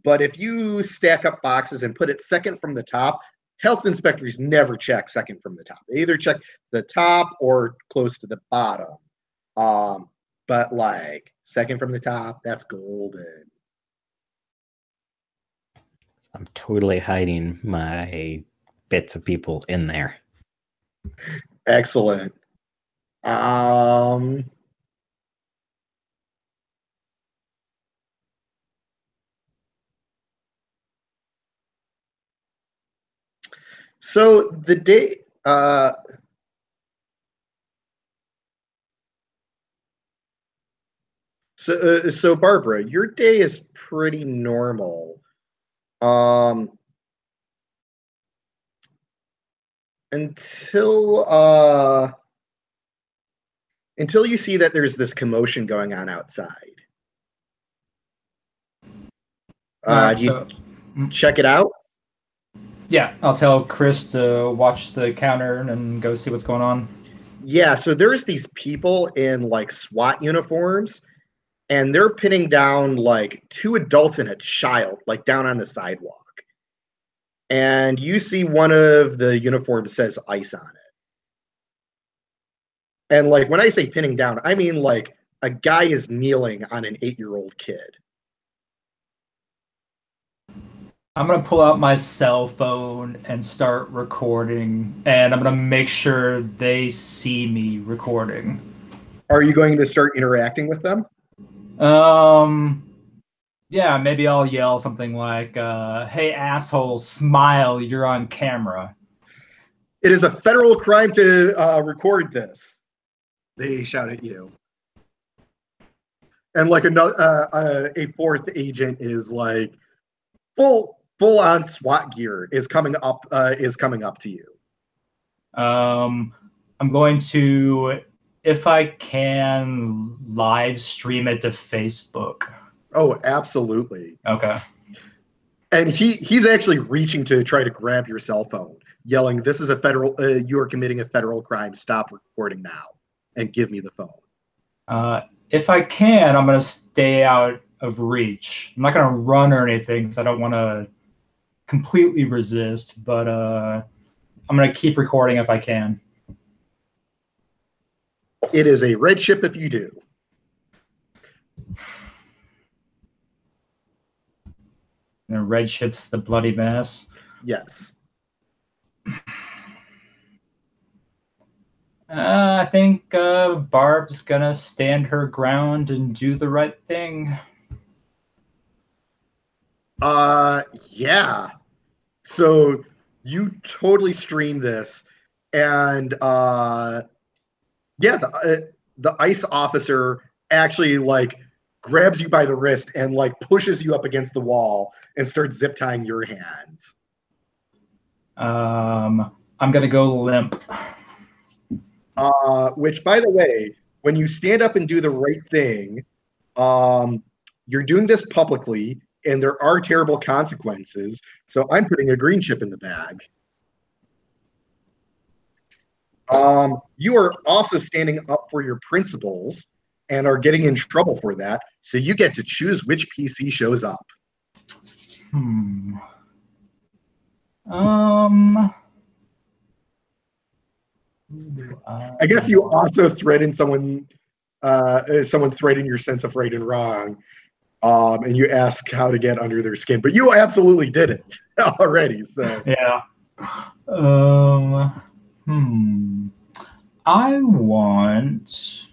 But if you stack up boxes and put it second from the top, health inspectors never check second from the top. They either check the top or close to the bottom. But like second from the top, that's golden. I'm totally hiding my bits of people in there. Excellent. So the day, so Barbara, your day is pretty normal. Until you see that there's this commotion going on outside. Do you check it out? Yeah, I'll tell Chris to watch the counter and go see what's going on. Yeah, so there's these people in like SWAT uniforms, and they're pinning down like two adults and a child, like down on the sidewalk. And you see one of the uniforms says ICE on it. And like when I say pinning down, I mean like a guy is kneeling on an 8-year-old kid. I'm going to pull out my cell phone and start recording, and I'm going to make sure they see me recording. Are you going to start interacting with them? Yeah, maybe I'll yell something like, hey, asshole, smile, you're on camera. It is a federal crime to record this. They shout at you. And like a fourth agent is like full on SWAT gear is coming up to you. I'm going to, if I can, live stream it to Facebook. Oh, absolutely. Okay. And he's actually reaching to try to grab your cell phone, yelling, "This is a federal. You are committing a federal crime. Stop recording now, and give me the phone." If I can, I'm going to stay out of reach. I'm not going to run or anything because I don't want to completely resist, but I'm going to keep recording if I can. It is a red chip if you do. And red chip's the bloody mess. Yes. I think Barb's gonna stand her ground and do the right thing. Yeah. So you totally stream this, and yeah, the ICE officer actually like grabs you by the wrist and like pushes you up against the wall and starts zip tying your hands. I'm gonna go limp. Which, by the way, when you stand up and do the right thing, you're doing this publicly, and there are terrible consequences. So I'm putting a green chip in the bag. You are also standing up for your principles and are getting in trouble for that. So you get to choose which PC shows up. I guess you also threaten someone threaten your sense of right and wrong, and you ask how to get under their skin. But you absolutely did it already. So yeah. I want.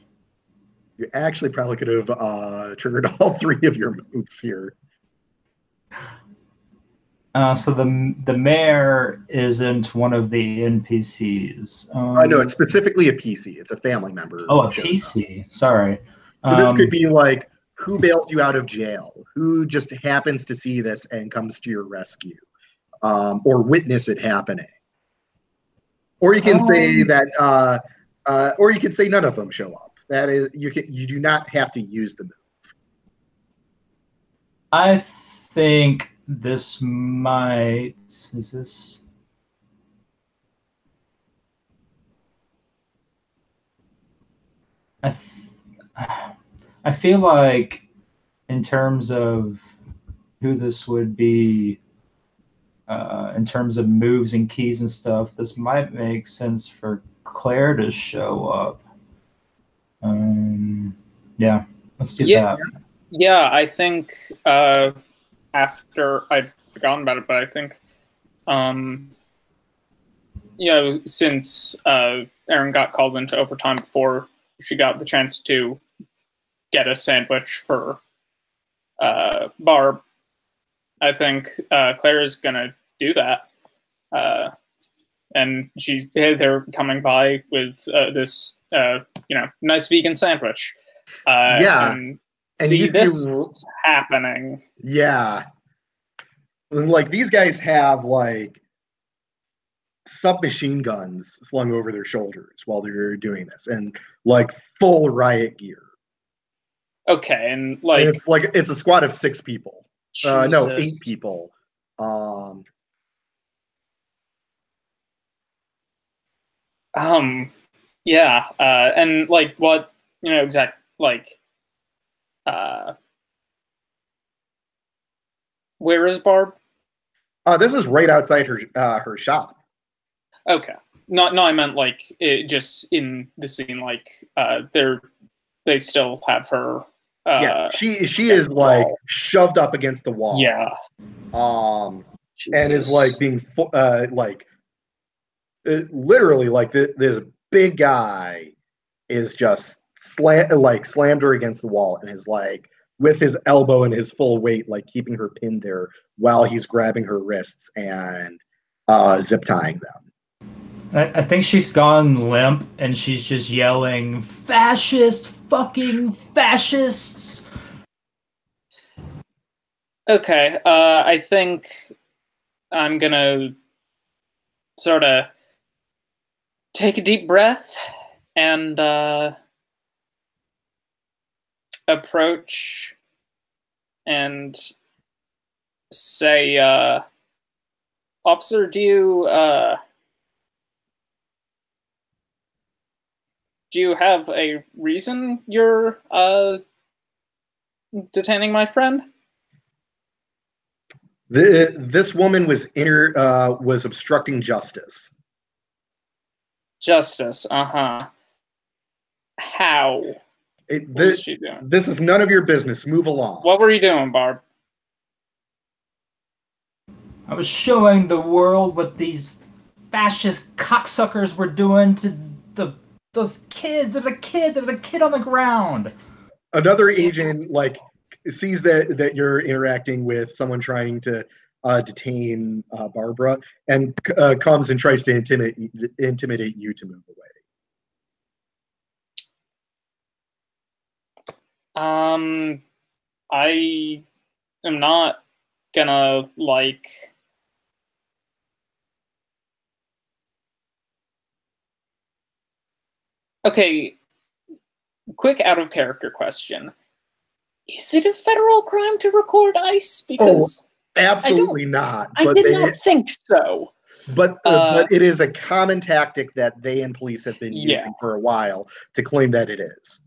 You actually probably could have triggered all three of your moves here. So the mayor isn't one of the NPCs. No, it's specifically a PC. It's a family member. Oh, a PC. Up. Sorry. So this could be like who bails you out of jail, who just happens to see this and comes to your rescue, or witness it happening. Or you can say that, or you could say none of them show up. That is, you do not have to use the move. I think this might. Is this? I feel like, in terms of who this would be, in terms of moves and keys and stuff, this might make sense for Claire to show up. Yeah, let's do that. Yeah, I think after I'd forgotten about it, but I think, since Erin got called into overtime before she got the chance to get a sandwich for Barb, I think Claire is gonna do that, and they're coming by with this nice vegan sandwich. And see this happening. Yeah, and like these guys have like submachine guns slung over their shoulders while they're doing this, and like full riot gear. Okay, and it's a squad of 6 people. No, 8 people. Yeah, and like what where is Barb? This is right outside her shop. Okay. No, I meant like just in the scene, like they still have her. Yeah, she is like shoved up against the wall. Yeah. And is like being literally like this big guy is just slammed her against the wall and is like with his elbow and his full weight like keeping her pinned there while he's grabbing her wrists and zip tying them. I think she's gone limp and she's just yelling, "Fascist, fucking fascists!" Okay, I think I'm gonna sort of take a deep breath and approach and say, "Officer, do you have a reason you're detaining my friend?" This woman was obstructing justice. Justice, How? What was she doing? This is none of your business. Move along. What were you doing, Barb? I was showing the world what these fascist cocksuckers were doing to those kids. There was a kid on the ground. Another agent like sees that you're interacting with someone trying to detain Barbara and comes and tries to intimidate you to move away. I am not gonna like. Okay, quick out of character question. Is it a federal crime to record ICE? Because absolutely not. I did not think so. But it is a common tactic that they and police have been using for a while to claim that it is.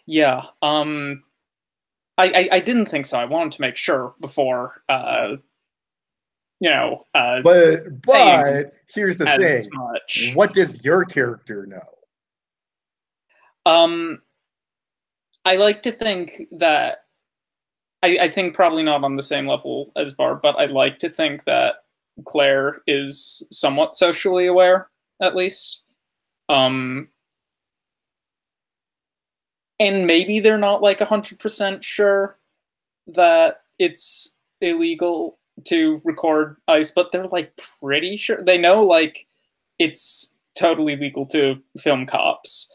Yeah. I didn't think so. I wanted to make sure before. But here's the thing. Much. What does your character know? I like to think that I think probably not on the same level as Barb, but I like to think that Claire is somewhat socially aware, at least. And maybe they're not like 100% sure that it's illegal to record ICE, but they're like pretty sure. They know like it's totally legal to film cops.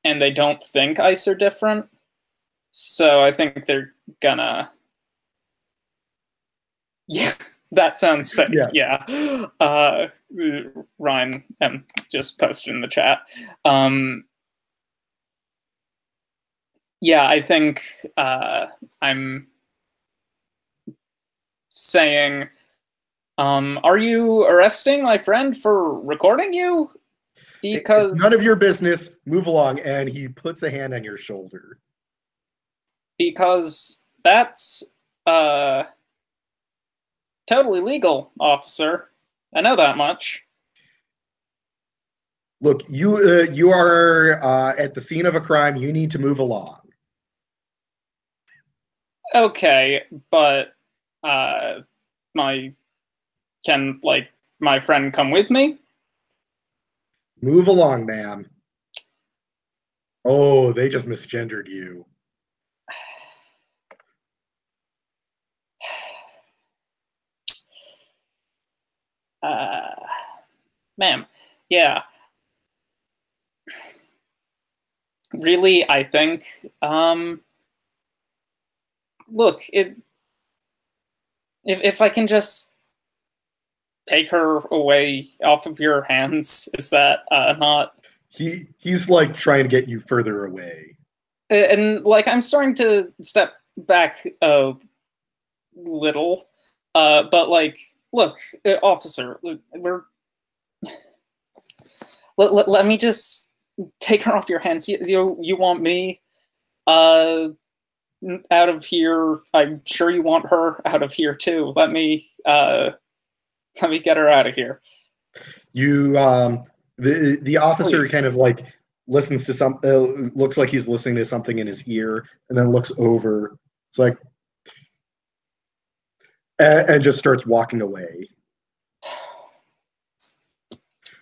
And they don't think ICE are different. So I think they're gonna... Yeah, that sounds fake. Yeah. Ryan just posted in the chat. Yeah, I think I'm saying, are you arresting my friend for recording you? Because it's none of your business. Move along. And he puts a hand on your shoulder. Because that's totally legal, officer. I know that much. Look, you are at the scene of a crime. You need to move along. Okay, but can my friend come with me? Move along, ma'am. Oh, they just misgendered you. Ma'am, yeah. Really, I think, look, if I can just take her away off of your hands, is that not... He's like trying to get you further away. And like, I'm starting to step back a little, but like, look, officer, we're... Let me just take her off your hands. You want me out of here? I'm sure you want her out of here too. Let me get her out of here. You the officer Please. Kind of like listens to some looks like he's listening to something in his ear and then looks over. It's like and just starts walking away.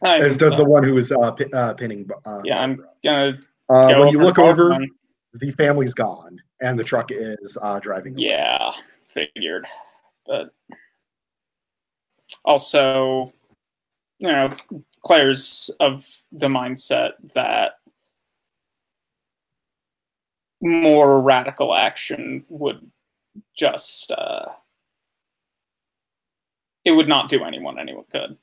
As does the one who was pinning. Yeah, I'm gonna. When you look over, the family's gone, and the truck is driving away. Yeah, figured. But also, Claire's of the mindset that more radical action would just it would not do anyone any good.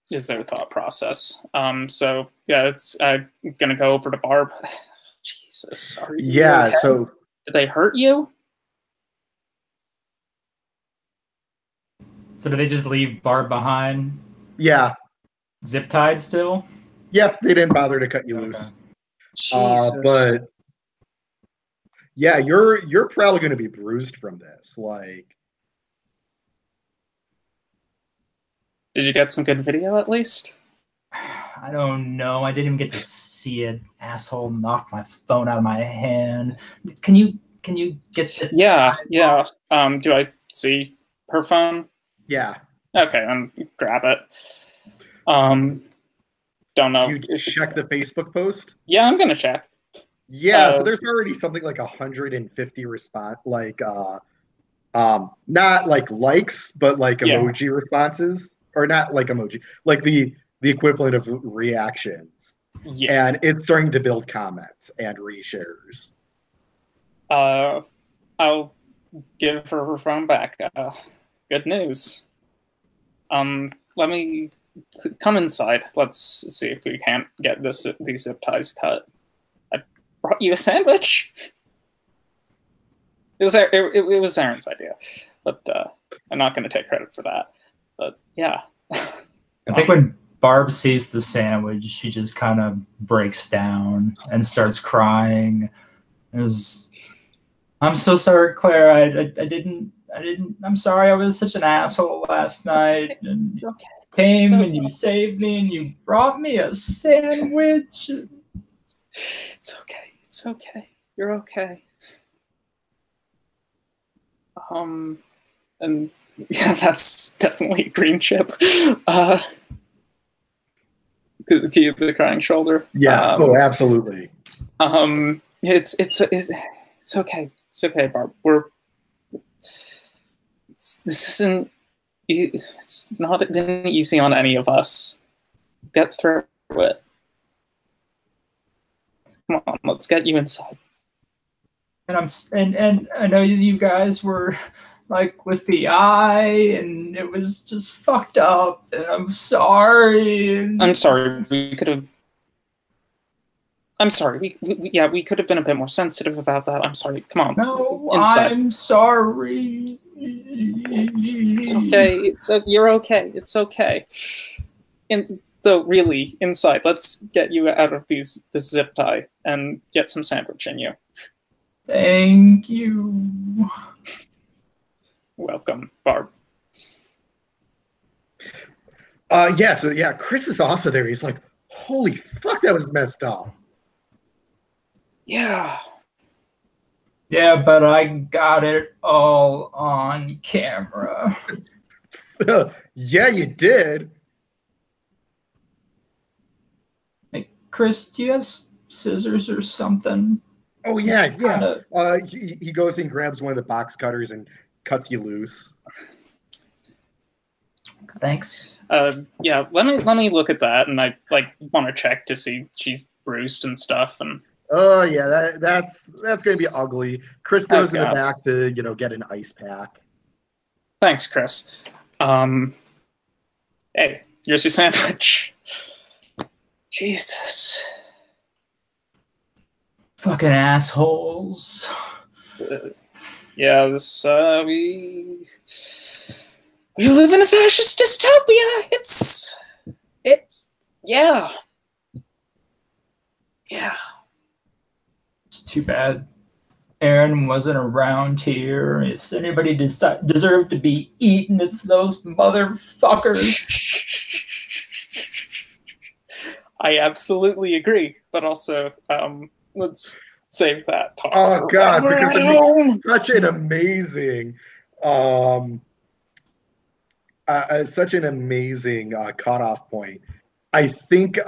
Is their thought process. So yeah, it's I'm gonna go over to Barb. Jesus, sorry. Yeah, okay? So did they hurt you? So do they just leave Barb behind? Yeah. Zip tied still? Yeah, they didn't bother to cut you loose. Jesus. But yeah, you're probably gonna be bruised from this. Like, did you get some good video at least? I don't know. I didn't even get to see it. Asshole knocked my phone out of my hand. Can you get the Yeah. Do I see her phone? Yeah. Okay, then grab it. Don't know. Do you check the Facebook post? Yeah, I'm gonna check. Yeah, so there's already something like 150 response, like not like likes, but like emoji responses, or not like emoji, like the equivalent of reactions. Yeah. And it's starting to build comments and reshares. I'll give her phone back. Good news. Let me come inside. Let's see if we can't get these zip ties cut. I brought you a sandwich. It was Aaron's idea, but I'm not going to take credit for that. But yeah. I think when Barb sees the sandwich, she just kind of breaks down and starts crying. I'm so sorry, Claire. I didn't. I'm sorry. I was such an asshole last night. And Okay. Came and you saved me and you brought me a sandwich. It's okay. It's okay. You're okay. And yeah, that's definitely a green chip. The key of the crying shoulder. Yeah. Absolutely. It's okay. It's okay, Barb. It's not been easy on any of us. Get through it. Come on, let's get you inside. And I know you guys were like with the eye, and it was just fucked up. And I'm sorry. I'm sorry. I'm sorry. We could have been a bit more sensitive about that. I'm sorry. Come on. No, inside. I'm sorry. It's okay. You're okay. It's okay. Though, really, inside. Let's get you out of this zip tie and get some sandwich in you. Thank you. Welcome, Barb. So Chris is also there. He's like, holy fuck, that was messed up. Yeah. Yeah, but I got it all on camera. Yeah, you did. Hey, Chris, do you have scissors or something? Oh, yeah. He goes and grabs one of the box cutters and cuts you loose. Thanks. Yeah, let me look at that, and I want to check to see she's bruised and stuff. And oh yeah, that's going to be ugly. Chris goes in the back to get an ice pack. Thanks, Chris. Hey, here's your sandwich. Jesus. Fucking assholes. Yeah, we live in a fascist dystopia. It's yeah. It's too bad Aaron wasn't around here. If anybody deserved to be eaten, it's those motherfuckers. I absolutely agree, but also let's save that talk. Oh God, because it makes such an amazing cutoff point. I think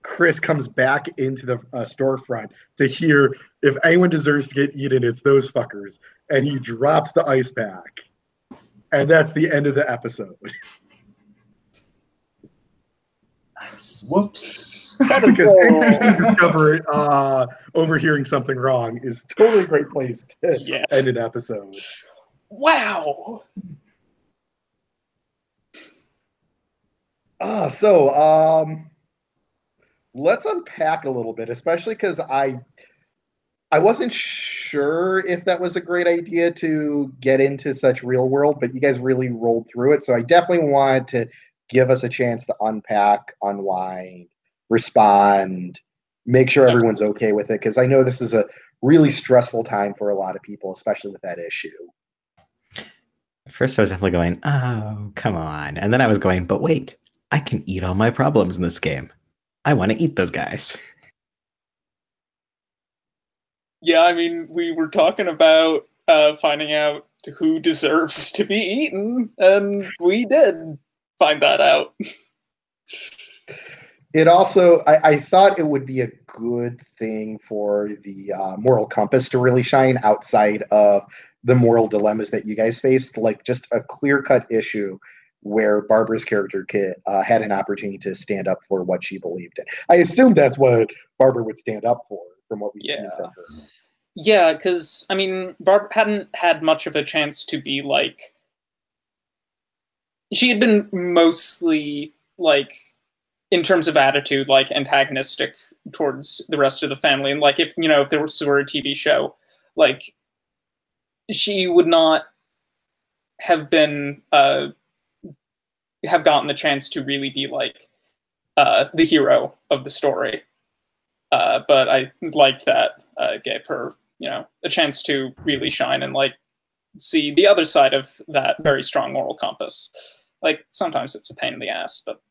Chris comes back into the storefront to hear if anyone deserves to get eaten, it's those fuckers, and he drops the ice pack, and that's the end of the episode. Whoops. Because interesting to discover overhearing something wrong is totally a great place to end an episode. Wow. Let's unpack a little bit, especially because I wasn't sure if that was a great idea to get into such real world, but you guys really rolled through it. So I definitely wanted to give us a chance to unpack, unwind, respond, make sure everyone's okay with it, because I know this is a really stressful time for a lot of people, especially with that issue. At first I was definitely going, oh, come on. And then I was going, but wait, I can eat all my problems in this game. I want to eat those guys. Yeah, I mean, we were talking about finding out who deserves to be eaten, and we did find that out. It also, I thought it would be a good thing for the moral compass to really shine outside of the moral dilemmas that you guys faced, like just a clear-cut issue where Barbara's character had an opportunity to stand up for what she believed in. I assume that's what Barbara would stand up for, from what we've seen from her. Yeah, because, I mean, Barb hadn't had much of a chance to be, like... She had been mostly, like, in terms of attitude, like, antagonistic towards the rest of the family. And, like, if there were a TV show, like, she would not have been, have gotten the chance to really be, like, the hero of the story. But I liked that gave her, a chance to really shine and, like, see the other side of that very strong moral compass. Like, sometimes it's a pain in the ass, but...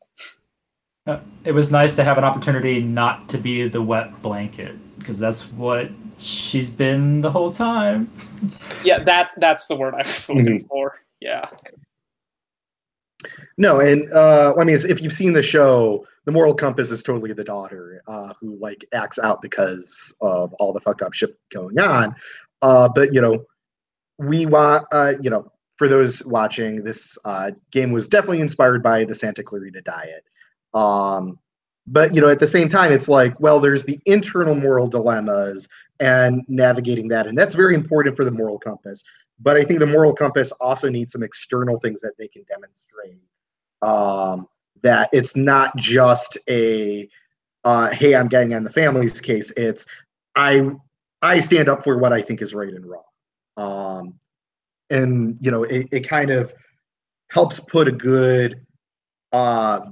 It was nice to have an opportunity not to be the wet blanket, because that's what she's been the whole time. Yeah, that's the word I was looking for. Yeah. No, and I mean, if you've seen the show, the moral compass is totally the daughter who like acts out because of all the fucked up shit going on. But we want for those watching, this game was definitely inspired by the Santa Clarita Diet. But at the same time, it's like, well, there's the internal moral dilemmas and navigating that, and that's very important for the moral compass. But I think the moral compass also needs some external things that they can demonstrate. That it's not just a hey, I'm getting on the family's case. It's I stand up for what I think is right and wrong. And it kind of helps put a good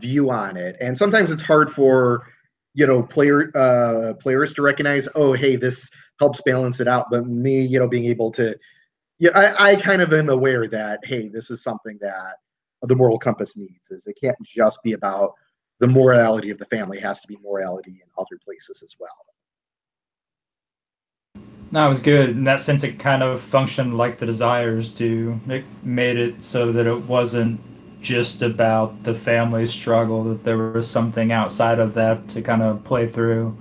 view on it. And sometimes it's hard for players to recognize, oh, hey, this helps balance it out. But me, being able to, I kind of am aware that, hey, this is something that the moral compass needs. Is it can't just be about the morality of the family. It has to be morality in other places as well. No, it was good. In that sense, it kind of functioned like the Desires do. It made it so that it wasn't just about the family struggle, that there was something outside of that to kind of play through.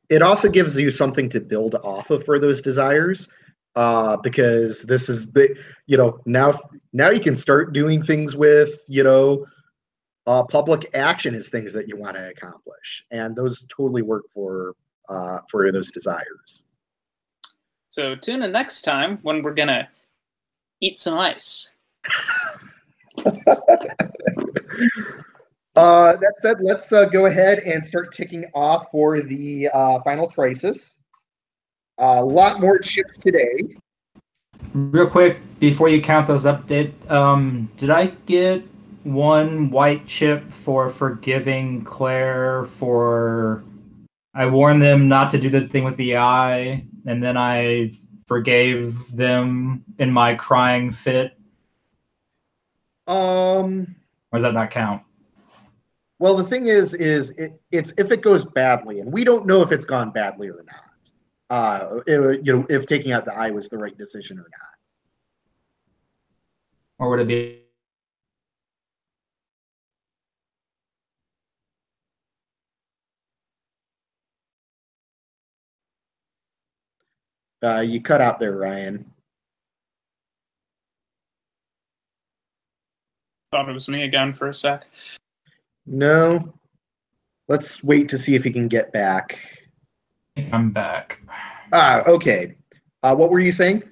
It also gives you something to build off of for those desires, because this is now you can start doing things with public action is things that you want to accomplish, and those totally work for those desires. So tune in next time when we're gonna eat some ice. That said, let's go ahead and start ticking off for the final crisis. A lot more chips today. Real quick, before you count those up, did I get one white chip for forgiving Claire for... I warned them not to do the thing with the eye, and then I forgave them in my crying fit? Or does that not count? Well, the thing is it's if it goes badly, and we don't know if it's gone badly or not. If taking out the eye was the right decision or not. Or would it be... You cut out there, Ryan. Thought it was me again for a sec. No. Let's wait to see if he can get back. I'm back. Okay. What were you saying?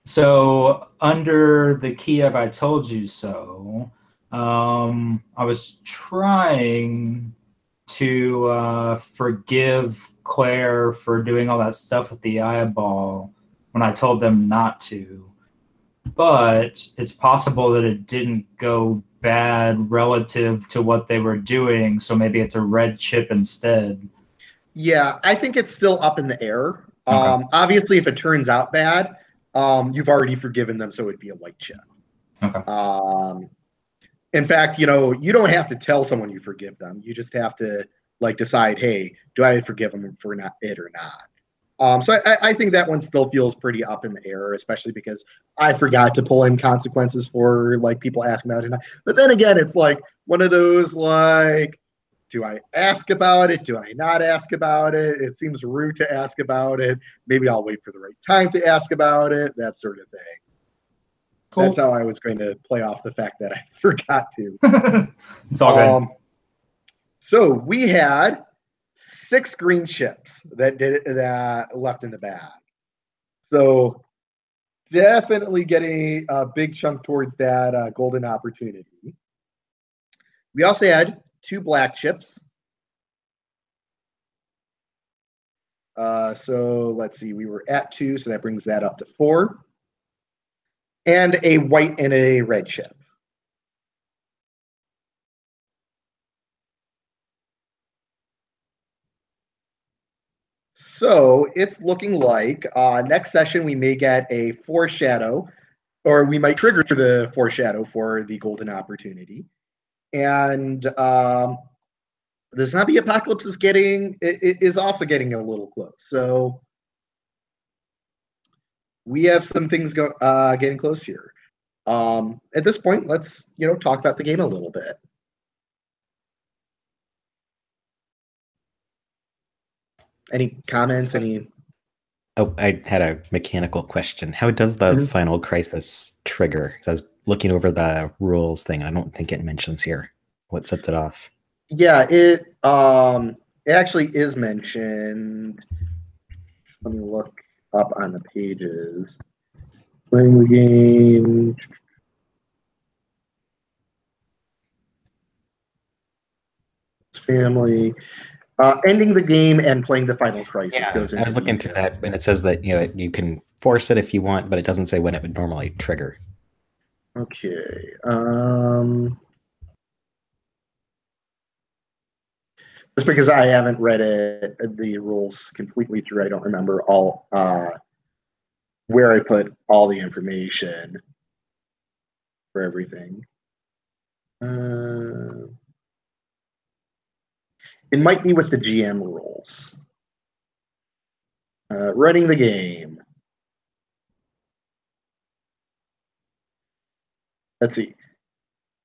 So under the key of I told you so, I was trying to forgive Claire for doing all that stuff with the eyeball when I told them not to. But it's possible that it didn't go bad relative to what they were doing, so maybe it's a red chip instead. Yeah, I think it's still up in the air. Okay. Obviously, if it turns out bad, you've already forgiven them, so it'd be a white chip. Okay. In fact, you don't have to tell someone you forgive them. You just have to decide, hey, do I forgive them for it or not? So I think that one still feels pretty up in the air, especially because I forgot to pull in consequences for people asking about it. But then again, it's one of those do I ask about it? Do I not ask about it? It seems rude to ask about it. Maybe I'll wait for the right time to ask about it. That sort of thing. Cool. That's how I was going to play off the fact that I forgot to. It's all good. So we had 6 green chips that left in the bag. So definitely getting a big chunk towards that golden opportunity. We also had 2 black chips. So let's see, we were at 2, so that brings that up to 4. And a white and a red chip. So it's looking like next session we may get a foreshadow, or we might trigger the foreshadow for the golden opportunity. And the zombie apocalypse is also getting a little close. So we have some things getting close here. At this point, let's talk about the game a little bit. Any comments? Oh, I had a mechanical question. How does the final crisis trigger? Because I was looking over the rules thing. I don't think it mentions here what sets it off. Yeah, it actually is mentioned. Let me look up on the pages. Playing the game. Family. Ending the game and playing the final crisis goes into I was looking through that, and it says that you can force it if you want, but it doesn't say when it would normally trigger. Okay. Just because I haven't read the rules completely through, I don't remember all where I put all the information for everything. It might be with the GM rules. Running the game. Let's see.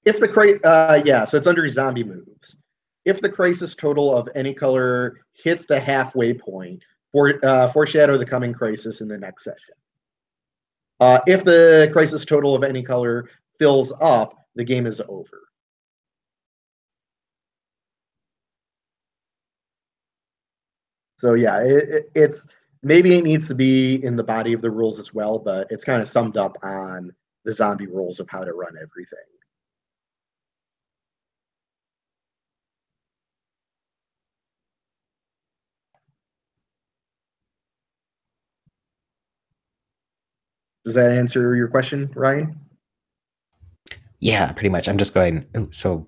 If the so it's under zombie moves. If the crisis total of any color hits the halfway point, foreshadow the coming crisis in the next session. If the crisis total of any color fills up, the game is over. So yeah, it's maybe it needs to be in the body of the rules as well, but it's kind of summed up on the zombie rules of how to run everything. Does that answer your question, Ryan? Yeah, pretty much. I'm just going, so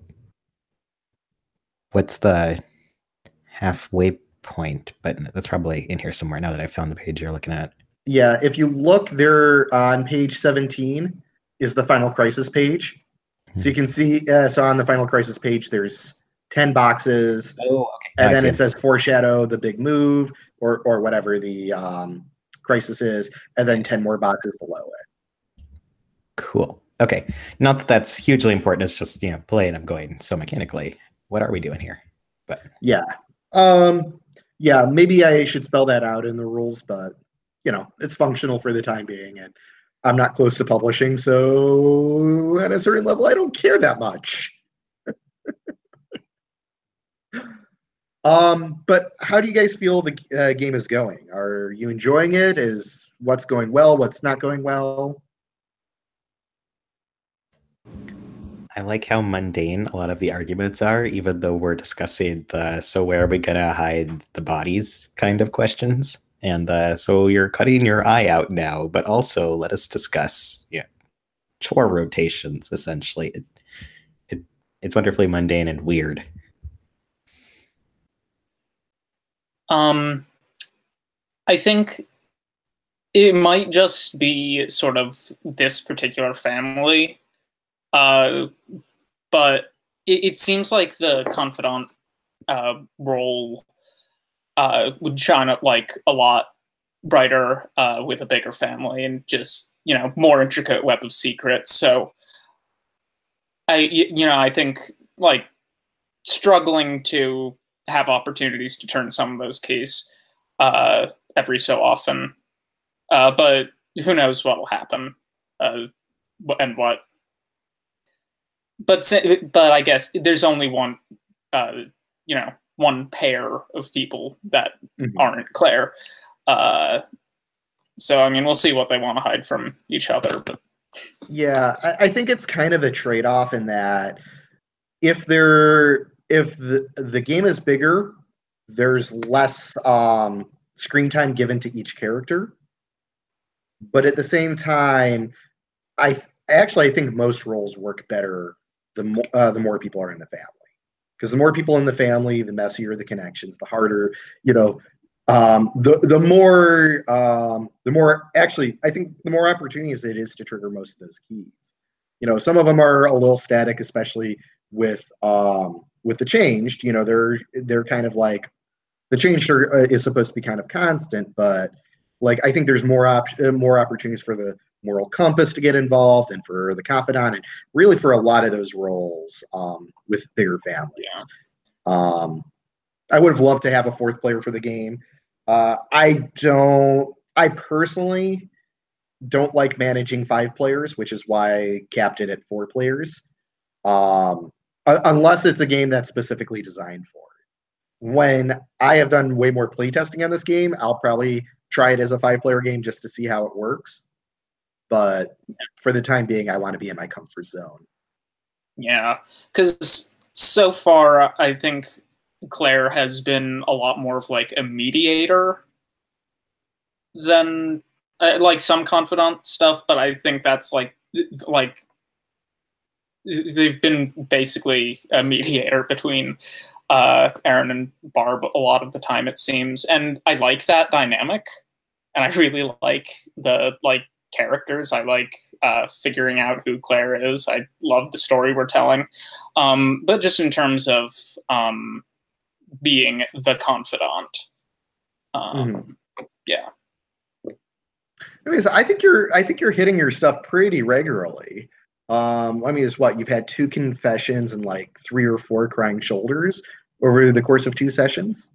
what's the halfway point? But that's probably in here somewhere now that I found the page you're looking at. Yeah, if you look there on page 17 is the final crisis page. So you can see, so on the final crisis page, there's 10 boxes. Oh, okay. And then it says foreshadow the big move or whatever the crisis is, and then 10 more boxes below it. Cool. Okay. Not that that's hugely important. It's just, play and I'm going so mechanically. What are we doing here? But yeah. Yeah, maybe I should spell that out in the rules, but it's functional for the time being, and I'm not close to publishing, so at a certain level, I don't care that much. But how do you guys feel the game is going? Are you enjoying it? Is what's going well? What's not going well? I like how mundane a lot of the arguments are, even though we're discussing the so where are we gonna hide the bodies kind of questions. And so you're cutting your eye out now, but also let us discuss chore rotations, essentially. It's wonderfully mundane and weird. I think it might just be sort of this particular family, but it seems like the confidant role would shine up like a lot brighter with a bigger family and just more intricate web of secrets. So I think like struggling to have opportunities to turn some of those keys every so often, but who knows what will happen. and what. But I guess there's only one, one pair of people that aren't Claire. So I mean, we'll see what they want to hide from each other. But yeah, I think it's kind of a trade-off in that if the game is bigger, there's less screen time given to each character. But at the same time, I think most roles work better the more people are in the family. Because the more people in the family, the messier the connections, the harder, the more actually, I think the more opportunities it is to trigger most of those keys. Some of them are a little static, especially with the changed. They're kind of like the changed is supposed to be kind of constant, but like I think there's more opportunities for the moral compass to get involved and for the confidant and really for a lot of those roles with bigger families. Yeah. I would have loved to have a fourth player for the game. I personally don't like managing 5 players, which is why I capped it at 4 players. Unless it's a game that's specifically designed for it. When I have done way more playtesting on this game, I'll probably try it as a 5-player game just to see how it works. But for the time being, I want to be in my comfort zone. Yeah, because so far, I think Claire has been a lot more of like a mediator than like some confidant stuff, but I think that's like they've been basically a mediator between Aaron and Barb a lot of the time, it seems, and I like that dynamic, and I really like the characters. I like figuring out who Claire is. I love the story we're telling, but just in terms of being the confidant, yeah. I mean, I think you're hitting your stuff pretty regularly. I mean, it's what you've had 2 confessions and like 3 or 4 crying shoulders over the course of 2 sessions.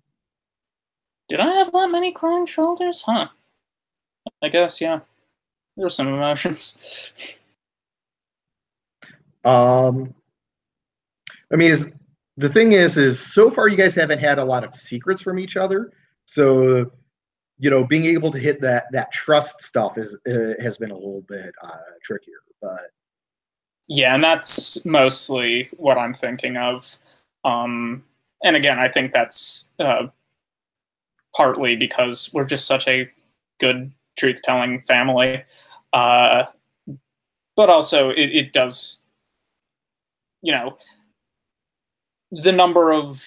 Did I have that many crying shoulders? Huh. I guess, yeah. There were some emotions. I mean, the thing is so far you guys haven't had a lot of secrets from each other. So, being able to hit that trust stuff has been a little bit trickier. But yeah, and that's mostly what I'm thinking of. And again, I think that's partly because we're just such a good truth-telling family. But also, it does, the number of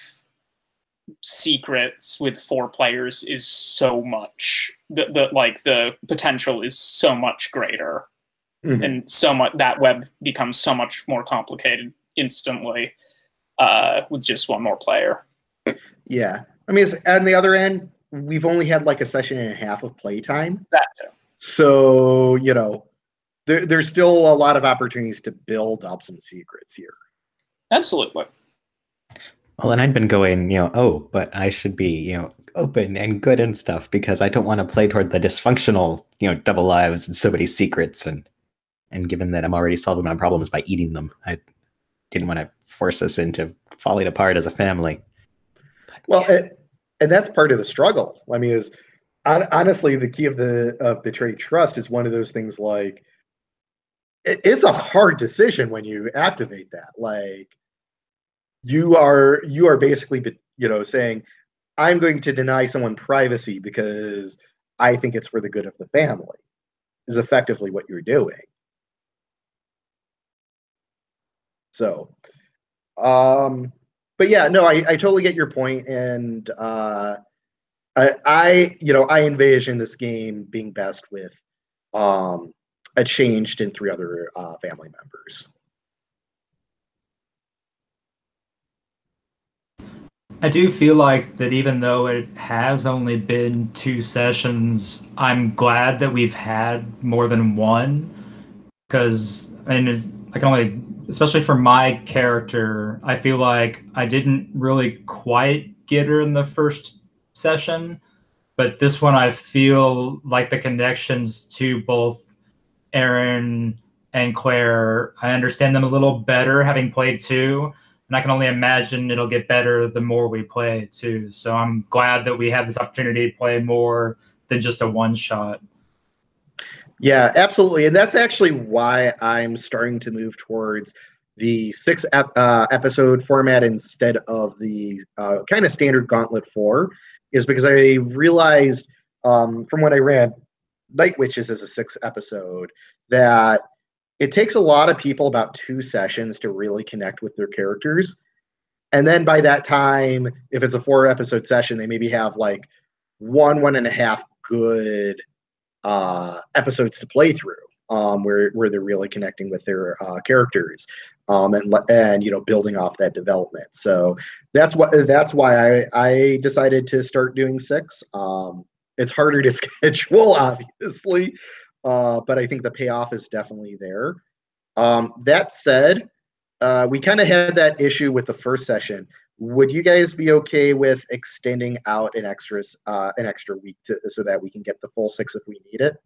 secrets with 4 players is so much. The potential is so much greater. And so much that web becomes so much more complicated instantly with just 1 more player. Yeah. I mean, on the other end, we've only had like a session and a half of playtime. That too. So, there's still a lot of opportunities to build up some secrets here. Absolutely. Well, and I'd been going, but I should be, open and good and stuff because I don't want to play toward the dysfunctional, double lives and so many secrets. And given that I'm already solving my problems by eating them, I didn't want to force us into falling apart as a family. But, well, yeah. And that's part of the struggle. I mean, honestly, the key of betrayed trust is one of those things like, it's a hard decision when you activate that. Like, you are basically, saying, I'm going to deny someone privacy because I think it's for the good of the family, is effectively what you're doing. So, but yeah, no, I totally get your point, and I envision this game being best with a changed and 3 other family members. I do feel like that even though it has only been 2 sessions, I'm glad that we've had more than 1, because I can only, especially for my character, I feel like I didn't really quite get her in the first session, but this one I feel like the connections to both Aaron and Claire, I understand them a little better having played 2, and I can only imagine it'll get better the more we play too. So I'm glad that we have this opportunity to play more than just a one-shot. Yeah, absolutely. And that's actually why I'm starting to move towards the 6-episode format instead of the kind of standard Gauntlet 4, is because I realized from when I ran Night Witches as a 6-episode that it takes a lot of people about 2 sessions to really connect with their characters. And then by that time, if it's a 4-episode session, they maybe have like 1.5 good episodes to play through, where they're really connecting with their characters, and building off that development. So that's why I decided to start doing 6. It's harder to schedule, obviously, but I think the payoff is definitely there. That said, we kind of had that issue with the first session. Would you guys be okay with extending out an extra week so that we can get the full 6 if we need it?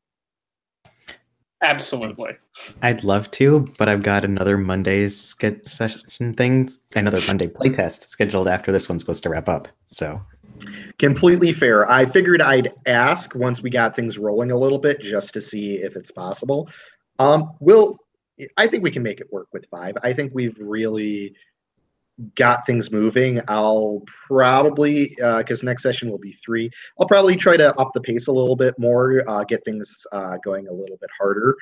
Absolutely. I'd love to, but I've got another Monday session things, another Monday playtest scheduled after this one's supposed to wrap up. So completely fair. I figured I'd ask once we got things rolling a little bit just to see if it's possible. I think we can make it work with 5. I think we've really got things moving. I'll probably, because next session will be 3, I'll probably try to up the pace a little bit more, get things going a little bit harder.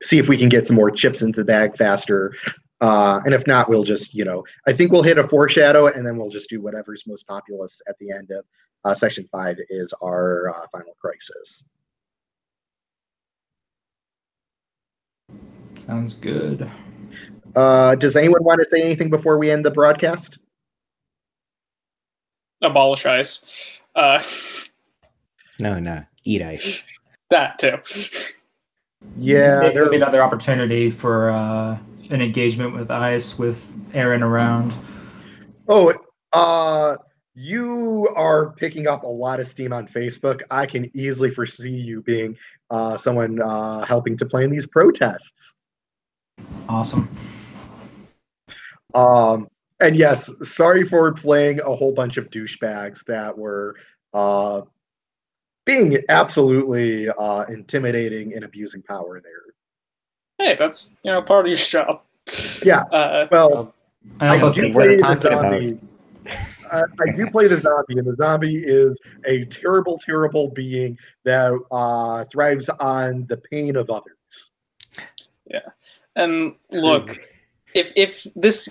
See if we can get some more chips into the bag faster. And if not, we'll just, I think we'll hit a foreshadow and then we'll just do whatever's most populous at the end of session 5 is our final crisis. Sounds good. Does anyone want to say anything before we end the broadcast? Abolish ice. No, eat ice. That too. Yeah, Maybe there'll be another opportunity for an engagement with ice with Aaron around. Oh, you are picking up a lot of steam on Facebook. I can easily foresee you being someone helping to plan these protests. Awesome. And yes, sorry for playing a whole bunch of douchebags that were being absolutely intimidating and abusing power there. Hey, that's part of your job. Yeah. Well, I also do think play we're the talking zombie. I do play the zombie, and the zombie is a terrible, terrible being that thrives on the pain of others. Yeah. And look, if this,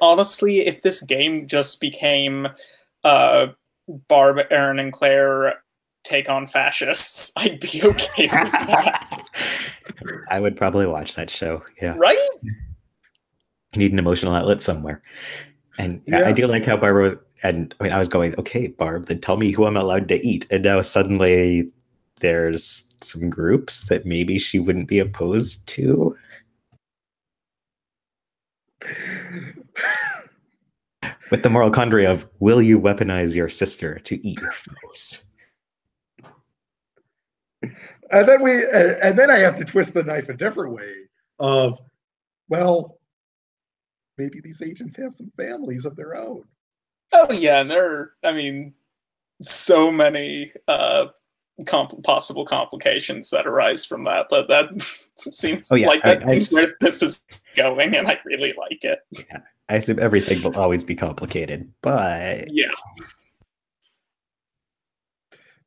honestly, if this game just became Barb, Aaron, and Claire take on fascists, I'd be okay with that. I would probably watch that show. Yeah. Right? I need an emotional outlet somewhere. And Yeah. I do like how Barbara, I was going, okay, Barb, then tell me who I'm allowed to eat. And now suddenly there's some groups that maybe she wouldn't be opposed to. With the moral quandary of, will you weaponize your sister to eat your foes? And then I have to twist the knife a different way of, well, maybe these agents have some families of their own. Oh yeah, and there are, so many possible complications that arise from that, but that seems seems where this is going, and I really like it. Yeah, I assume everything will always be complicated, but yeah.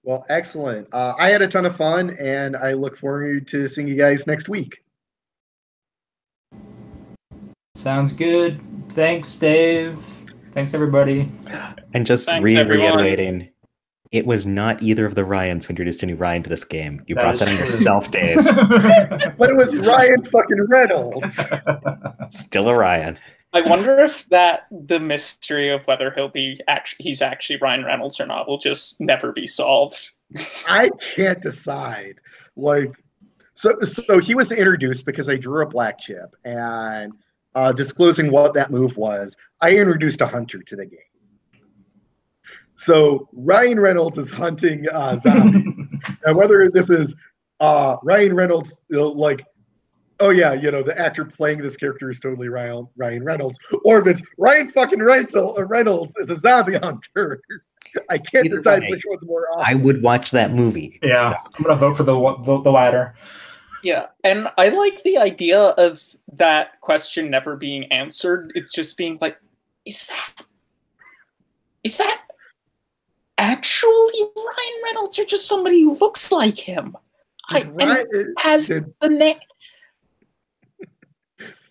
Well, excellent. I had a ton of fun, and I look forward to seeing you guys next week. Sounds good. Thanks, Dave. Thanks, everybody. And just Thanks, reiterating, it was not either of the Ryans who introduced a new Ryan to this game. You brought that on yourself, Dave. But it was Ryan fucking Reynolds. Still a Ryan. I wonder if the mystery of whether he's actually Ryan Reynolds or not will just never be solved. I can't decide. So he was introduced because I drew a black chip, and disclosing what that move was, I introduced a hunter to the game. So Ryan Reynolds is hunting zombies. And whether this is Ryan Reynolds, like, oh yeah, the actor playing this character is totally Ryan Reynolds, or if it's Ryan fucking Reynolds is a zombie hunter. I can't Either decide way, which one's more I awesome. would watch that movie. Yeah, so. I'm gonna vote for the latter. Yeah, and I like the idea of that question never being answered. It's just being like, is that actually Ryan Reynolds or just somebody who looks like him? Has the name.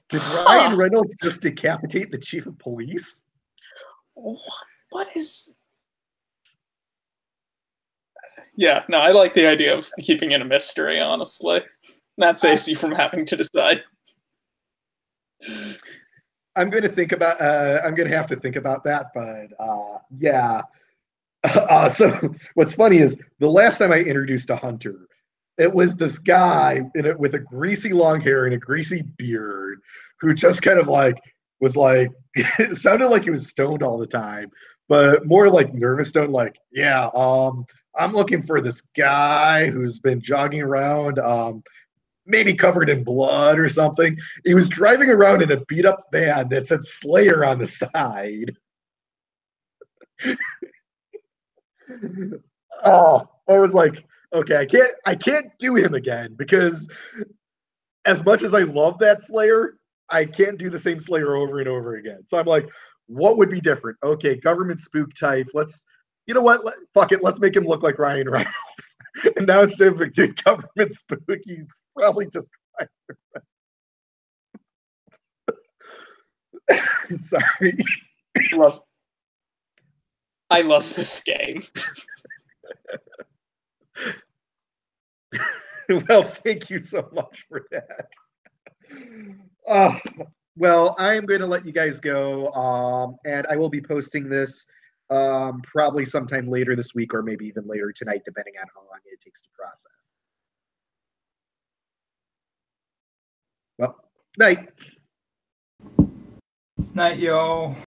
Did Ryan Reynolds just decapitate the chief of police? What is... Yeah, no, I like the idea of keeping it a mystery, honestly. That saves you from having to decide. I'm going to think about. I'm going to have to think about that, but yeah. So what's funny is the last time I introduced a hunter, it was this guy with a greasy long hair and a greasy beard who just kind of like was like it sounded like he was stoned all the time, but more like nervous stoned. Like, yeah, I'm looking for this guy who's been jogging around. Maybe covered in blood or something. He was driving around in a beat up van that said Slayer on the side. Oh, I was like, okay, I can't do him again because as much as I love that Slayer, I can't do the same Slayer over and over again. So I'm like, what would be different? Okay, government spook type. You know what? Fuck it. Let's make him look like Ryan Reynolds. And now instead of doing government spook, he's probably just sorry. I love this game. Well, thank you so much for that. Well, I am going to let you guys go, and I will be posting this probably sometime later this week or maybe even later tonight, depending on how long it takes to process. Well, night. Night, y'all.